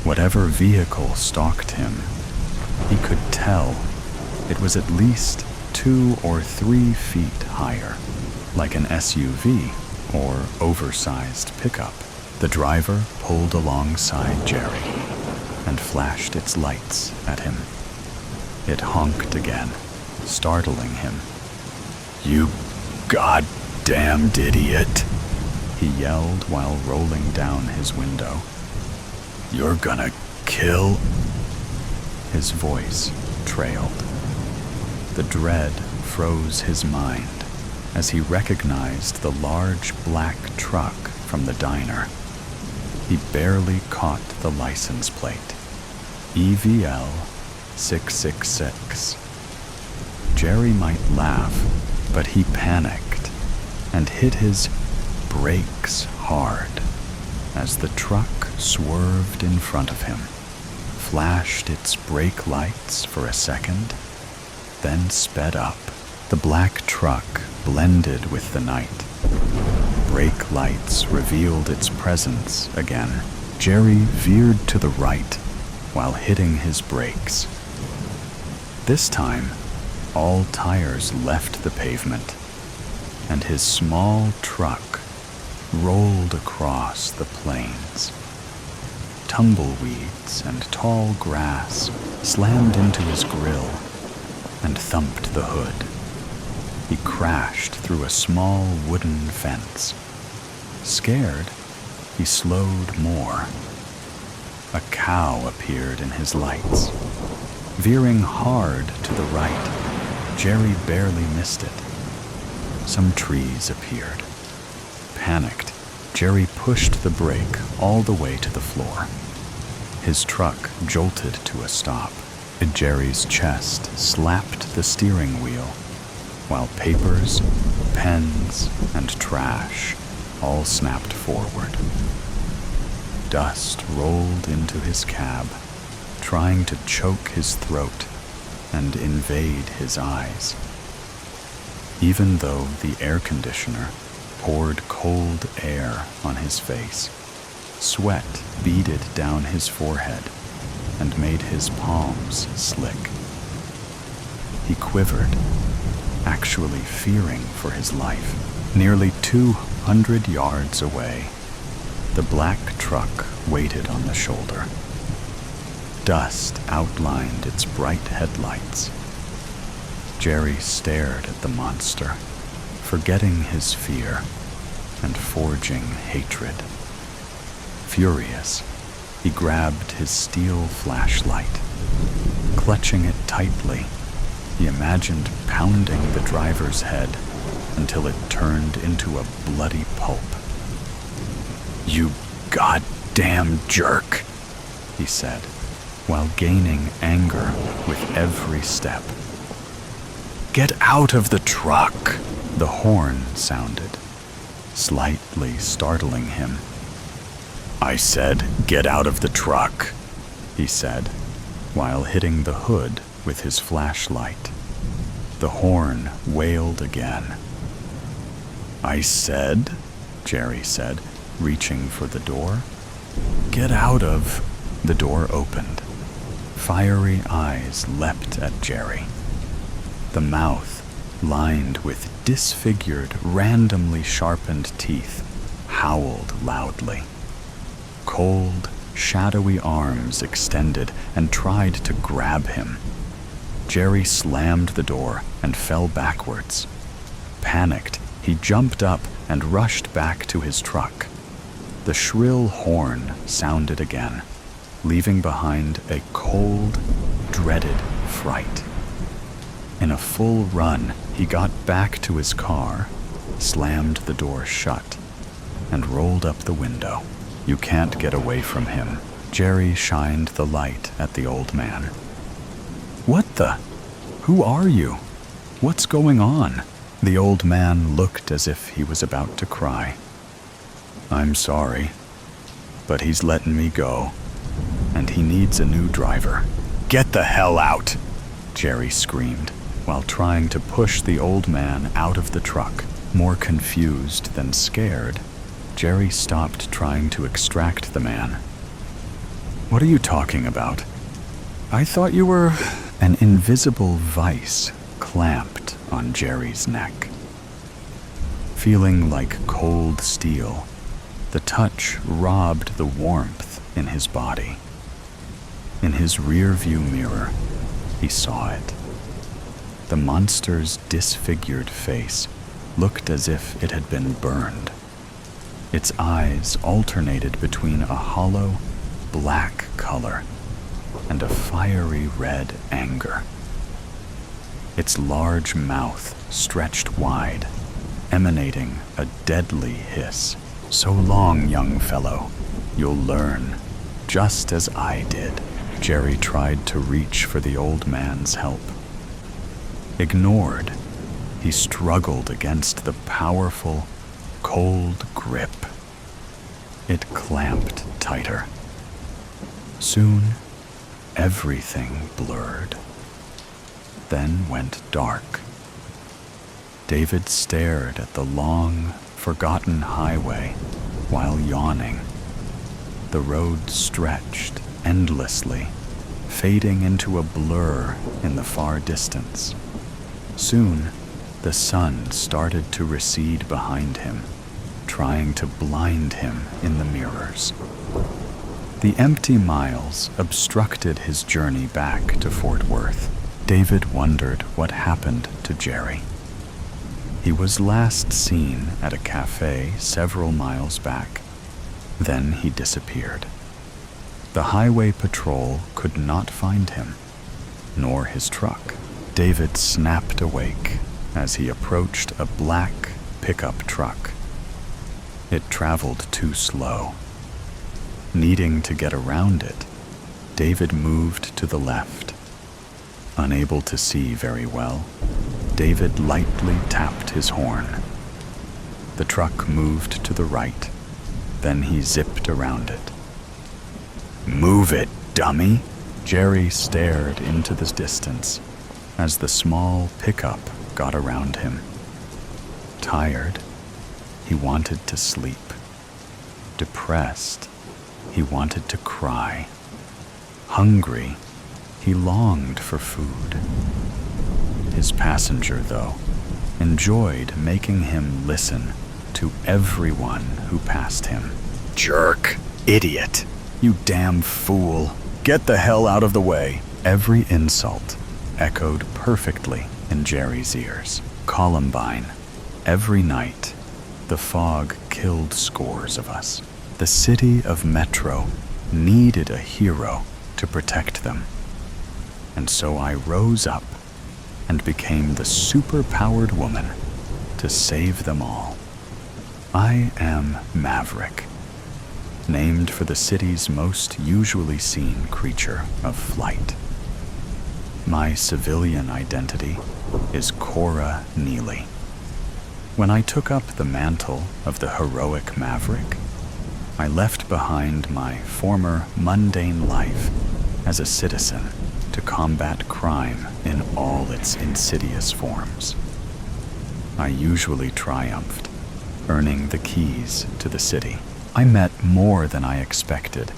Whatever vehicle stalked him, he could tell it was at least 2 or 3 feet higher, like an SUV or oversized pickup. The driver pulled alongside Jerry and flashed its lights at him. It honked again, startling him. You goddamned idiot, he yelled while rolling down his window. You're gonna kill... His voice trailed. The dread froze his mind as he recognized the large black truck from the diner. He barely caught the license plate. EVL 666. Jerry might laugh, but he panicked and hit his brakes hard as the truck swerved in front of him, flashed its brake lights for a second, then sped up. The black truck blended with the night. Brake lights revealed its presence again. Jerry veered to the right while hitting his brakes. This time, all tires left the pavement, and his small truck rolled across the plains. Tumbleweeds and tall grass slammed into his grille and thumped the hood. He crashed through a small wooden fence. Scared, he slowed more. A cow appeared in his lights. Veering hard to the right, Jerry barely missed it. Some trees appeared. Panicked, Jerry pushed the brake all the way to the floor. His truck jolted to a stop. Jerry's chest slapped the steering wheel, while papers, pens, and trash all snapped forward. Dust rolled into his cab, trying to choke his throat and invade his eyes. Even though the air conditioner poured cold air on his face, sweat beaded down his forehead and made his palms slick. He quivered, actually fearing for his life. Nearly 200 yards away, the black truck waited on the shoulder. Dust outlined its bright headlights. Jerry stared at the monster, forgetting his fear and forging hatred. Furious, he grabbed his steel flashlight. Clutching it tightly, he imagined pounding the driver's head until it turned into a bloody pulp. You goddamn jerk, he said, while gaining anger with every step. Get out of the truck, the horn sounded, slightly startling him. I said, get out of the truck, he said, while hitting the hood with his flashlight. The horn wailed again. I said, Jerry said, reaching for the door. "Get out of..." The door opened. Fiery eyes leapt at Jerry. The mouth, lined with disfigured, randomly sharpened teeth, howled loudly. Cold, shadowy arms extended and tried to grab him. Jerry slammed the door and fell backwards. Panicked, he jumped up and rushed back to his truck. The shrill horn sounded again, leaving behind a cold, dreaded fright. In a full run, he got back to his car, slammed the door shut, and rolled up the window. "You can't get away from him." Jerry shined the light at the old man. "What the? Who are you? What's going on?" The old man looked as if he was about to cry. "I'm sorry, but he's letting me go, and he needs a new driver." "Get the hell out!" Jerry screamed, while trying to push the old man out of the truck. More confused than scared, Jerry stopped trying to extract the man. "What are you talking about? I thought you were..." An invisible vice clamped on Jerry's neck. Feeling like cold steel, the touch robbed the warmth in his body. In his rear-view mirror, he saw it. The monster's disfigured face looked as if it had been burned. Its eyes alternated between a hollow, black color and a fiery red anger. Its large mouth stretched wide, emanating a deadly hiss. "So long, young fellow. You'll learn, just as I did." Jerry tried to reach for the old man's help. Ignored, he struggled against the powerful, cold grip. It clamped tighter. Soon, everything blurred, then went dark. David stared at the long, forgotten highway while yawning. The road stretched endlessly, fading into a blur in the far distance. Soon, the sun started to recede behind him, trying to blind him in the mirrors. The empty miles obstructed his journey back to Fort Worth. David wondered what happened to Jerry. He was last seen at a cafe several miles back. Then he disappeared. The highway patrol could not find him, nor his truck. David snapped awake as he approached a black pickup truck. It traveled too slow. Needing to get around it, David moved to the left. Unable to see very well, David lightly tapped his horn. The truck moved to the right, then he zipped around it. "Move it, dummy!" Jerry stared into the distance as the small pickup got around him. Tired, he wanted to sleep. Depressed, he wanted to cry. Hungry, he longed for food. His passenger, though, enjoyed making him listen to everyone who passed him. "Jerk! Idiot! You damn fool! Get the hell out of the way!" Every insult echoed perfectly in Jerry's ears. Columbine. Every night, the fog killed scores of us. The city of Metro needed a hero to protect them. And so I rose up and became the super-powered woman to save them all. I am Maverick, named for the city's most usually seen creature of flight. My civilian identity is Cora Neely. When I took up the mantle of the heroic Maverick, I left behind my former mundane life as a citizen to combat crime in all its insidious forms. I usually triumphed, earning the keys to the city. I met more than I expected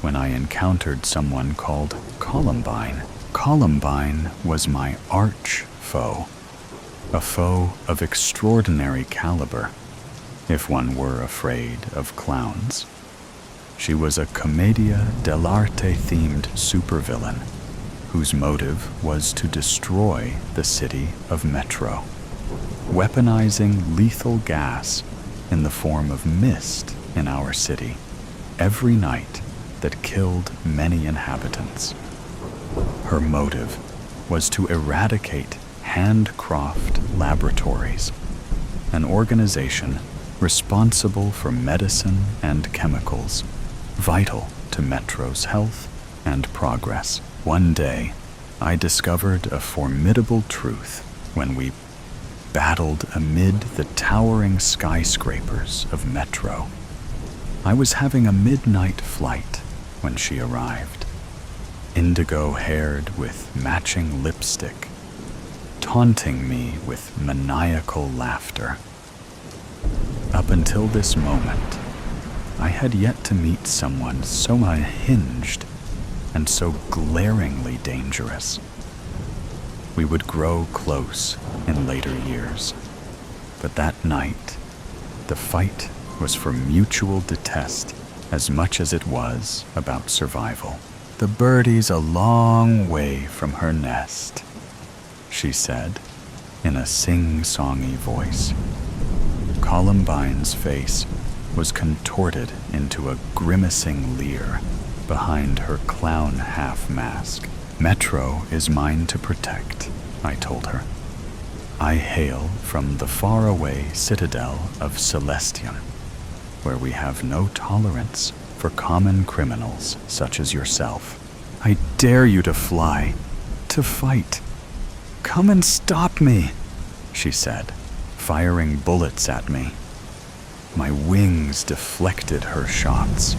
when I encountered someone called Columbine. Columbine was my arch foe, a foe of extraordinary caliber, if one were afraid of clowns. She was a commedia dell'arte themed supervillain whose motive was to destroy the city of Metro, weaponizing lethal gas in the form of mist in our city every night that killed many inhabitants. Her motive was to eradicate Handcroft Laboratories, an organization responsible for medicine and chemicals vital to Metro's health and progress. One day, I discovered a formidable truth when we battled amid the towering skyscrapers of Metro. I was having a midnight flight when she arrived, indigo-haired with matching lipstick, taunting me with maniacal laughter. Up until this moment, I had yet to meet someone so unhinged and so glaringly dangerous. We would grow close in later years, but that night, the fight was for mutual detest as much as it was about survival. "The birdie's a long way from her nest," she said in a sing-songy voice. Columbine's face was contorted into a grimacing leer behind her clown half-mask. "Metro is mine to protect," I told her. "I hail from the faraway citadel of Celestion, where we have no tolerance for common criminals such as yourself. I dare you to fly, to fight. Come and stop me," she said, firing bullets at me. My wings deflected her shots.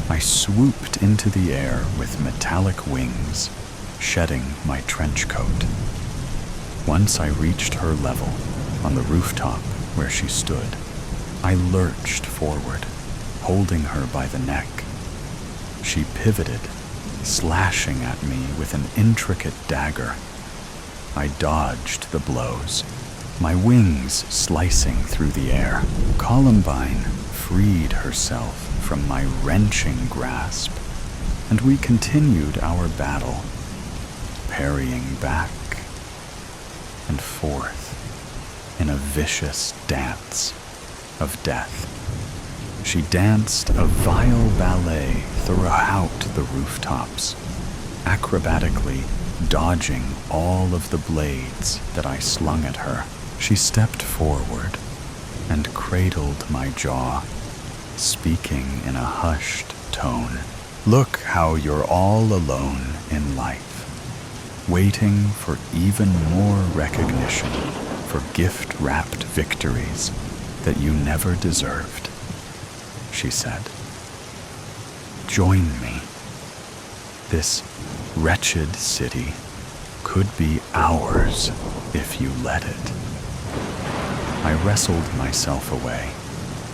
I swooped into the air with metallic wings, shedding my trench coat. Once I reached her level, on the rooftop where she stood, I lurched forward, holding her by the neck. She pivoted, slashing at me with an intricate dagger. I dodged the blows, my wings slicing through the air. Columbine freed herself from my wrenching grasp, and we continued our battle, parrying back and forth in a vicious dance of death. She danced a vile ballet throughout the rooftops, acrobatically dodging all of the blades that I slung at her. She stepped forward and cradled my jaw, speaking in a hushed tone. "Look how you're all alone in life, waiting for even more recognition for gift-wrapped victories that you never deserved," she said. "Join me. This wretched city could be ours if you let it." I wrestled myself away,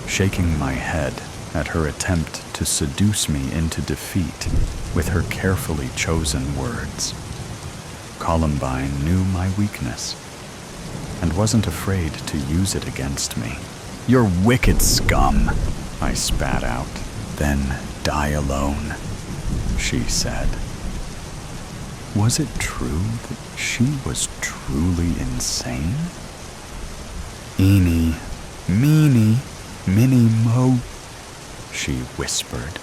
shaking my head at her attempt to seduce me into defeat with her carefully chosen words. Columbine knew my weakness and wasn't afraid to use it against me. "You're wicked scum," I spat out. "Then die alone," she said. Was it true that she was truly insane? "Eeny, meeny, miny, mo," she whispered,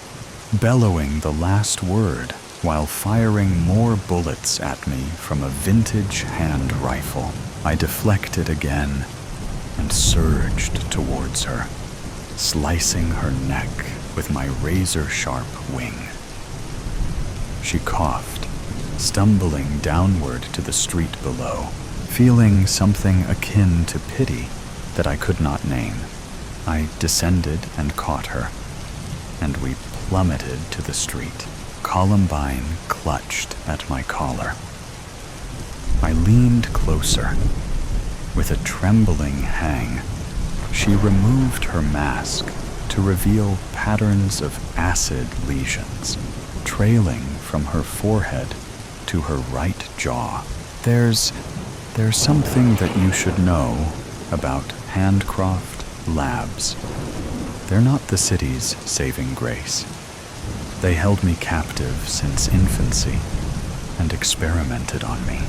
bellowing the last word while firing more bullets at me from a vintage hand rifle. I deflected again and surged towards her, slicing her neck with my razor-sharp wing. She coughed, stumbling downward to the street below, feeling something akin to pity that I could not name. I descended and caught her, and we plummeted to the street. Columbine clutched at my collar. I leaned closer. With a trembling hang, she removed her mask to reveal patterns of acid lesions trailing from her forehead to her right jaw. There's something that you should know about Handcroft Labs. They're not the city's saving grace. They held me captive since infancy and experimented on me.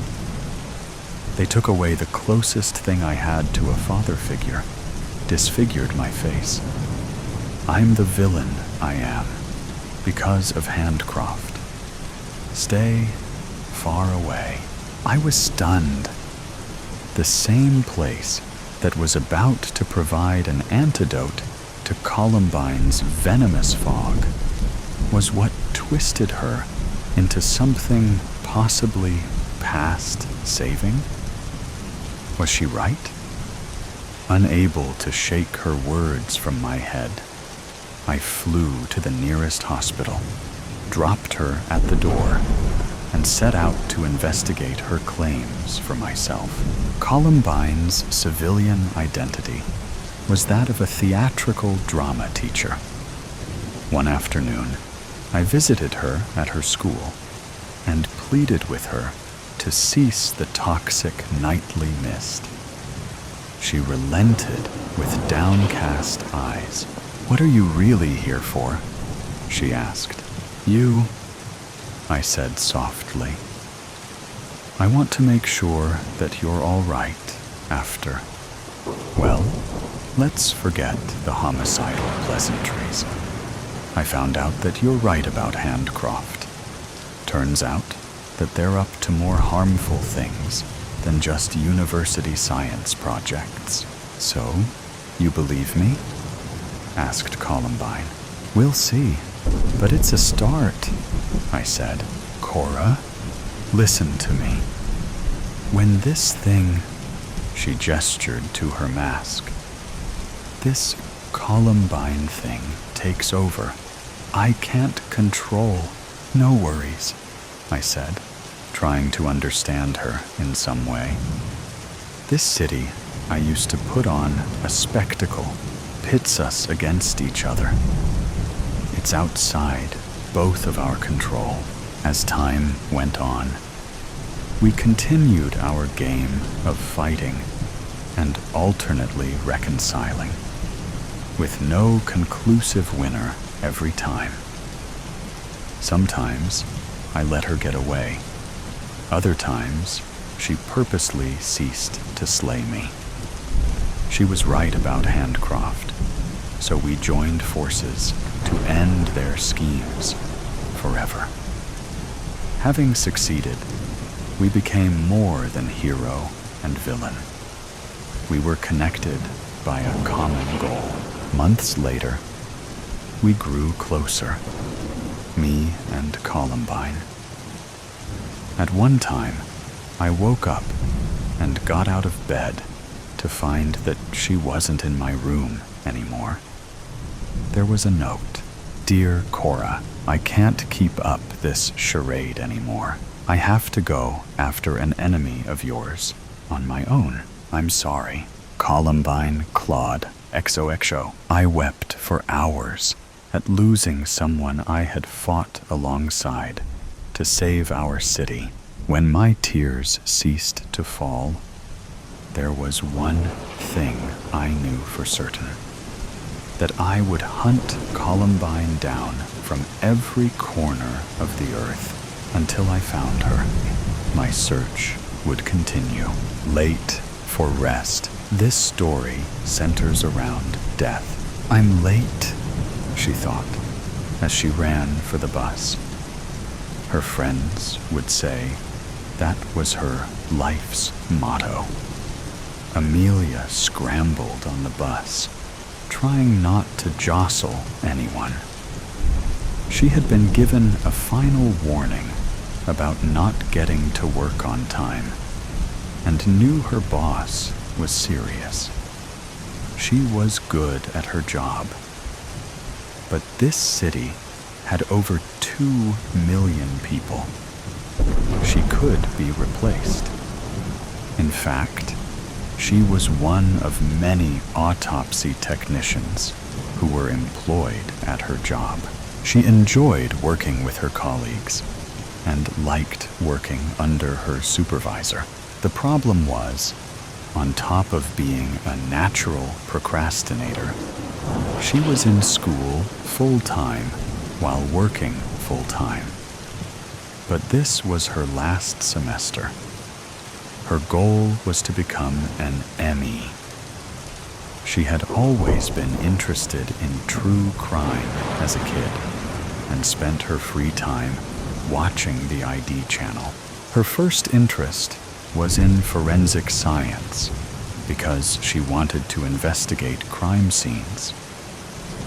They took away the closest thing I had to a father figure, disfigured my face. I'm the villain I am because of Handcroft. Stay far away. I was stunned. The same place that was about to provide an antidote to Columbine's venomous fog was what twisted her into something possibly past saving? Was she right? Unable to shake her words from my head, I flew to the nearest hospital, dropped her at the door, and set out to investigate her claims for myself. Columbine's civilian identity was that of a theatrical drama teacher. One afternoon, I visited her at her school and pleaded with her to cease the toxic nightly mist. She relented with downcast eyes. "What are you really here for?" she asked. "You," I said softly. "I want to make sure that you're all right after. Well, let's forget the homicidal pleasantries. I found out that you're right about Handcroft. Turns out that they're up to more harmful things than just university science projects. So, you believe me?" asked Columbine. "We'll see, but it's a start," I said. "Cora, listen to me. When this thing," she gestured to her mask, "this Columbine thing takes over, I can't control." "No worries," I said, trying to understand her in some way. "This city I used to put on a spectacle pits us against each other. It's outside both of our control." As time went on, we continued our game of fighting and alternately reconciling, with no conclusive winner every time. Sometimes I let her get away. Other times, she purposely ceased to slay me. She was right about Handcroft, so we joined forces to end their schemes forever. Having succeeded, we became more than hero and villain. We were connected by a common goal. Months later, we grew closer, me and Columbine. At one time, I woke up and got out of bed to find that she wasn't in my room anymore. There was a note. "Dear Cora, I can't keep up this charade anymore. I have to go after an enemy of yours on my own. I'm sorry. Columbine Claude XOXO." I wept for hours at losing someone I had fought alongside to save our city. When my tears ceased to fall, there was one thing I knew for certain: that I would hunt Columbine down from every corner of the earth until I found her. My search would continue. Late for rest. This story centers around death. "I'm late," she thought, as she ran for the bus. Her friends would say that was her life's motto. Amelia scrambled on the bus, trying not to jostle anyone. She had been given a final warning about not getting to work on time, and knew her boss was serious. She was good at her job. But this city had over 2 million people. She could be replaced. In fact, she was one of many autopsy technicians who were employed at her job. She enjoyed working with her colleagues and liked working under her supervisor. The problem was, on top of being a natural procrastinator, she was in school full-time while working full-time. But this was her last semester. Her goal was to become an ME. She had always been interested in true crime as a kid and spent her free time watching the ID channel. Her first interest was in forensic science because she wanted to investigate crime scenes.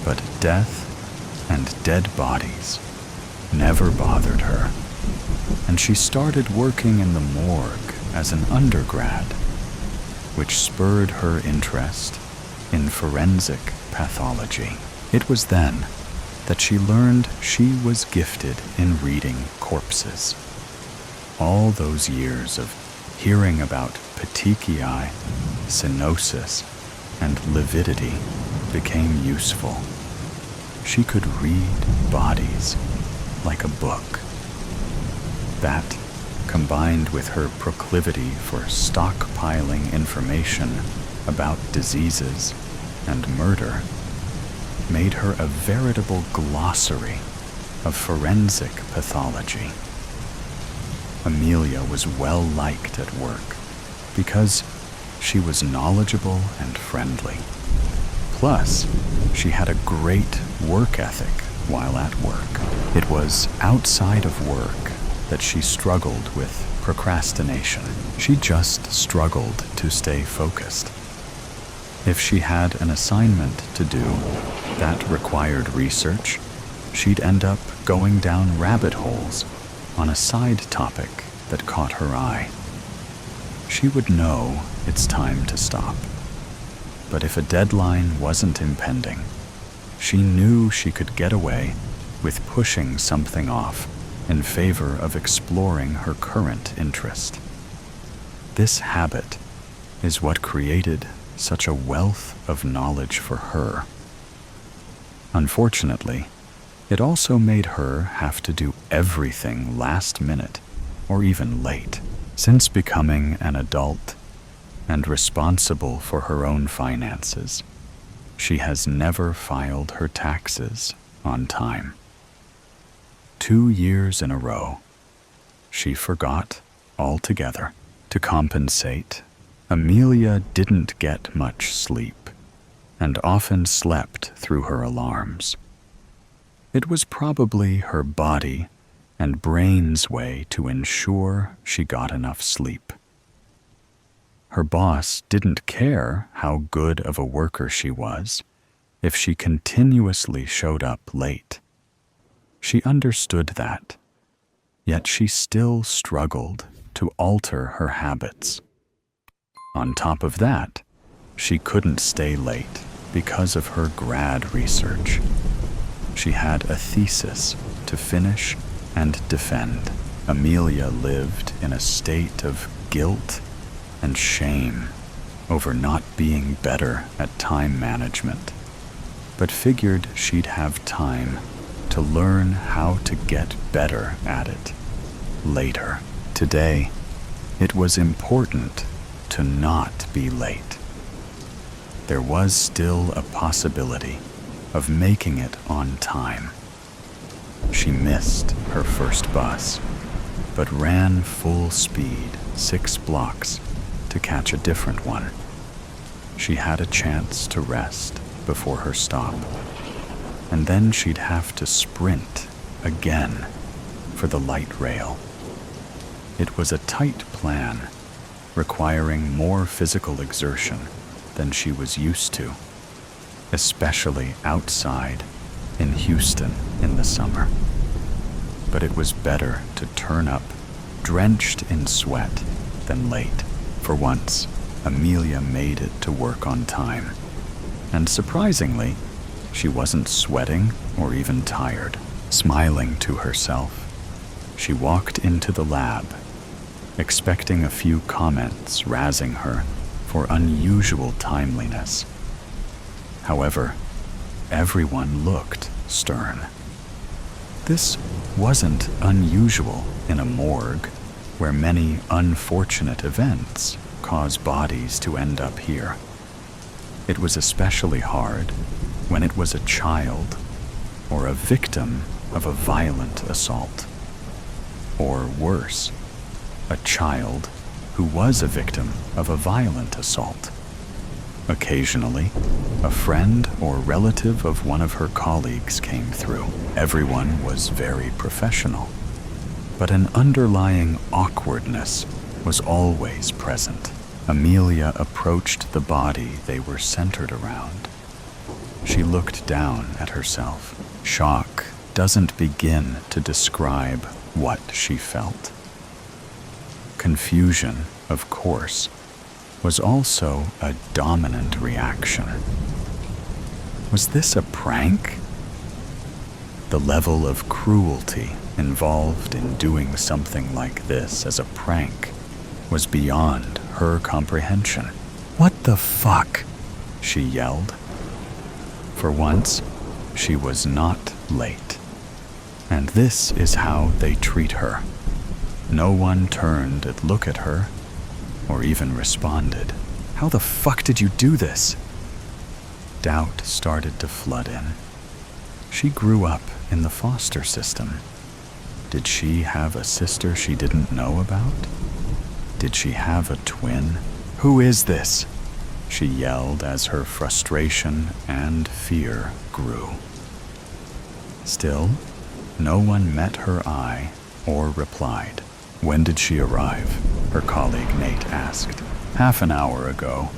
But death and dead bodies never bothered her, and she started working in the morgue as an undergrad, which spurred her interest in forensic pathology. It was then that she learned she was gifted in reading corpses. All those years of hearing about petechiae, cyanosis, and lividity became useful. She could read bodies like a book. That, combined with her proclivity for stockpiling information about diseases and murder, made her a veritable glossary of forensic pathology. Amelia was well liked at work because she was knowledgeable and friendly. Plus, she had a great work ethic while at work. It was outside of work that she struggled with procrastination. She just struggled to stay focused. If she had an assignment to do that required research, she'd end up going down rabbit holes on a side topic that caught her eye. She would know it's time to stop. But if a deadline wasn't impending, she knew she could get away with pushing something off in favor of exploring her current interest. This habit is what created such a wealth of knowledge for her. Unfortunately, it also made her have to do everything last minute or even late. Since becoming an adult and responsible for her own finances, she has never filed her taxes on time. 2 years in a row, she forgot altogether. To compensate, Amelia didn't get much sleep and often slept through her alarms. It was probably her body and brain's way to ensure she got enough sleep. Her boss didn't care how good of a worker she was if she continuously showed up late. She understood that, yet she still struggled to alter her habits. On top of that, she couldn't stay late because of her grad research. She had a thesis to finish and defend. Amelia lived in a state of guilt and shame over not being better at time management, but figured she'd have time to learn how to get better at it later. Today, it was important to not be late. There was still a possibility of making it on time. She missed her first bus, but ran full speed 6 blocks to catch a different one. She had a chance to rest before her stop, and then she'd have to sprint again for the light rail. It was a tight plan, requiring more physical exertion than she was used to, especially outside in Houston in the summer. But it was better to turn up drenched in sweat than late. For once, Amelia made it to work on time. And surprisingly, she wasn't sweating or even tired. Smiling to herself, she walked into the lab, expecting a few comments razzing her for unusual timeliness. However, everyone looked stern. This wasn't unusual in a morgue, where many unfortunate events cause bodies to end up here. It was especially hard when it was a child or a victim of a violent assault. Or worse, a child who was a victim of a violent assault. Occasionally, a friend or relative of one of her colleagues came through. Everyone was very professional, but an underlying awkwardness was always present. Amelia approached the body they were centered around. She looked down at herself. Shock doesn't begin to describe what she felt. Confusion, of course, was also a dominant reaction. Was this a prank? The level of cruelty involved in doing something like this as a prank was beyond her comprehension. "What the fuck?" she yelled. For once, she was not late. And this is how they treat her. No one turned to look at her or even responded. "How the fuck did you do this?" Doubt started to flood in. She grew up in the foster system. Did she have a sister she didn't know about? Did she have a twin? "Who is this?" she yelled as her frustration and fear grew. Still, no one met her eye or replied. "When did she arrive?" her colleague Nate asked. "Half an hour ago,"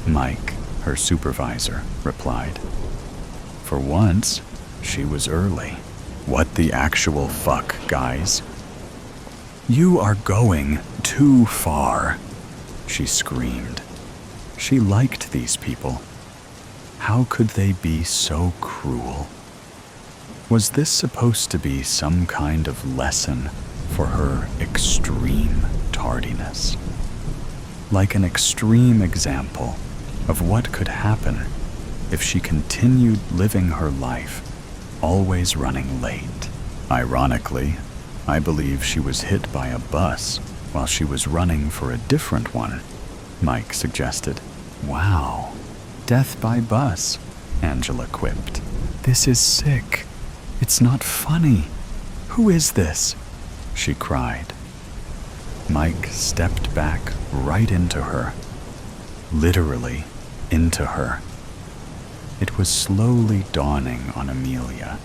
Mike, her supervisor, replied. For once, she was early. "What the actual fuck, guys?" "You are going too far," she screamed. She liked these people. How could they be so cruel? Was this supposed to be some kind of lesson for her extreme tardiness? Like an extreme example of what could happen if she continued living her life always running late. Ironically, I believe she was hit by a bus while she was running for a different one, Mike suggested. "Wow, death by bus," Angela quipped. "This is sick. It's not funny. Who is this?" she cried. Mike stepped back right into her, literally into her. It was slowly dawning on Amelia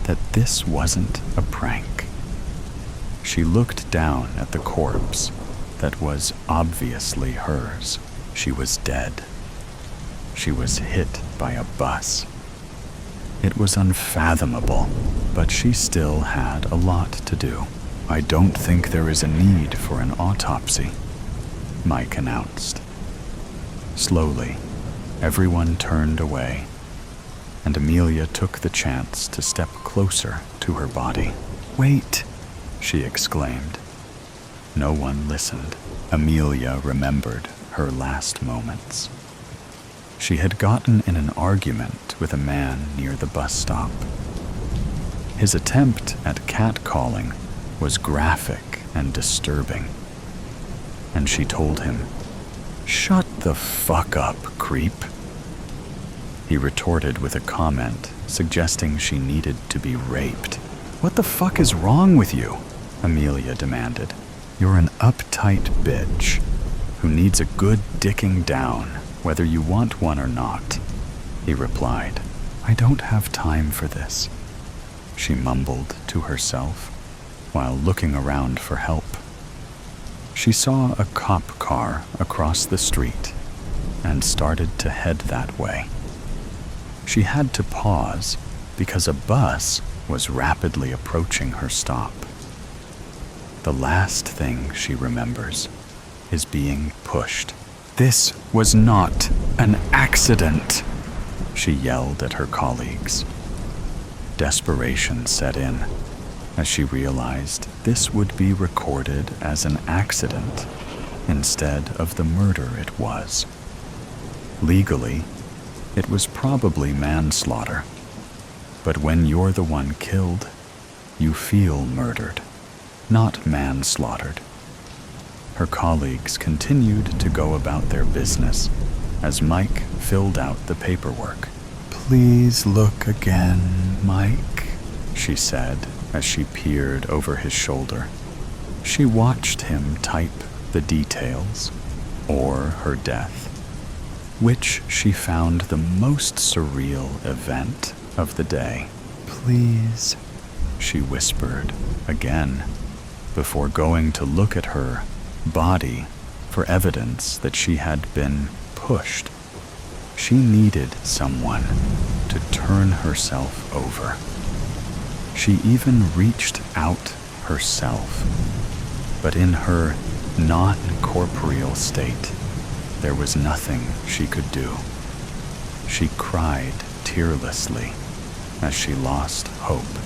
that this wasn't a prank. She looked down at the corpse that was obviously hers. She was dead. She was hit by a bus. It was unfathomable, but she still had a lot to do. "I don't think there is a need for an autopsy," Mike announced. Slowly, everyone turned away, and Amelia took the chance to step closer to her body. "Wait," she exclaimed. No one listened. Amelia remembered her last moments. She had gotten in an argument with a man near the bus stop. His attempt at catcalling was graphic and disturbing, and she told him, "Shut the fuck up, creep." He retorted with a comment suggesting she needed to be raped. "What the fuck is wrong with you?" Amelia demanded. "You're an uptight bitch who needs a good dicking down, whether you want one or not," he replied. "I don't have time for this," she mumbled to herself while looking around for help. She saw a cop car across the street and started to head that way. She had to pause because a bus was rapidly approaching her stop. The last thing she remembers is being pushed. "This was not an accident," she yelled at her colleagues. Desperation set in as she realized this would be recorded as an accident instead of the murder it was. Legally, it was probably manslaughter, But when you're the one killed, you feel murdered, not manslaughtered. Her colleagues continued to go about their business as Mike filled out the paperwork. "Please look again, Mike," she said as she peered over his shoulder. She watched him type the details, or her death, which she found the most surreal event of the day. "Please," she whispered again, before going to look at her body for evidence that she had been pushed. She needed someone to turn herself over. She even reached out herself, but in her non-corporeal state, there was nothing she could do. She cried tearlessly as she lost hope.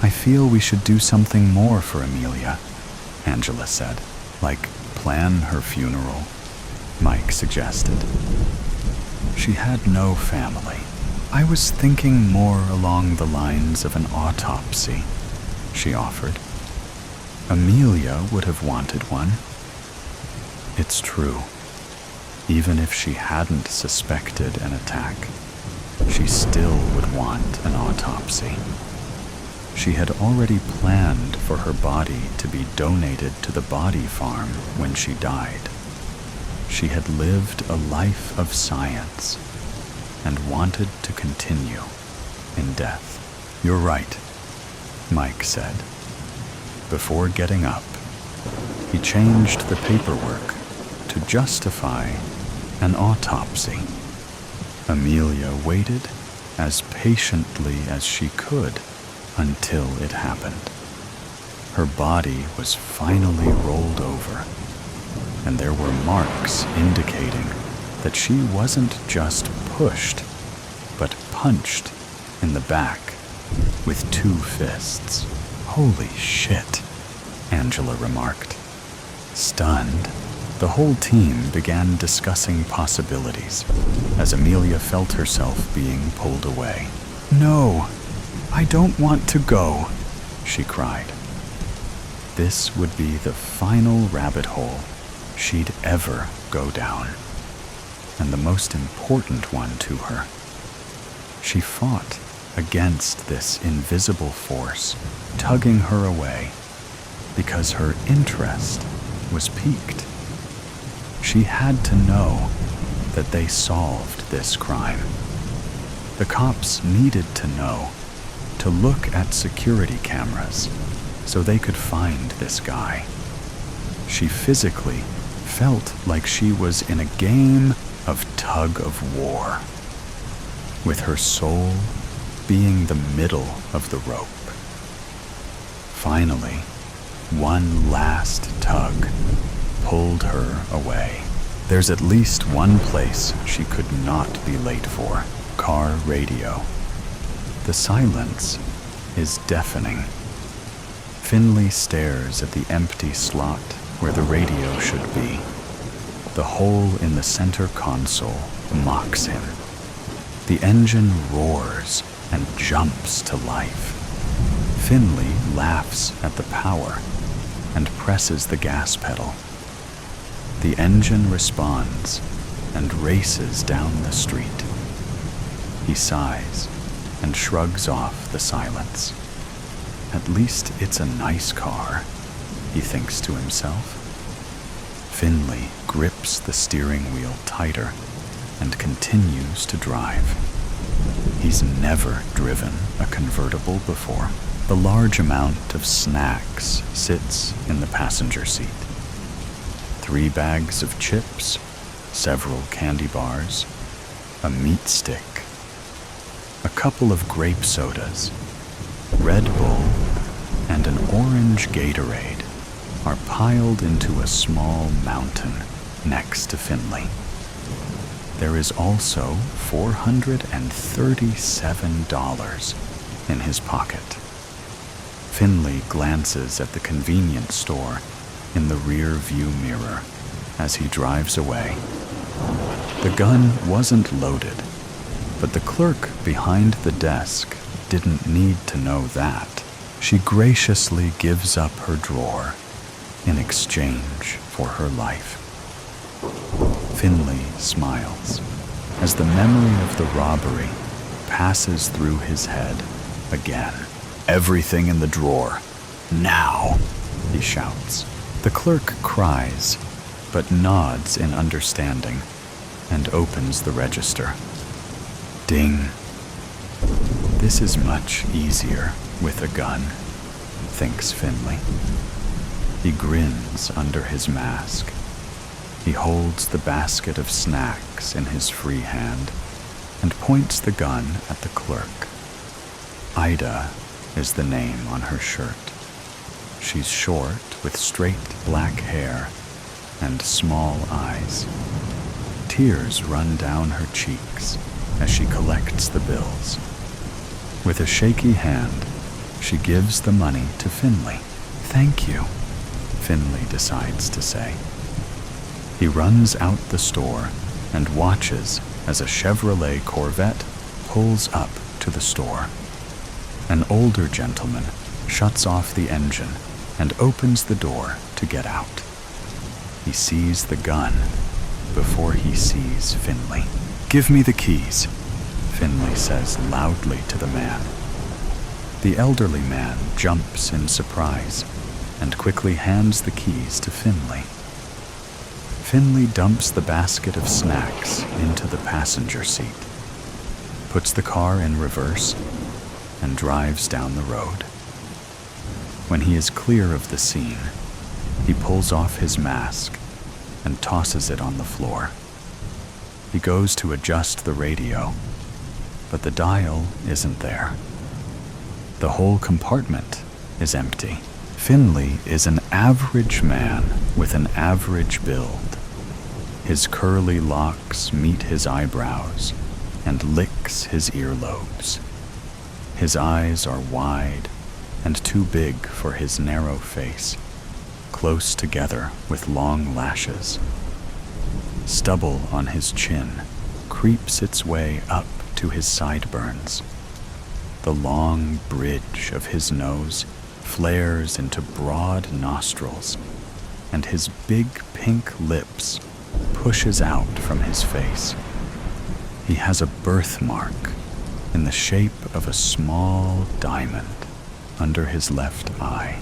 "I feel we should do something more for Amelia," Angela said. "Like plan her funeral," Mike suggested. She had no family. "I was thinking more along the lines of an autopsy," she offered. "Amelia would have wanted one." It's true. Even if she hadn't suspected an attack, she still would want an autopsy. She had already planned for her body to be donated to the body farm when she died. She had lived a life of science and wanted to continue in death. "You're right," Mike said. Before getting up, he changed the paperwork to justify an autopsy. Amelia waited as patiently as she could until it happened. Her body was finally rolled over, and there were marks indicating that she wasn't just pushed, but punched in the back with 2 fists. "Holy shit," Angela remarked. Stunned, the whole team began discussing possibilities as Amelia felt herself being pulled away. "No, I don't want to go," she cried. This would be the final rabbit hole she'd ever go down, and the most important one to her. She fought against this invisible force tugging her away because her interest was piqued. She had to know that they solved this crime. The cops needed to know to look at security cameras so they could find this guy. She physically felt like she was in a game of tug of war, with her soul being the middle of the rope. Finally, one last tug pulled her away. There's at least one place she could not be late for: car radio. The silence is deafening. Finley stares at the empty slot where the radio should be. The hole in the center console mocks him. The engine roars and jumps to life. Finley laughs at the power and presses the gas pedal. The engine responds and races down the street. He sighs and shrugs off the silence. At least it's a nice car, he thinks to himself. Finley grips the steering wheel tighter and continues to drive. He's never driven a convertible before. The large amount of snacks sits in the passenger seat. 3 bags of chips, several candy bars, a meat stick, a couple of grape sodas, Red Bull, and an orange Gatorade are piled into a small mountain next to Finley. There is also $437 in his pocket. Finley glances at the convenience store in the rear view mirror as he drives away. The gun wasn't loaded, but the clerk behind the desk didn't need to know that. She graciously gives up her drawer in exchange for her life. Finley smiles as the memory of the robbery passes through his head again. "Everything in the drawer, now!" he shouts. The clerk cries, but nods in understanding and opens the register. Ding. This is much easier with a gun, thinks Finley. He grins under his mask. He holds the basket of snacks in his free hand and points the gun at the clerk. Ida is the name on her shirt. She's short with straight black hair and small eyes. Tears run down her cheeks as she collects the bills. With a shaky hand, she gives the money to Finley. "Thank you," Finley decides to say. He runs out the store and watches as a Chevrolet Corvette pulls up to the store. An older gentleman shuts off the engine and opens the door to get out. He sees the gun before he sees Finley. "Give me the keys," Finley says loudly to the man. The elderly man jumps in surprise and quickly hands the keys to Finley. Finley dumps the basket of snacks into the passenger seat, puts the car in reverse, and drives down the road. When he is clear of the scene, he pulls off his mask and tosses it on the floor. He goes to adjust the radio, but the dial isn't there. The whole compartment is empty. Finley is an average man with an average build. His curly locks meet his eyebrows and licks his earlobes. His eyes are wide and too big for his narrow face, close together with long lashes. Stubble on his chin creeps its way up to his sideburns. The long bridge of his nose flares into broad nostrils, and his big pink lips pushes out from his face. He has a birthmark in the shape of a small diamond under his left eye.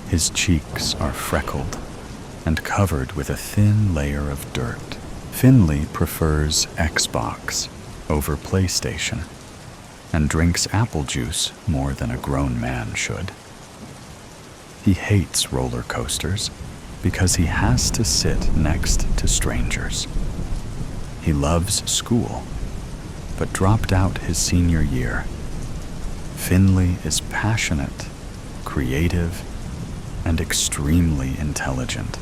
His cheeks are freckled and covered with a thin layer of dirt. Finley prefers Xbox over PlayStation and drinks apple juice more than a grown man should. He hates roller coasters because he has to sit next to strangers. He loves school, but dropped out his senior year. Finley is passionate, creative, and extremely intelligent.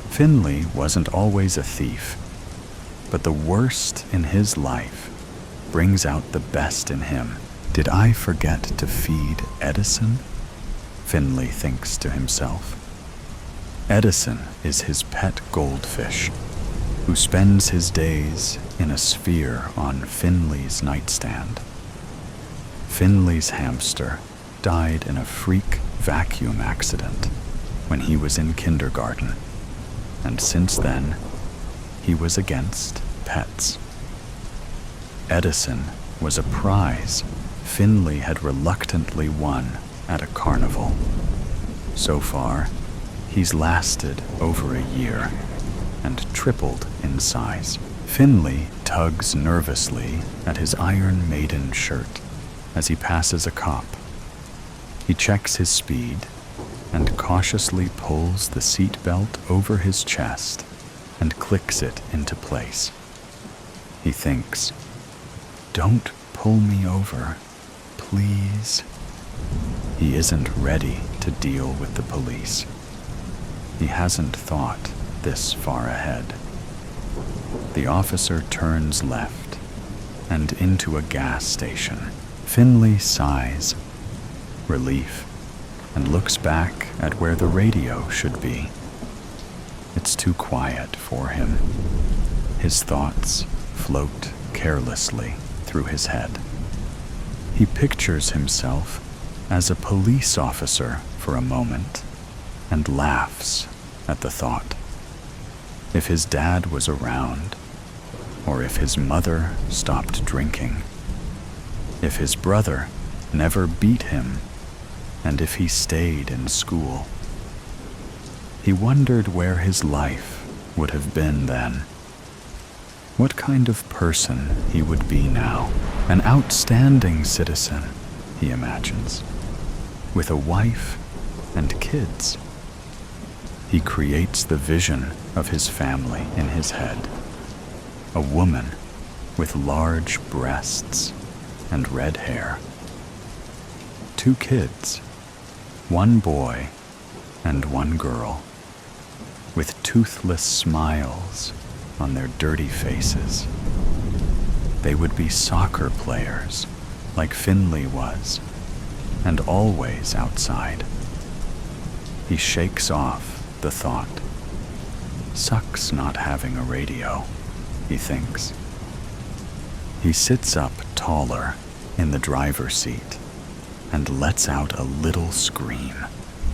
Finley wasn't always a thief, but the worst in his life brings out the best in him. Did I forget to feed Edison? Finley thinks to himself. Edison is his pet goldfish, who spends his days in a sphere on Finley's nightstand. Finley's hamster died in a freak vacuum accident when he was in kindergarten, and since then, he was against pets. Edison was a prize Finley had reluctantly won at a carnival. So far, he's lasted over a year and tripled in size. Finley tugs nervously at his Iron Maiden shirt as he passes a cop. He checks his speed and cautiously pulls the seatbelt over his chest and clicks it into place. He thinks, "Don't pull me over, please." He isn't ready to deal with the police. He hasn't thought this far ahead. The officer turns left and into a gas station. Finley sighs, relief, and looks back at where the radio should be. It's too quiet for him. His thoughts float carelessly through his head. He pictures himself as a police officer for a moment and laughs at the thought. If his dad was around, or if his mother stopped drinking, if his brother never beat him, and if he stayed in school. He wondered where his life would have been then. What kind of person he would be now. An outstanding citizen, he imagines, with a wife and kids. He creates the vision of his family in his head. A woman with large breasts and red hair. 2 kids, 1 boy and 1 girl, with toothless smiles on their dirty faces. They would be soccer players, like Finley was, and always outside. He shakes off the thought. Sucks not having a radio, he thinks. He sits up taller in the driver's seat and lets out a little scream.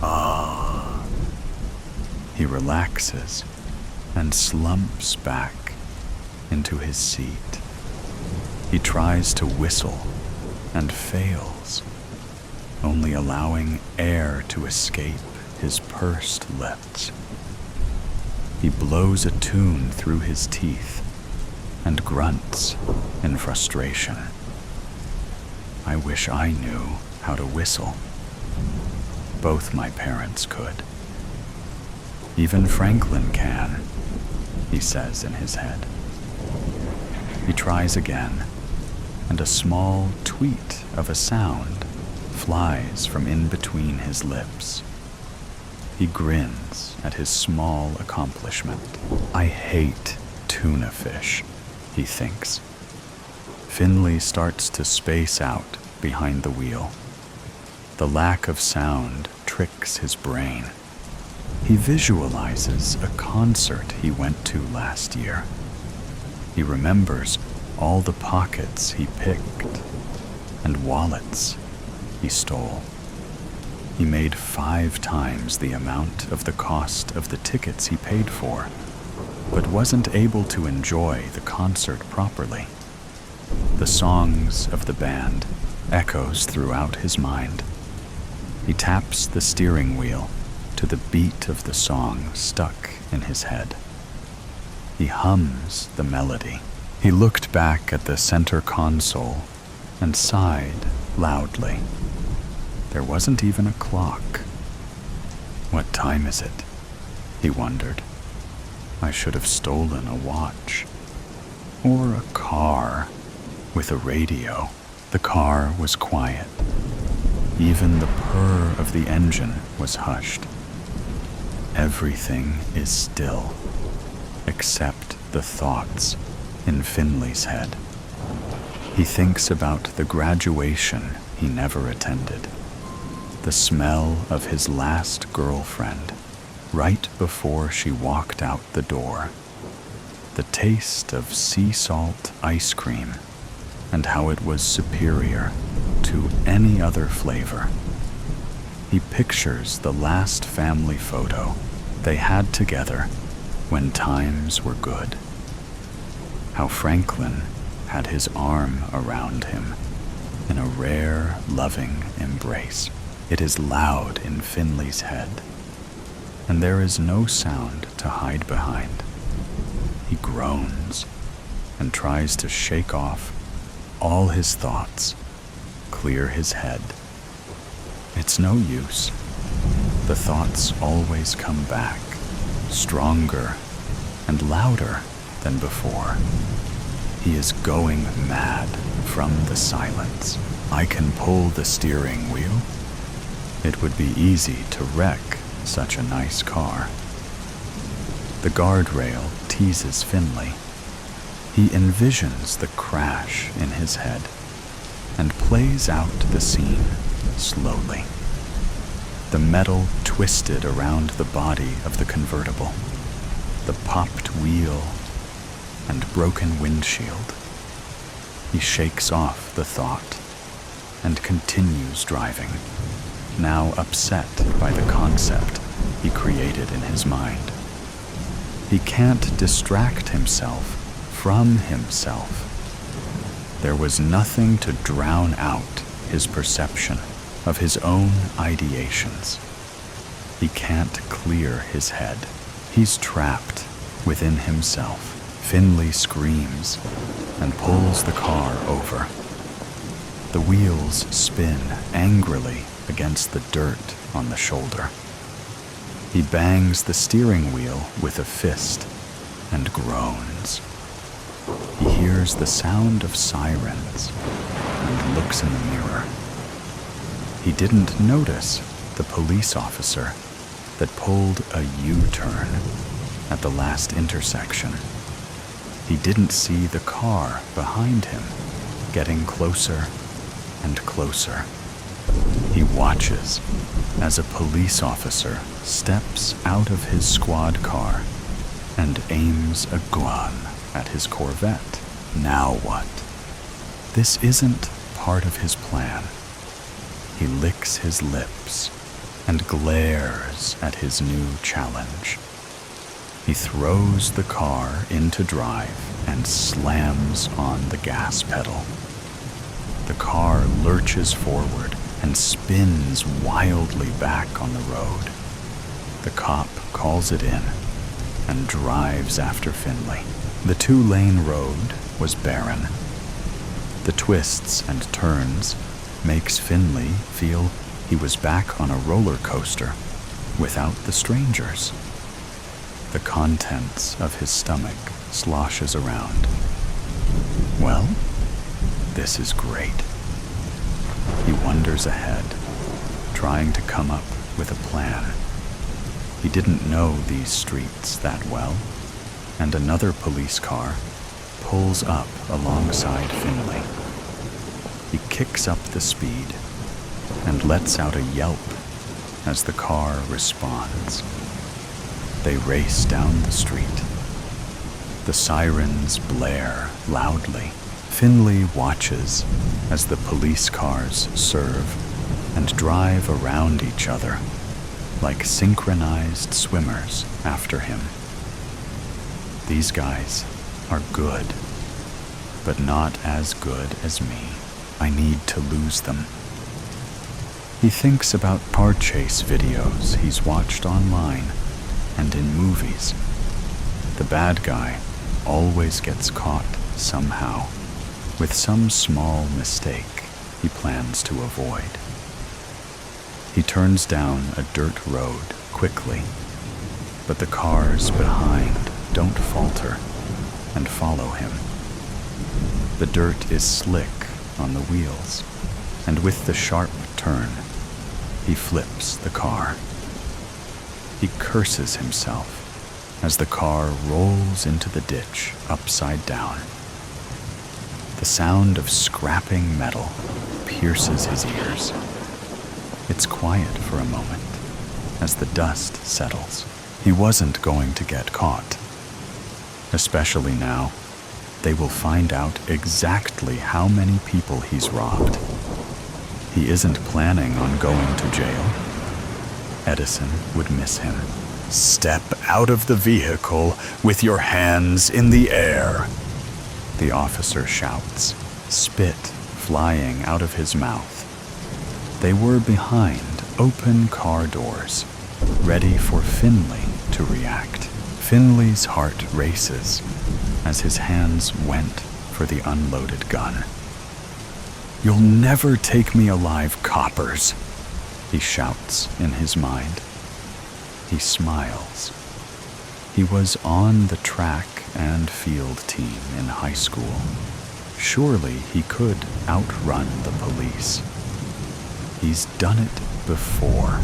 Ah! He relaxes and slumps back into his seat. He tries to whistle and fails, only allowing air to escape his pursed lips. He blows a tune through his teeth and grunts in frustration. I wish I knew how to whistle. Both my parents could. Even Franklin can, he says in his head. He tries again, and a small tweet of a sound flies from in between his lips. He grins at his small accomplishment. I hate tuna fish, he thinks. Finley starts to space out behind the wheel. The lack of sound tricks his brain. He visualizes a concert he went to last year. He remembers all the pockets he picked and wallets he stole. He made 5 times the amount of the cost of the tickets he paid for, but wasn't able to enjoy the concert properly. The songs of the band echoes throughout his mind. He taps the steering wheel to the beat of the song stuck in his head. He hums the melody. He looked back at the center console and sighed loudly. There wasn't even a clock. What time is it? He wondered. I should have stolen a watch. Or a car with a radio. The car was quiet. Even the purr of the engine was hushed. Everything is still, except the thoughts in Finley's head. He thinks about the graduation he never attended, the smell of his last girlfriend right before she walked out the door, the taste of sea salt ice cream, and how it was superior to any other flavor. He pictures the last family photo they had together when times were good. How Franklin had his arm around him in a rare, loving embrace. It is loud in Finley's head, and there is no sound to hide behind. He groans and tries to shake off all his thoughts, clear his head. It's no use. The thoughts always come back, stronger and louder than before. He is going mad from the silence. I can pull the steering wheel. It would be easy to wreck such a nice car. The guardrail teases Finley. He envisions the crash in his head and plays out the scene slowly. The metal twisted around the body of the convertible, the popped wheel and broken windshield. He shakes off the thought. and continues driving, now upset by the concept he created in his mind. He can't distract himself from himself. There was nothing to drown out his perception of his own ideations. He can't clear his head. He's trapped within himself. Finley screams and pulls the car over. The wheels spin angrily against the dirt on the shoulder. He bangs the steering wheel with a fist and groans. He hears the sound of sirens and looks in the mirror. He didn't notice the police officer that pulled a U-turn at the last intersection. He didn't see the car behind him getting closer and closer. He watches as a police officer steps out of his squad car and aims a gun at his Corvette. Now what? This isn't part of his plan. He licks his lips and glares at his new challenge. He throws the car into drive and slams on the gas pedal. The car lurches forward and spins wildly back on the road. The cop calls it in and drives after Finley. The two-lane road was barren. The twists and turns makes Finley feel he was back on a roller coaster without the strangers. The contents of his stomach sloshes around. Well, this is great. He wanders ahead, trying to come up with a plan. He didn't know these streets that well, and another police car pulls up alongside Finley. He kicks up the speed and lets out a yelp as the car responds. They race down the street. The sirens blare loudly. Finley watches as the police cars serve and drive around each other like synchronized swimmers after him. These guys are good, but not as good as me. I need to lose them. He thinks about car chase videos he's watched online and in movies. The bad guy always gets caught somehow, with some small mistake he plans to avoid. He turns down a dirt road quickly, but the cars behind don't falter and follow him. The dirt is slick on the wheels, and with the sharp turn, he flips the car. He curses himself as the car rolls into the ditch upside down. The sound of scrapping metal pierces his ears. It's quiet for a moment as the dust settles. He wasn't going to get caught. Especially now, they will find out exactly how many people he's robbed. He isn't planning on going to jail. Edison would miss him. "Step out of the vehicle with your hands in the air," the officer shouts, spit flying out of his mouth. They were behind open car doors, ready for Finley to react. Finley's heart races as his hands went for the unloaded gun. "You'll never take me alive, coppers," he shouts in his mind. He smiles. He was on the track and field team in high school. Surely he could outrun the police. He's done it before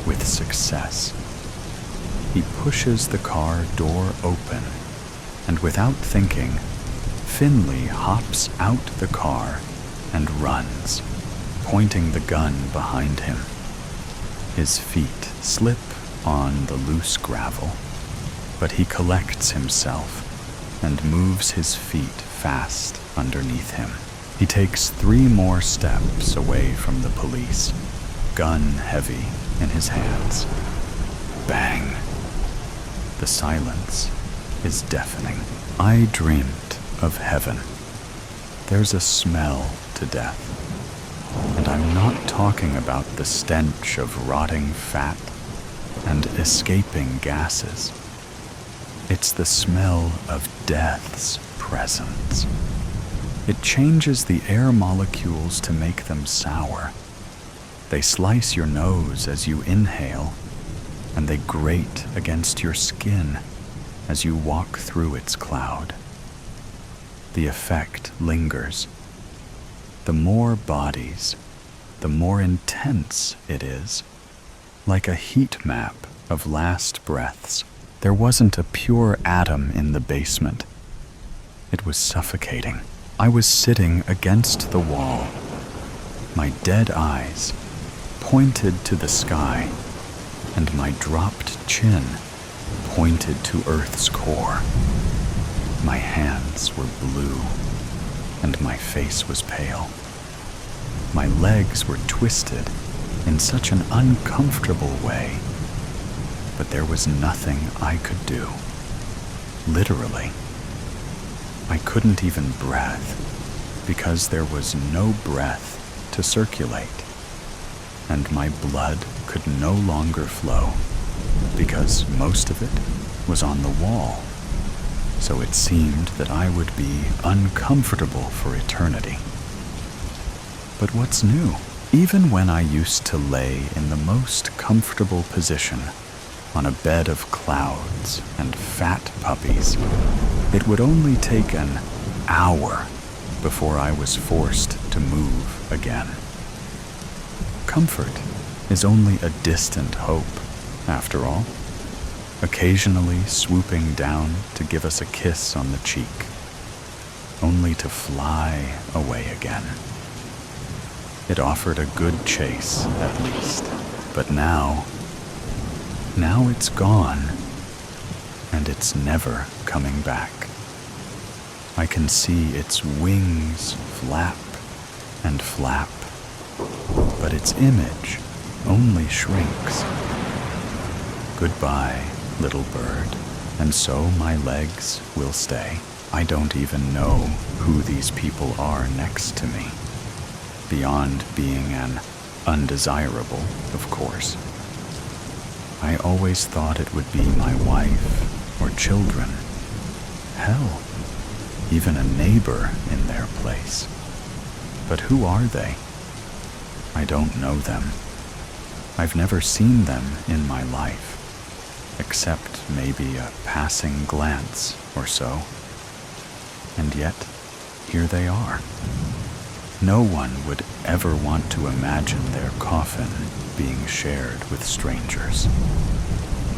with success. He pushes the car door open, and without thinking, Finley hops out the car and runs, pointing the gun behind him. His feet slip on the loose gravel, but he collects himself and moves his feet fast underneath him. He takes 3 more steps away from the police, gun heavy in his hands. Bang! The silence is deafening. I dreamed of heaven. There's a smell to death. And I'm not talking about the stench of rotting fat and escaping gases. It's the smell of death's presence. It changes the air molecules to make them sour. They slice your nose as you inhale, and they grate against your skin as you walk through its cloud. The effect lingers. The more bodies, the more intense it is, like a heat map of last breaths. There wasn't a pure atom in the basement. It was suffocating. I was sitting against the wall, my dead eyes pointed to the sky, and my dropped chin pointed to Earth's core. My hands were blue, and my face was pale. My legs were twisted in such an uncomfortable way, but there was nothing I could do. Literally. I couldn't even breathe, because there was no breath to circulate, and my blood could no longer flow, because most of it was on the wall. So it seemed that I would be uncomfortable for eternity. But what's new? Even when I used to lay in the most comfortable position on a bed of clouds and fat puppies, it would only take an hour before I was forced to move again. Comfort is only a distant hope, after all, occasionally swooping down to give us a kiss on the cheek, only to fly away again. It offered a good chase, at least, but now it's gone, and it's never coming back. I can see its wings flap and flap, but its image only shrinks. Goodbye, little bird, and so my legs will stay. I don't even know who these people are next to me, beyond being an undesirable, of course. I always thought it would be my wife or children. Hell, even a neighbor in their place. But who are they? I don't know them. I've never seen them in my life, except maybe a passing glance or so. And yet, here they are. No one would ever want to imagine their coffin being shared with strangers.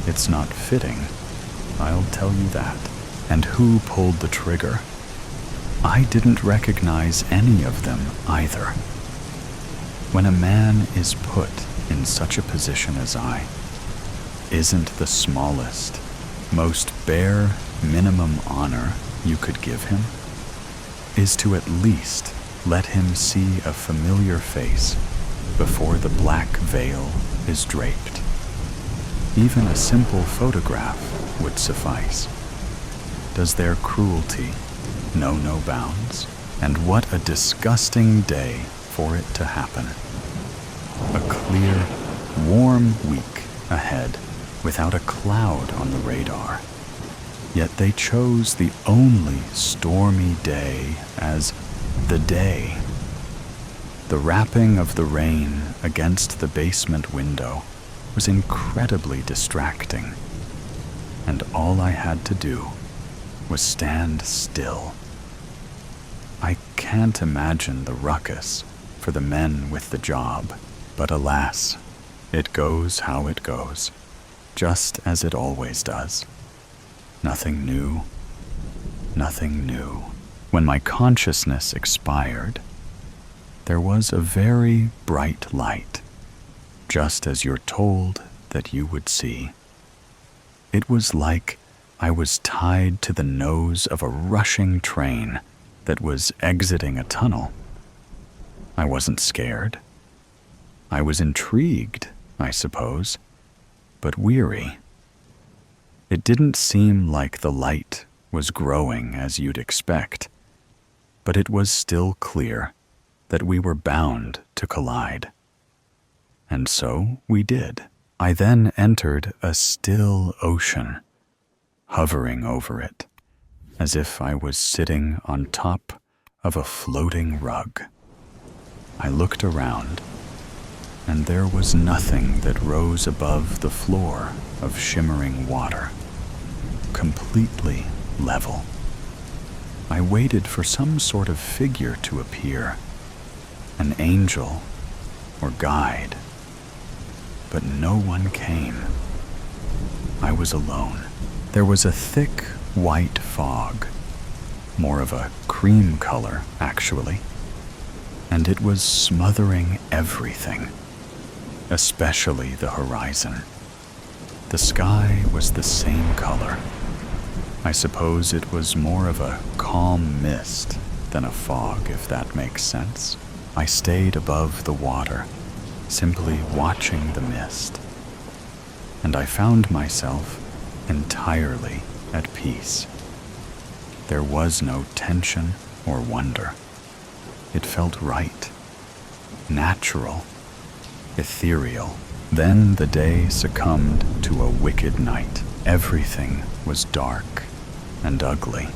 It's not fitting, I'll tell you that. And who pulled the trigger? I didn't recognize any of them either. When a man is put in such a position as I, isn't the smallest, most bare minimum honor you could give him is to at least let him see a familiar face before the black veil is draped. Even a simple photograph would suffice. Does their cruelty know no bounds? And what a disgusting day for it to happen. A clear, warm week ahead without a cloud on the radar. Yet they chose the only stormy day as the day. The rapping of the rain against the basement window was incredibly distracting, and all I had to do was stand still. I can't imagine the ruckus for the men with the job, but alas, it goes how it goes, just as it always does. Nothing new, nothing new. When my consciousness expired, there was a very bright light, just as you're told that you would see. It was like I was tied to the nose of a rushing train that was exiting a tunnel. I wasn't scared. I was intrigued, I suppose, but weary. It didn't seem like the light was growing as you'd expect, but it was still clear that we were bound to collide. And so we did. I then entered a still ocean, hovering over it, as if I was sitting on top of a floating rug. I looked around, and there was nothing that rose above the floor of shimmering water, completely level. I waited for some sort of figure to appear, an angel or guide, but no one came. I was alone. There was a thick white fog, more of a cream color, actually, and it was smothering everything, especially the horizon. The sky was the same color. I suppose it was more of a calm mist than a fog, if that makes sense. I stayed above the water, simply watching the mist, and I found myself entirely at peace. There was no tension or wonder. It felt right, natural, ethereal. Then the day succumbed to a wicked night. Everything was dark and ugly.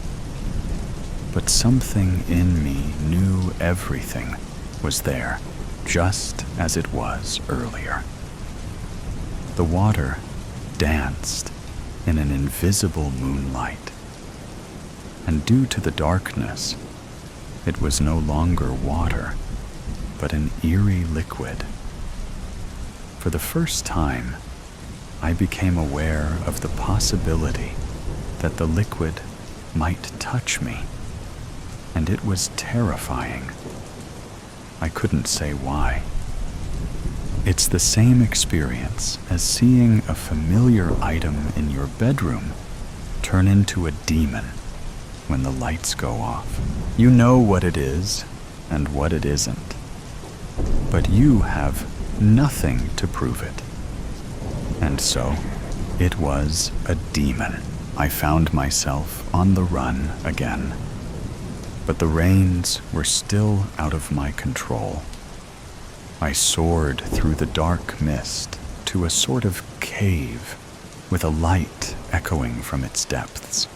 But something in me knew everything was there, just as it was earlier. The water danced in an invisible moonlight, and due to the darkness, it was no longer water, but an eerie liquid. For the first time, I became aware of the possibility that the liquid might touch me, and it was terrifying. I couldn't say why. It's the same experience as seeing a familiar item in your bedroom turn into a demon when the lights go off. You know what it is and what it isn't, but you have nothing to prove it. And so, it was a demon. I found myself on the run again, but the reins were still out of my control. I soared through the dark mist to a sort of cave with a light echoing from its depths.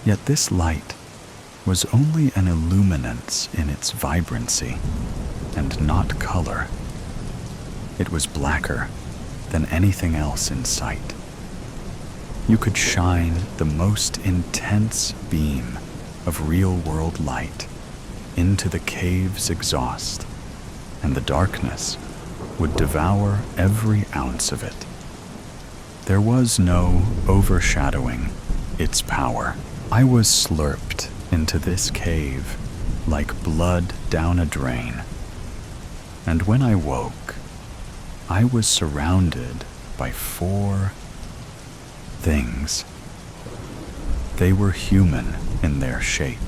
Yet this light was only an illuminance in its vibrancy and not color. It was blacker than anything else in sight. You could shine the most intense beam of real-world light into the cave's exhaust, and the darkness would devour every ounce of it. There was no overshadowing its power. I was slurped into this cave like blood down a drain, and when I woke, I was surrounded by 4 things. They were human in their shape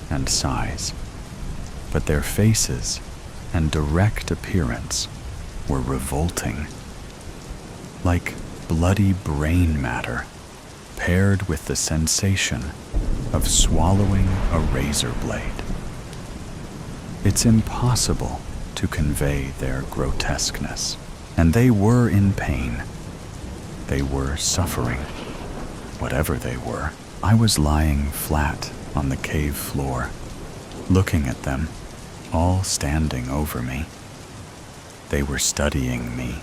and size, but their faces and direct appearance were revolting, like bloody brain matter paired with the sensation of swallowing a razor blade. It's impossible to convey their grotesqueness, and they were in pain. They were suffering, whatever they were. I was lying flat on the cave floor, looking at them, all standing over me. They were studying me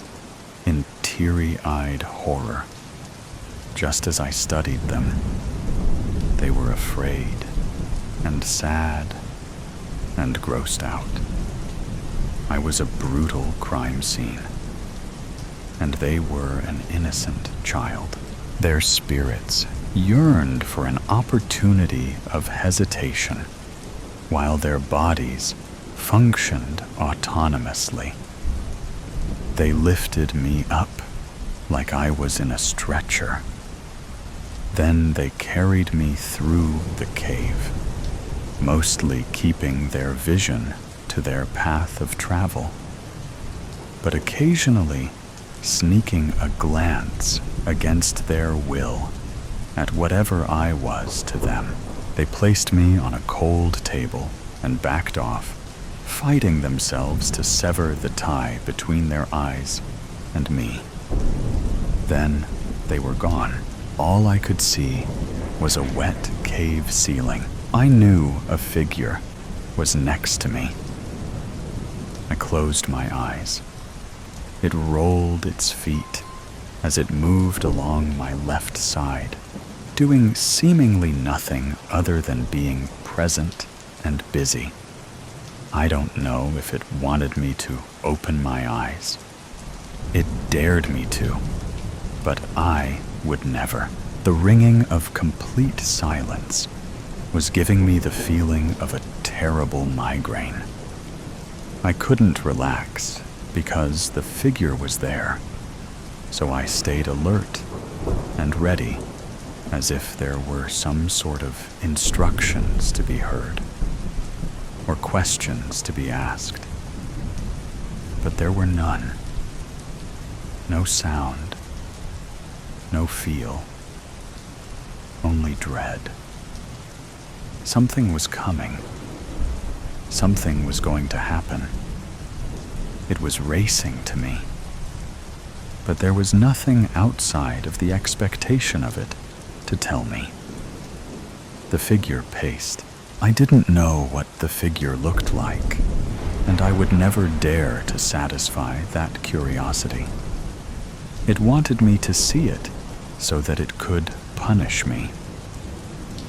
in teary-eyed horror. Just as I studied them, they were afraid and sad and grossed out. I was a brutal crime scene, and they were an innocent child. Their spirits yearned for an opportunity of hesitation, while their bodies functioned autonomously. They lifted me up like I was in a stretcher. Then they carried me through the cave, mostly keeping their vision to their path of travel, but occasionally sneaking a glance against their will at whatever I was to them. They placed me on a cold table and backed off, fighting themselves to sever the tie between their eyes and me. Then they were gone. All I could see was a wet cave ceiling. I knew a figure was next to me. I closed my eyes. It rolled its feet as it moved along my left side, doing seemingly nothing other than being present and busy. I don't know if it wanted me to open my eyes. It dared me to, but I would never. The ringing of complete silence was giving me the feeling of a terrible migraine. I couldn't relax because the figure was there, so I stayed alert and ready, as if there were some sort of instructions to be heard or questions to be asked. But there were none. No sound, no feel, only dread. Something was coming. Something was going to happen. It was racing to me. But there was nothing outside of the expectation of it to tell me. The figure paced. I didn't know what the figure looked like, and I would never dare to satisfy that curiosity. It wanted me to see it so that it could punish me.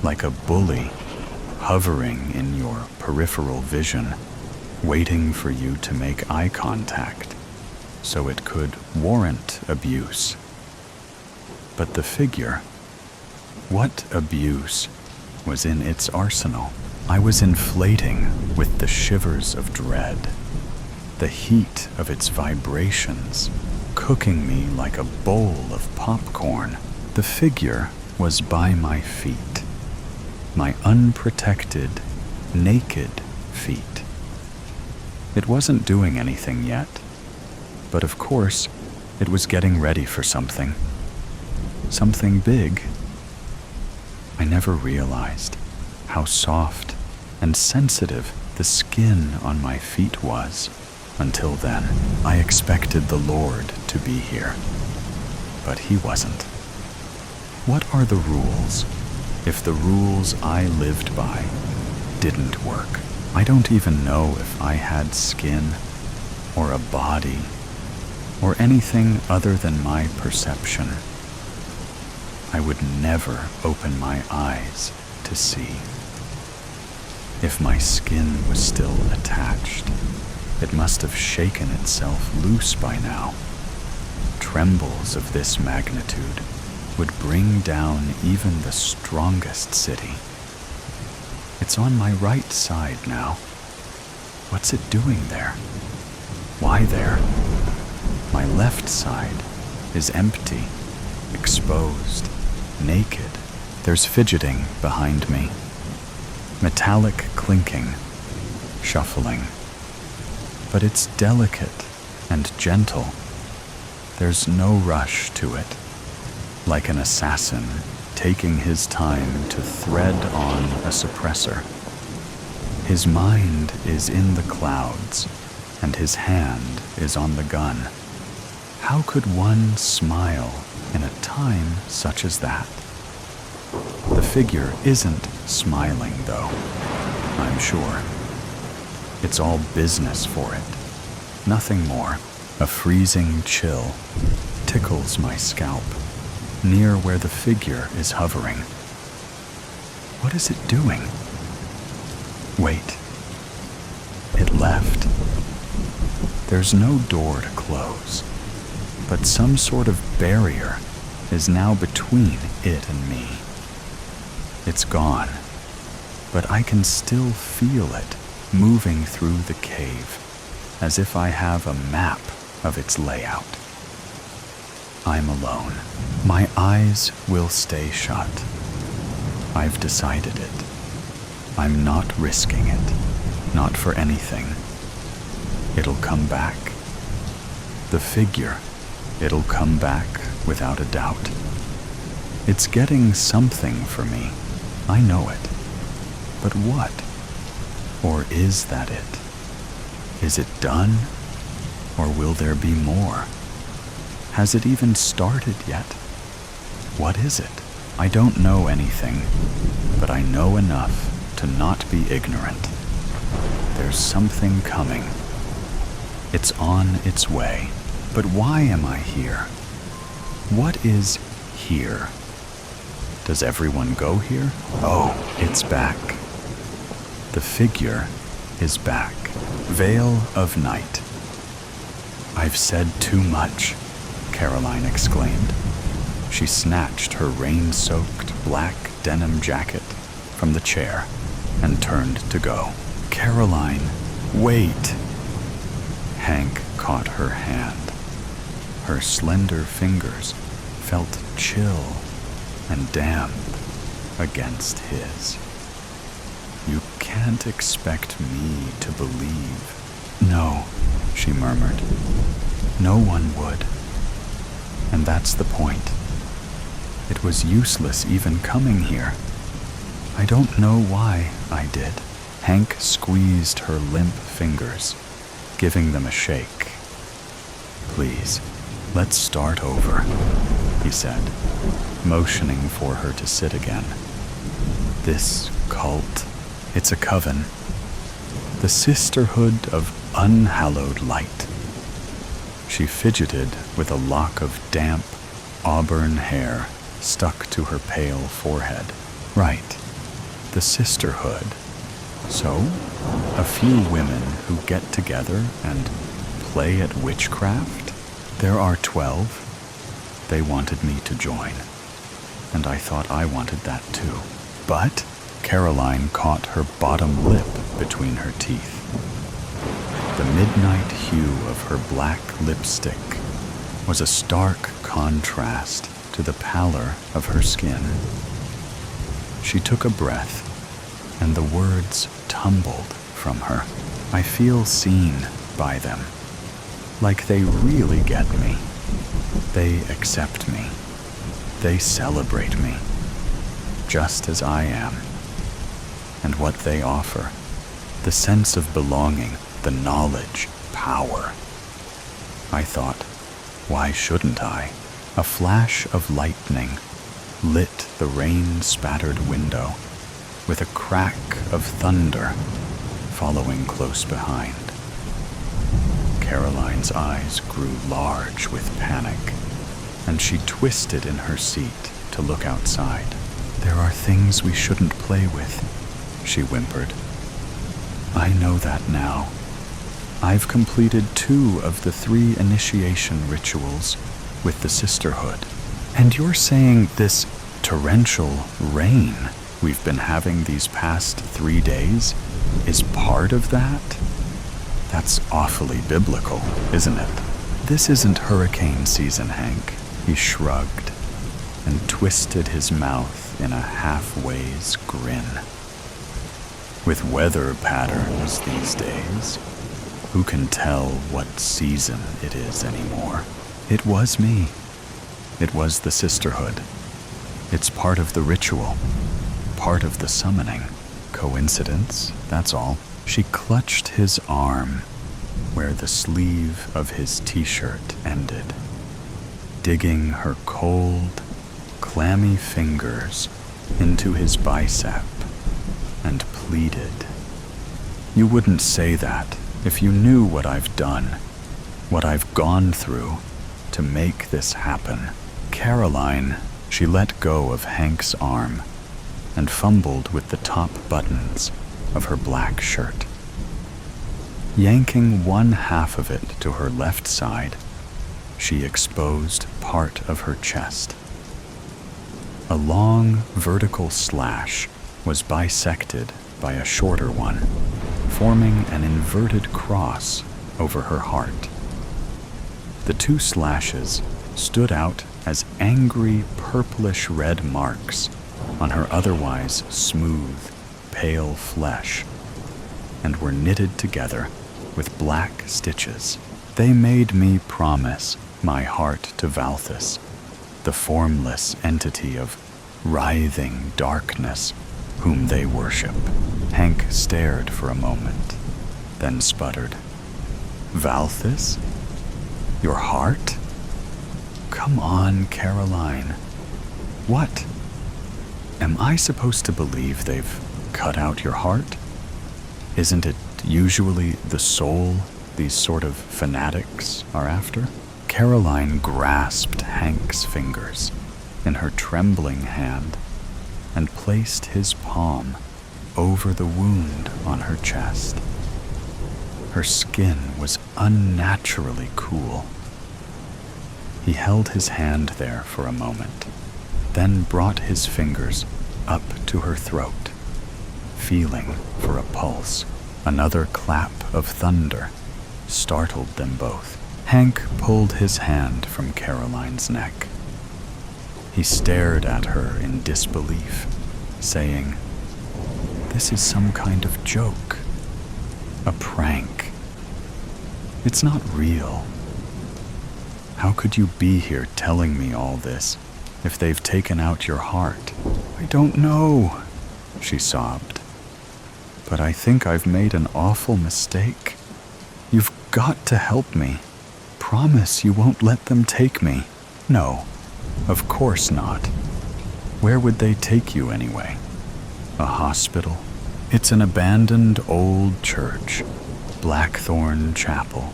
Like a bully hovering in your peripheral vision, waiting for you to make eye contact so it could warrant abuse. But the figure, what abuse was in its arsenal? I was inflating with the shivers of dread, the heat of its vibrations cooking me like a bowl of popcorn. The figure was by my feet, my unprotected, naked feet. It wasn't doing anything yet, but of course, it was getting ready for something. Something big. I never realized how soft and sensitive the skin on my feet was until then. I expected the Lord to be here, but he wasn't. What are the rules if the rules I lived by didn't work? I don't even know if I had skin or a body or anything other than my perception. I would never open my eyes to see. If my skin was still attached, it must have shaken itself loose by now. Trembles of this magnitude would bring down even the strongest city. It's on my right side now. What's it doing there? Why there? My left side is empty, exposed, naked. There's fidgeting behind me. Metallic clinking, shuffling. But it's delicate and gentle. There's no rush to it, like an assassin taking his time to thread on a suppressor. His mind is in the clouds, and his hand is on the gun. How could one smile in a time such as that? The figure isn't smiling, though, I'm sure. It's all business for it, nothing more. A freezing chill tickles my scalp, near where the figure is hovering. What is it doing? Wait. It left. There's no door to close, but some sort of barrier is now between it and me. It's gone, but I can still feel it moving through the cave, as if I have a map of its layout. I'm alone. My eyes will stay shut. I've decided it. I'm not risking it, not for anything. it'll come back. The figure, it'll come back without a doubt. It's getting something for me. I know it. But what? Or is that it? Is it done? Or will there be more? Has it even started yet? What is it? I don't know anything, but I know enough to not be ignorant. There's something coming. It's on its way. But why am I here? What is here? Does everyone go here? Oh, it's back. The figure is back. Veil of night. I've said too much, Caroline exclaimed. She snatched her rain-soaked black denim jacket from the chair and turned to go. Caroline, wait! Hank caught her hand. Her slender fingers felt chill and damp against his. You can't expect me to believe. No, she murmured. No one would. And that's the point. It was useless even coming here. I don't know why I did. Hank squeezed her limp fingers, giving them a shake. Please, let's start over, he said, motioning for her to sit again. This cult, it's a coven. The Sisterhood of Unhallowed Light. She fidgeted with a lock of damp, auburn hair stuck to her pale forehead. Right, the Sisterhood. So, a few women who get together and play at witchcraft? There are 12. They wanted me to join, and I thought I wanted that too. But Caroline caught her bottom lip between her teeth. The midnight hue of her black lipstick was a stark contrast to the pallor of her skin. She took a breath, and the words tumbled from her. I feel seen by them, like they really get me. They accept me. They celebrate me, just as I am. And what they offer, the sense of belonging, the knowledge, power. I thought, why shouldn't I? A flash of lightning lit the rain-spattered window, with a crack of thunder following close behind. Caroline's eyes grew large with panic, and she twisted in her seat to look outside. There are things we shouldn't play with, she whimpered. I know that now. I've completed 2 of the 3 initiation rituals with the Sisterhood. And you're saying this torrential rain we've been having these past 3 days is part of that? That's awfully biblical, isn't it? This isn't hurricane season, Hank. He shrugged and twisted his mouth in a half-ways grin. With weather patterns these days, who can tell what season it is anymore? It was me. It was the Sisterhood. It's part of the ritual, part of the summoning. Coincidence, that's all. She clutched his arm where the sleeve of his t-shirt ended, digging her cold, clammy fingers into his bicep, and pleaded. You wouldn't say that if you knew what I've done, what I've gone through to make this happen. Caroline, she let go of Hank's arm and fumbled with the top buttons of her black shirt. Yanking one half of it to her left side, she exposed part of her chest. A long vertical slash was bisected by a shorter one, forming an inverted cross over her heart. The 2 slashes stood out as angry purplish-red marks on her otherwise smooth, pale flesh, and were knitted together with black stitches. They made me promise my heart to Valthus, the formless entity of writhing darkness whom they worship. Hank stared for a moment, then sputtered. Valthus? Your heart? Come on, Caroline. What? Am I supposed to believe they've cut out your heart? Isn't it usually the soul these sort of fanatics are after? Caroline grasped Hank's fingers in her trembling hand and placed his palm over the wound on her chest. Her skin was unnaturally cool. He held his hand there for a moment, then brought his fingers up to her throat, feeling for a pulse. Another clap of thunder startled them both. Hank pulled his hand from Caroline's neck. He stared at her in disbelief, saying, "This is some kind of joke. A prank. It's not real. How could you be here telling me all this if they've taken out your heart?" "I don't know," she sobbed. "But I think I've made an awful mistake. You've got to help me. Promise you won't let them take me." "No, of course not. Where would they take you anyway? A hospital? It's an abandoned old church, Blackthorn Chapel.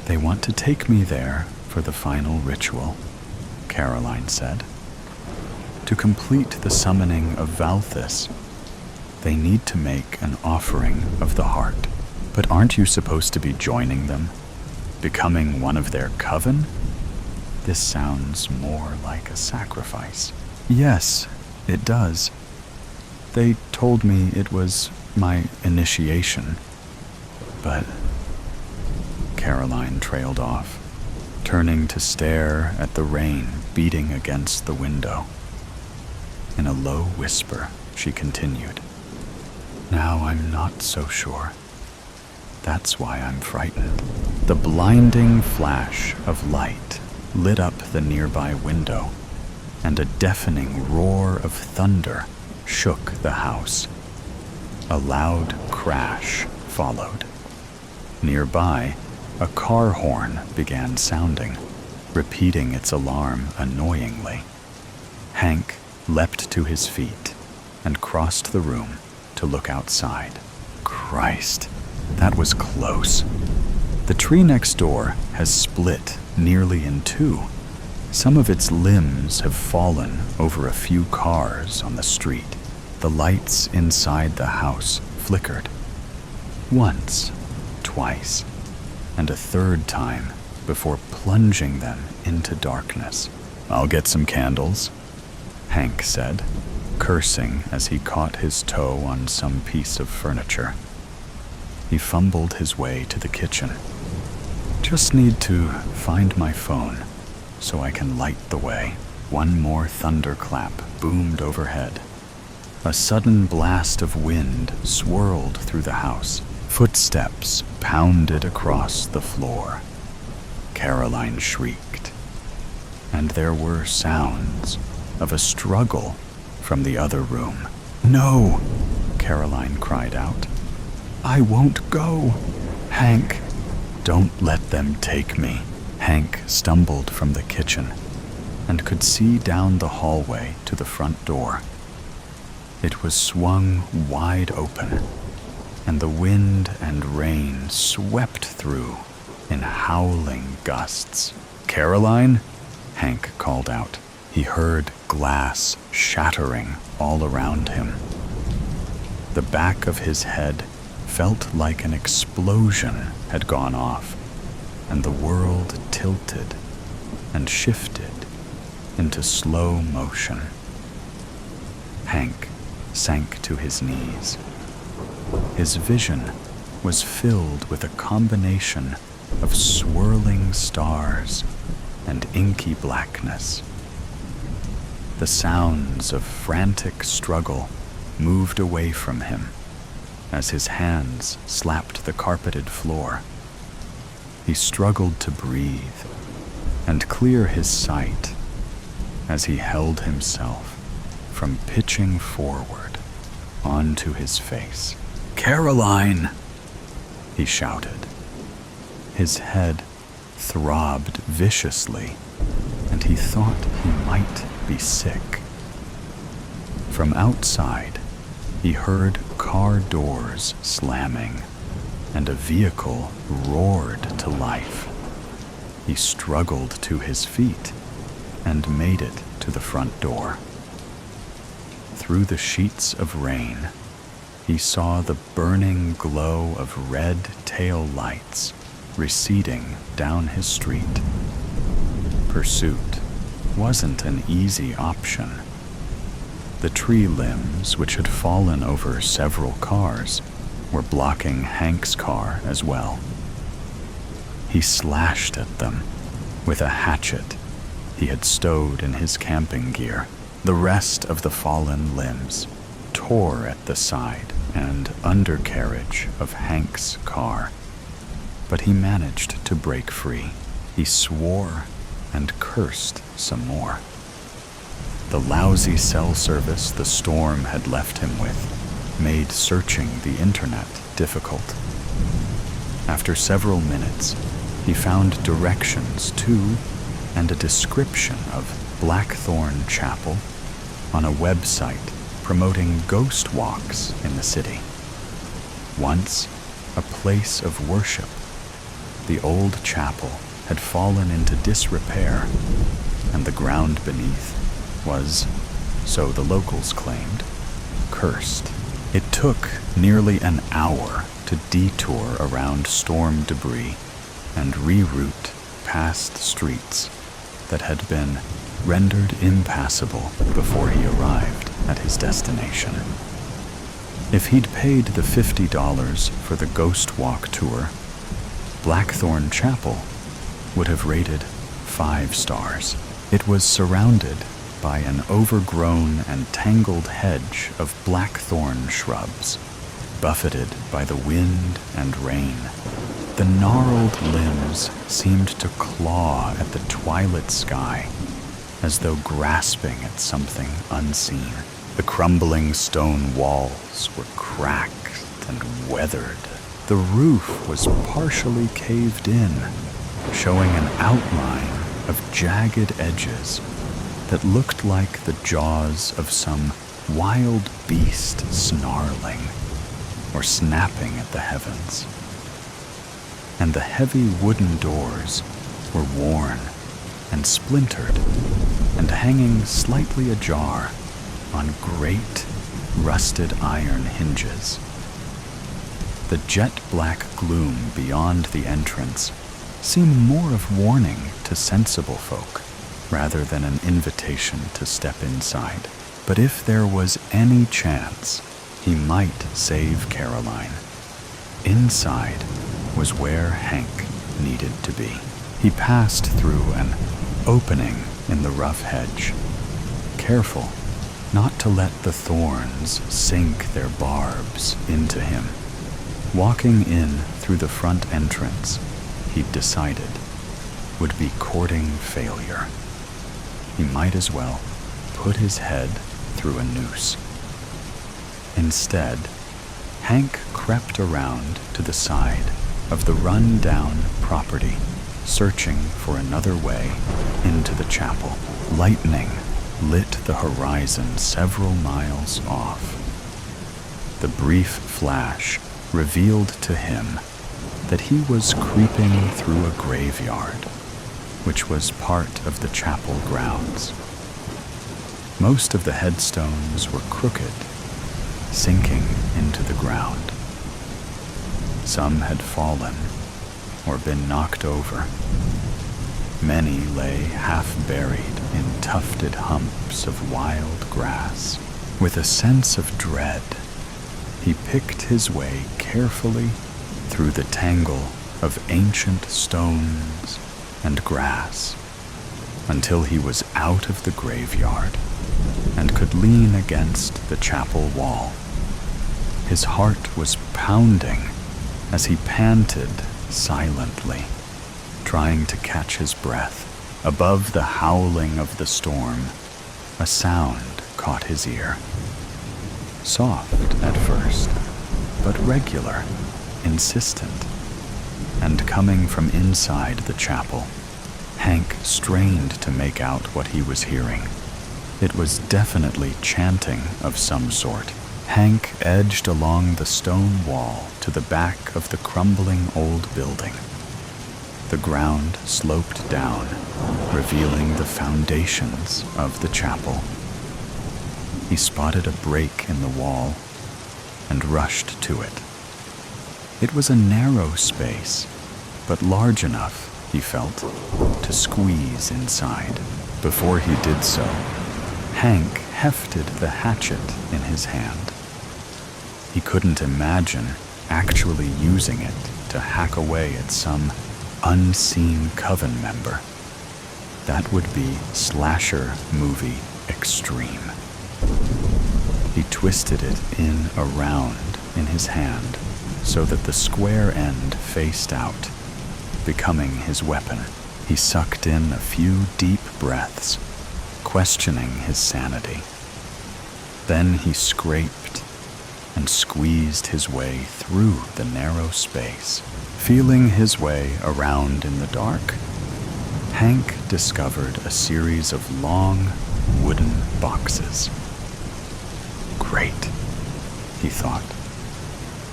They want to take me there for the final ritual," Caroline said. "To complete the summoning of Valthus, they need to make an offering of the heart. But aren't you supposed to be joining them? Becoming one of their coven? This sounds more like a sacrifice." "Yes, it does. They told me it was my initiation. But..." Caroline trailed off, turning to stare at the rain beating against the window. In a low whisper, she continued, "Now I'm not so sure. That's why I'm frightened." The blinding flash of light lit up the nearby window, and a deafening roar of thunder shook the house. A loud crash followed. Nearby, a car horn began sounding, repeating its alarm annoyingly. Hank leapt to his feet and crossed the room to look outside. Christ, that was close. The tree next door has split nearly in two. Some of its limbs have fallen over a few cars on the street. The lights inside the house flickered. Once, twice, and a third time before plunging them into darkness. "I'll get some candles," Hank said, cursing as he caught his toe on some piece of furniture. He fumbled his way to the kitchen. "Just need to find my phone so I can light the way." One more thunderclap boomed overhead. A sudden blast of wind swirled through the house. Footsteps pounded across the floor. Caroline shrieked, and there were sounds of a struggle from the other room. "No!" Caroline cried out. "I won't go! Hank, don't let them take me." Hank stumbled from the kitchen and could see down the hallway to the front door. It was swung wide open, and the wind and rain swept through in howling gusts. "Caroline?" Hank called out. He heard glass shattering all around him. The back of his head felt like an explosion had gone off, and the world tilted and shifted into slow motion. Hank sank to his knees. His vision was filled with a combination of swirling stars and inky blackness. The sounds of frantic struggle moved away from him as his hands slapped the carpeted floor. He struggled to breathe and clear his sight as he held himself from pitching forward onto his face. "Caroline!" he shouted. His head throbbed viciously, and he thought he might be sick. From outside, he heard car doors slamming, and a vehicle roared to life. He struggled to his feet and made it to the front door. Through the sheets of rain, he saw the burning glow of red tail lights receding down his street. Pursuit wasn't an easy option. The tree limbs, which had fallen over several cars, were blocking Hank's car as well. He slashed at them with a hatchet he had stowed in his camping gear. The rest of the fallen limbs tore at the side and undercarriage of Hank's car, but he managed to break free. He swore and cursed some more. The lousy cell service the storm had left him with made searching the internet difficult. After several minutes, he found directions to and a description of Blackthorn Chapel on a website promoting ghost walks in the city. Once a place of worship, the old chapel had fallen into disrepair, and the ground beneath was, so the locals claimed, cursed. It took nearly an hour to detour around storm debris and reroute past streets that had been rendered impassable before he arrived at his destination. If he'd paid the $50 for the Ghost Walk tour, Blackthorn Chapel would have rated 5 stars. It was surrounded by an overgrown and tangled hedge of blackthorn shrubs, buffeted by the wind and rain. The gnarled limbs seemed to claw at the twilit sky, as though grasping at something unseen. The crumbling stone walls were cracked and weathered. The roof was partially caved in, showing an outline of jagged edges that looked like the jaws of some wild beast snarling or snapping at the heavens. And the heavy wooden doors were worn and splintered and hanging slightly ajar on great rusted iron hinges. The jet-black gloom beyond the entrance seemed more of warning to sensible folk rather than an invitation to step inside. But if there was any chance he might save Caroline, inside was where Hank needed to be. He passed through an opening in the rough hedge, careful not to let the thorns sink their barbs into him. Walking in through the front entrance, he'd decided, would be courting failure. He might as well put his head through a noose. Instead, Hank crept around to the side of the run-down property, searching for another way into the chapel. Lightning lit the horizon several miles off. The brief flash revealed to him that he was creeping through a graveyard, which was part of the chapel grounds. Most of the headstones were crooked, sinking into the ground. Some had fallen or been knocked over. Many lay half-buried in tufted humps of wild grass. With a sense of dread, he picked his way carefully through the tangle of ancient stones and grass until he was out of the graveyard and could lean against the chapel wall. His heart was pounding as he panted silently, trying to catch his breath. Above the howling of the storm, a sound caught his ear. Soft at first, but regular, insistent, and coming from inside the chapel. Hank strained to make out what he was hearing. It was definitely chanting of some sort. Hank edged along the stone wall to the back of the crumbling old building. The ground sloped down, revealing the foundations of the chapel. He spotted a break in the wall and rushed to it. It was a narrow space, but large enough, he felt, to squeeze inside. Before he did so, Hank hefted the hatchet in his hand. He couldn't imagine actually using it to hack away at some unseen coven member. That would be slasher movie extreme. He twisted it around in his hand so that the square end faced out, becoming his weapon. He sucked in a few deep breaths, questioning his sanity. Then he scraped and squeezed his way through the narrow space. Feeling his way around in the dark, Hank discovered a series of long wooden boxes. Great, he thought.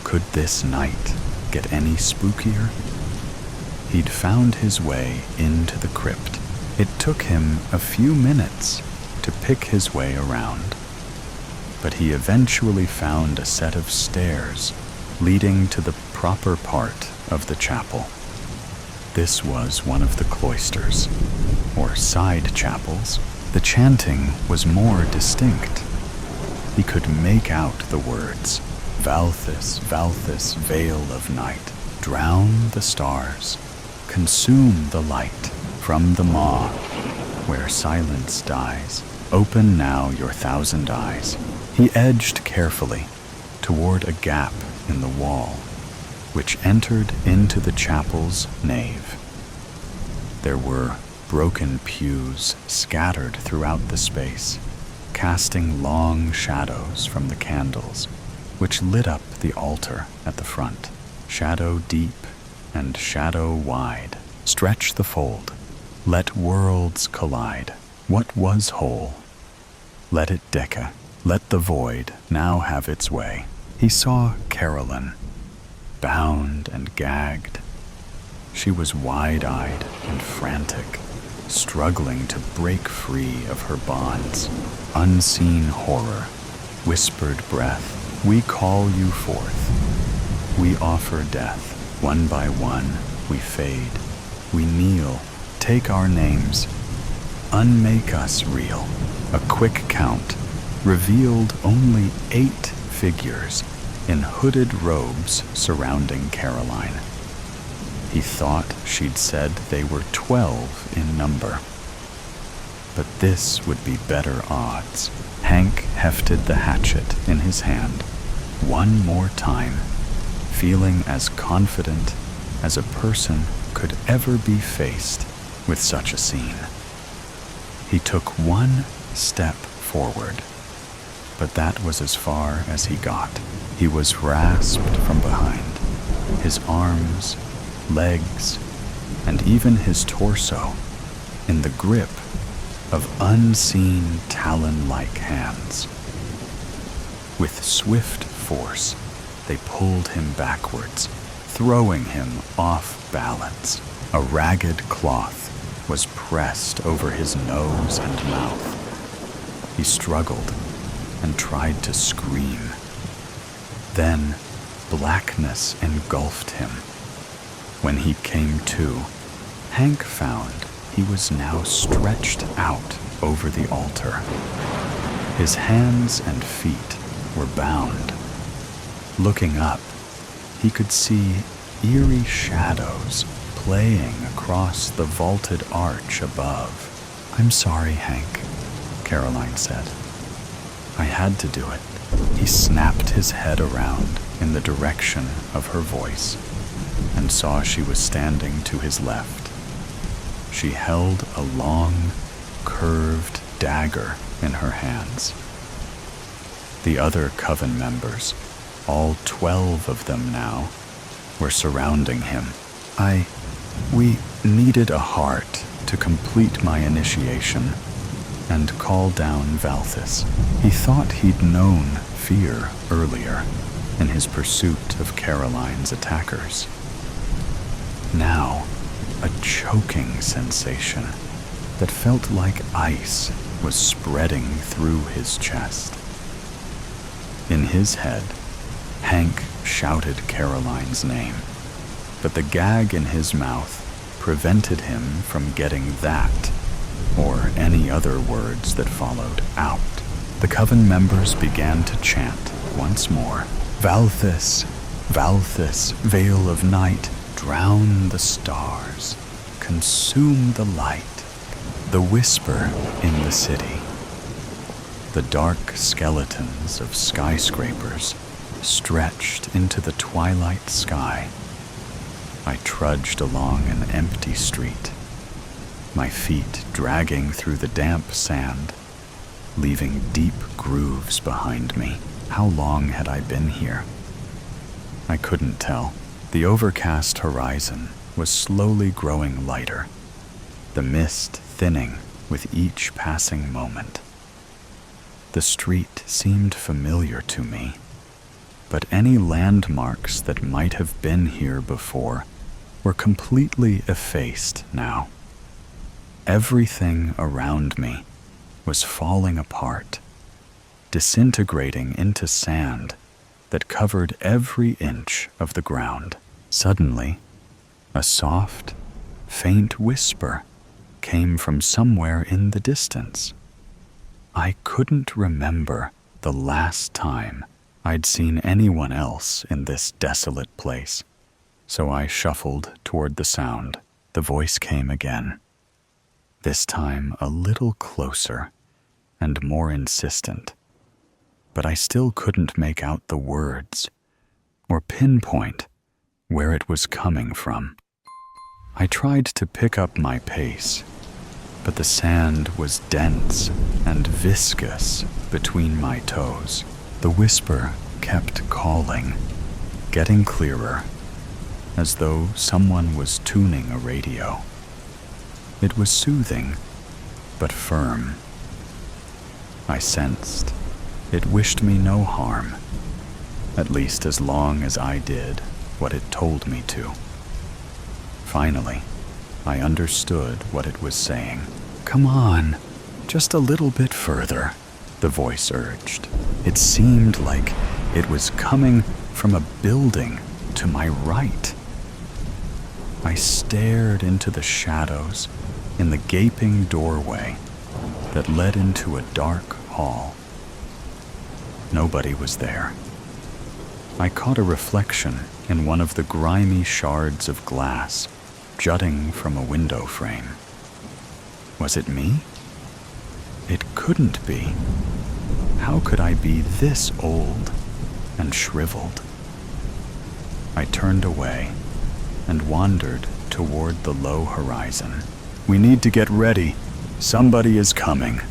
Could this night get any spookier? He'd found his way into the crypt. It took him a few minutes to pick his way around, but he eventually found a set of stairs leading to the proper part of the chapel. This was one of the cloisters, or side chapels. The chanting was more distinct. He could make out the words, "Valthis, Valthis, veil of night, drown the stars, consume the light from the maw, where silence dies, open now your 1,000 eyes." He edged carefully toward a gap in the wall, which entered into the chapel's nave. There were broken pews scattered throughout the space, casting long shadows from the candles, which lit up the altar at the front. Shadow deep and shadow wide, stretch the fold, let worlds collide. What was whole? Let it decca, let the void now have its way. He saw Carolyn, bound and gagged. She was wide-eyed and frantic, struggling to break free of her bonds. Unseen horror, whispered breath, we call you forth. We offer death. One by one, we fade. We kneel, take our names. Unmake us real. A quick count revealed only 8 figures in hooded robes surrounding Caroline. He thought she'd said they were 12 in number. But this would be better odds. Hank hefted the hatchet in his hand one more time, feeling as confident as a person could ever be faced with such a scene. He took one step forward, but that was as far as he got. He was grasped from behind, his arms, legs, and even his torso in the grip of unseen talon-like hands. With swift force, they pulled him backwards, throwing him off balance. A ragged cloth was pressed over his nose and mouth. He struggled and tried to scream. Then blackness engulfed him. When he came to, Hank found he was now stretched out over the altar. His hands and feet were bound. Looking up, he could see eerie shadows playing across the vaulted arch above. "I'm sorry, Hank," Caroline said. "I had to do it. He snapped his head around in the direction of her voice and saw she was standing to his left. She held a long, curved dagger in her hands. The other coven members, all 12 of them now, were surrounding him. We needed a heart to complete my initiation and call down Valthis. He thought he'd known fear earlier in his pursuit of Caroline's attackers. Now, a choking sensation that felt like ice was spreading through his chest. In his head, Hank shouted Caroline's name, but the gag in his mouth prevented him from getting that or any other words that followed out. The coven members began to chant once more, "Valthis, Valthis, veil of night, drown the stars, consume the light." The whisper in the city. The dark skeletons of skyscrapers stretched into the twilight sky. I trudged along an empty street, my feet dragging through the damp sand, leaving deep grooves behind me. How long had I been here? I couldn't tell. The overcast horizon was slowly growing lighter, the mist thinning with each passing moment. The street seemed familiar to me, but any landmarks that might have been here before were completely effaced now. Everything around me was falling apart, disintegrating into sand that covered every inch of the ground. Suddenly, a soft, faint whisper came from somewhere in the distance. I couldn't remember the last time I'd seen anyone else in this desolate place, so I shuffled toward the sound. The voice came again, this time a little closer and more insistent, but I still couldn't make out the words or pinpoint where it was coming from. I tried to pick up my pace, but the sand was dense and viscous between my toes. The whisper kept calling, getting clearer, as though someone was tuning a radio. It was soothing, but firm. I sensed it wished me no harm, at least as long as I did what it told me to. Finally, I understood what it was saying. "Come on, just a little bit further," the voice urged. It seemed like it was coming from a building to my right. I stared into the shadows in the gaping doorway that led into a dark hall. Nobody was there. I caught a reflection in one of the grimy shards of glass jutting from a window frame. Was it me? It couldn't be. How could I be this old and shriveled? I turned away and wandered toward the low horizon. "We need to get ready. Somebody is coming,"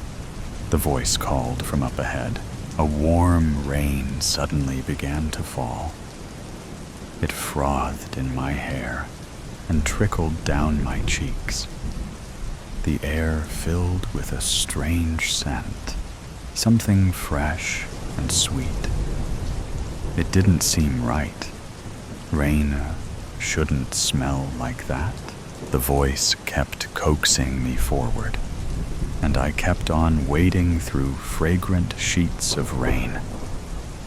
the voice called from up ahead. A warm rain suddenly began to fall. It frothed in my hair and trickled down my cheeks. The air filled with a strange scent, something fresh and sweet. It didn't seem right. Rain shouldn't smell like that. The voice kept coaxing me forward, and I kept on wading through fragrant sheets of rain,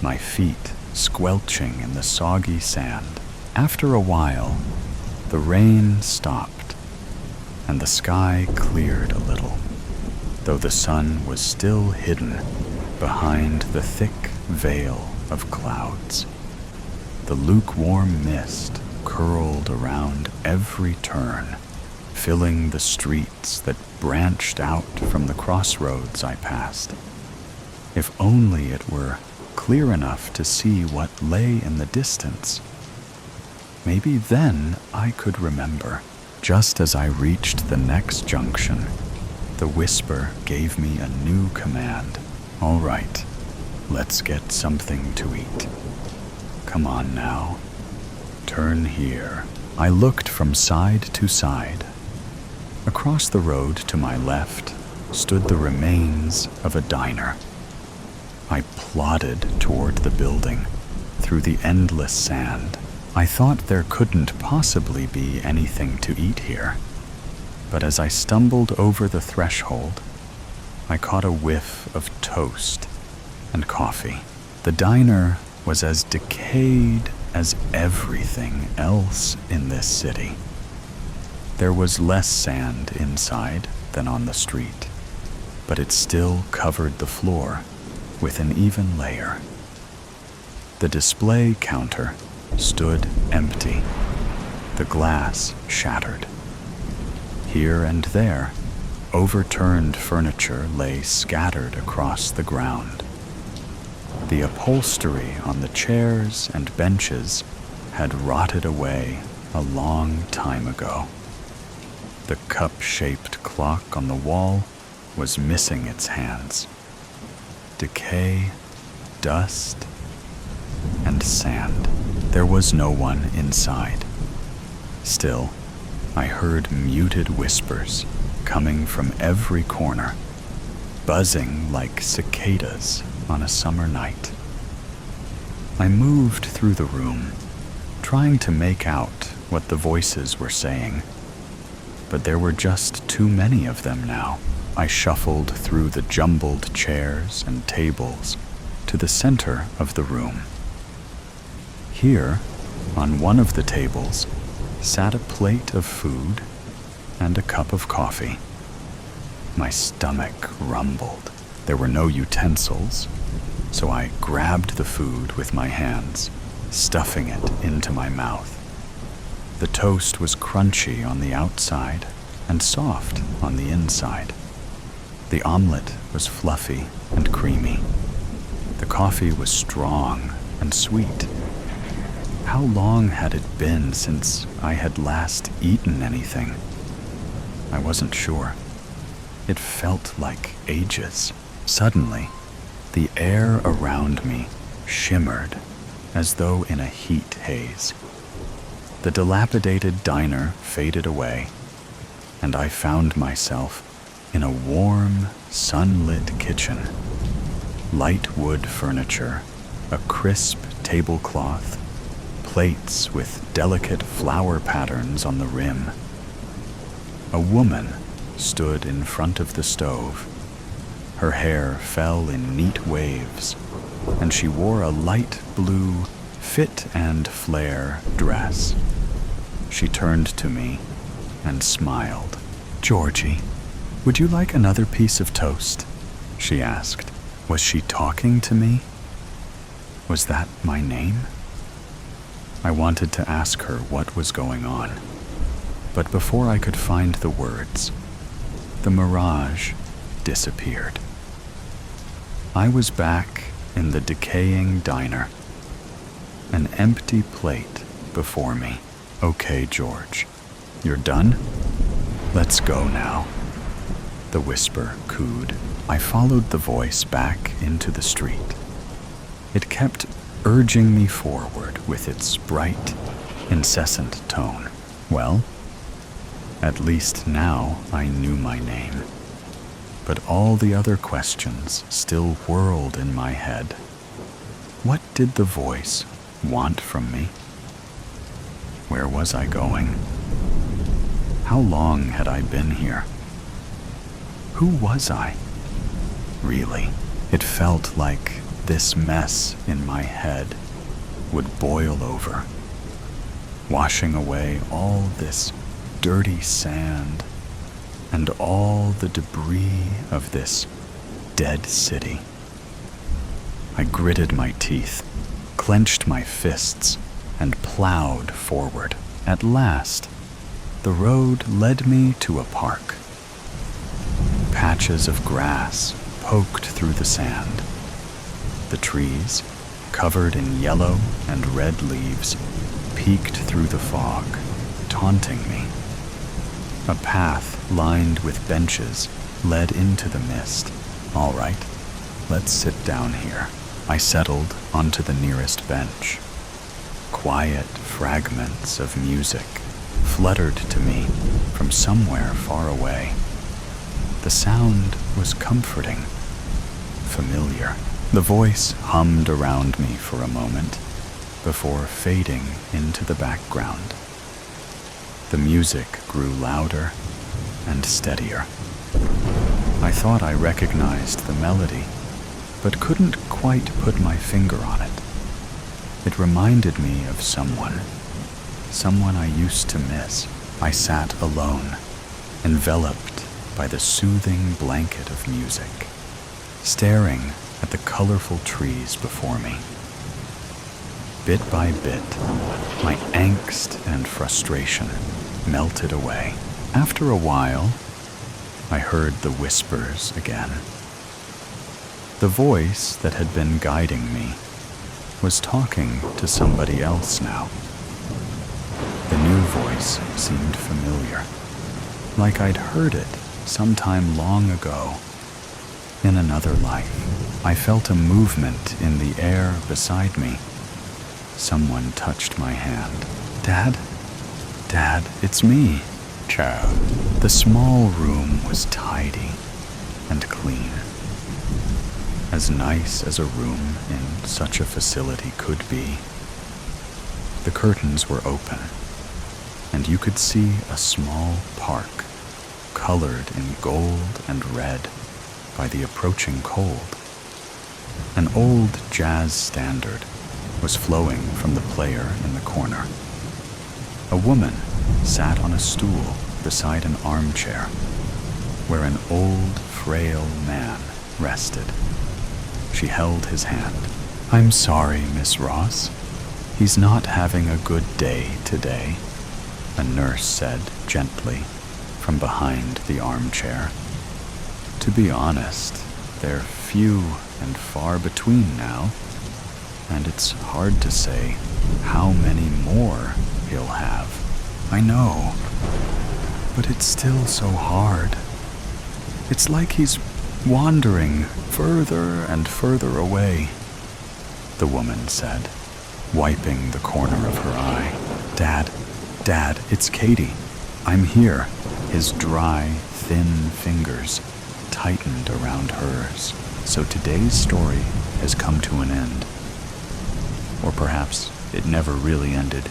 my feet squelching in the soggy sand. After a while, the rain stopped, and the sky cleared a little, though the sun was still hidden behind the thick veil of clouds. The lukewarm mist curled around every turn, filling the streets that branched out from the crossroads I passed. If only it were clear enough to see what lay in the distance. Maybe then I could remember. Just as I reached the next junction, the whisper gave me a new command. All right, let's get something to eat. Come on now, turn here. I looked from side to side. Across the road to my left stood the remains of a diner. I plodded toward the building through the endless sand. I thought there couldn't possibly be anything to eat here. But as I stumbled over the threshold, I caught a whiff of toast and coffee. The diner was as decayed as everything else in this city. There was less sand inside than on the street, but it still covered the floor with an even layer. The display counter stood empty, the glass shattered. Here and there, overturned furniture lay scattered across the ground. The upholstery on the chairs and benches had rotted away a long time ago. The cup-shaped clock on the wall was missing its hands. Decay, dust, and sand. There was no one inside. Still, I heard muted whispers coming from every corner, buzzing like cicadas on a summer night. I moved through the room, trying to make out what the voices were saying, but there were just too many of them now. I shuffled through the jumbled chairs and tables to the center of the room. Here, on one of the tables, sat a plate of food and a cup of coffee. My stomach rumbled. There were no utensils, so I grabbed the food with my hands, stuffing it into my mouth. The toast was crunchy on the outside and soft on the inside. The omelet was fluffy and creamy. The coffee was strong and sweet. How long had it been since I had last eaten anything? I wasn't sure. It felt like ages. Suddenly, the air around me shimmered as though in a heat haze. The dilapidated diner faded away, and I found myself in a warm, sunlit kitchen. Light wood furniture, a crisp tablecloth, plates with delicate flower patterns on the rim. A woman stood in front of the stove. Her hair fell in neat waves, and she wore a light blue fit and flare dress. She turned to me and smiled. "Georgie, would you like another piece of toast?" she asked. Was she talking to me? Was that my name? I wanted to ask her what was going on, but before I could find the words, the mirage disappeared. I was back in the decaying diner, an empty plate before me. "Okay, George, you're done? Let's go now," the whisper cooed. I followed the voice back into the street. It kept urging me forward with its bright, incessant tone. Well, at least now I knew my name. But all the other questions still whirled in my head. What did the voice want from me? Where was I going? How long had I been here? Who was I? Really, it felt like this mess in my head would boil over, washing away all this dirty sand and all the debris of this dead city. I gritted my teeth, clenched my fists, and plowed forward. At last, the road led me to a park. Patches of grass poked through the sand. The trees, covered in yellow and red leaves, peeked through the fog, taunting me. A path lined with benches led into the mist. All right, let's sit down here. I settled onto the nearest bench. Quiet fragments of music fluttered to me from somewhere far away. The sound was comforting, familiar. The voice hummed around me for a moment before fading into the background. The music grew louder and steadier. I thought I recognized the melody, but couldn't quite put my finger on it. It reminded me of someone I used to miss. I sat alone, enveloped by the soothing blanket of music, staring at the colorful trees before me. Bit by bit, my angst and frustration melted away. After a while, I heard the whispers again. The voice that had been guiding me was talking to somebody else now. The new voice seemed familiar, like I'd heard it sometime long ago, in another life. I felt a movement in the air beside me. Someone touched my hand. Dad? Dad, it's me. Child. The small room was tidy and clean. As nice as a room in such a facility could be. The curtains were open, and you could see a small park colored in gold and red by the approaching cold. An old jazz standard was flowing from the player in the corner. A woman sat on a stool beside an armchair where an old, frail man rested. She held his hand. "I'm sorry, Miss Ross. He's not having a good day today," a nurse said gently from behind the armchair. To be honest, they're few and far between now, and it's hard to say how many more he'll have. I know, but it's still so hard. It's like he's wandering further and further away, the woman said, wiping the corner of her eye. Dad, it's Katie. I'm here." His dry, thin fingers tightened around hers. So today's story has come to an end. Or perhaps it never really ended.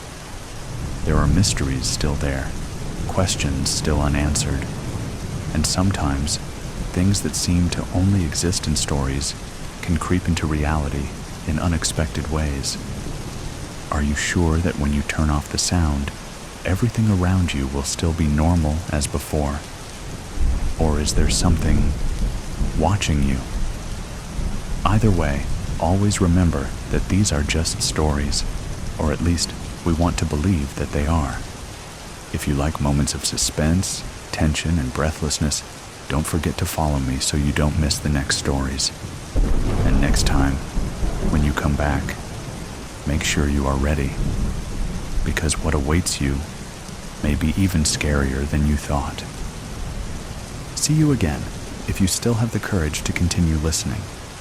There are mysteries still there, questions still unanswered, and sometimes things that seem to only exist in stories can creep into reality in unexpected ways. Are you sure that when you turn off the sound, everything around you will still be normal as before? Or is there something watching you? Either way, always remember that these are just stories, or at least we want to believe that they are. If you like moments of suspense, tension, and breathlessness, don't forget to follow me so you don't miss the next stories. And next time, when you come back, make sure you are ready, because what awaits you may be even scarier than you thought. See you again if you still have the courage to continue listening.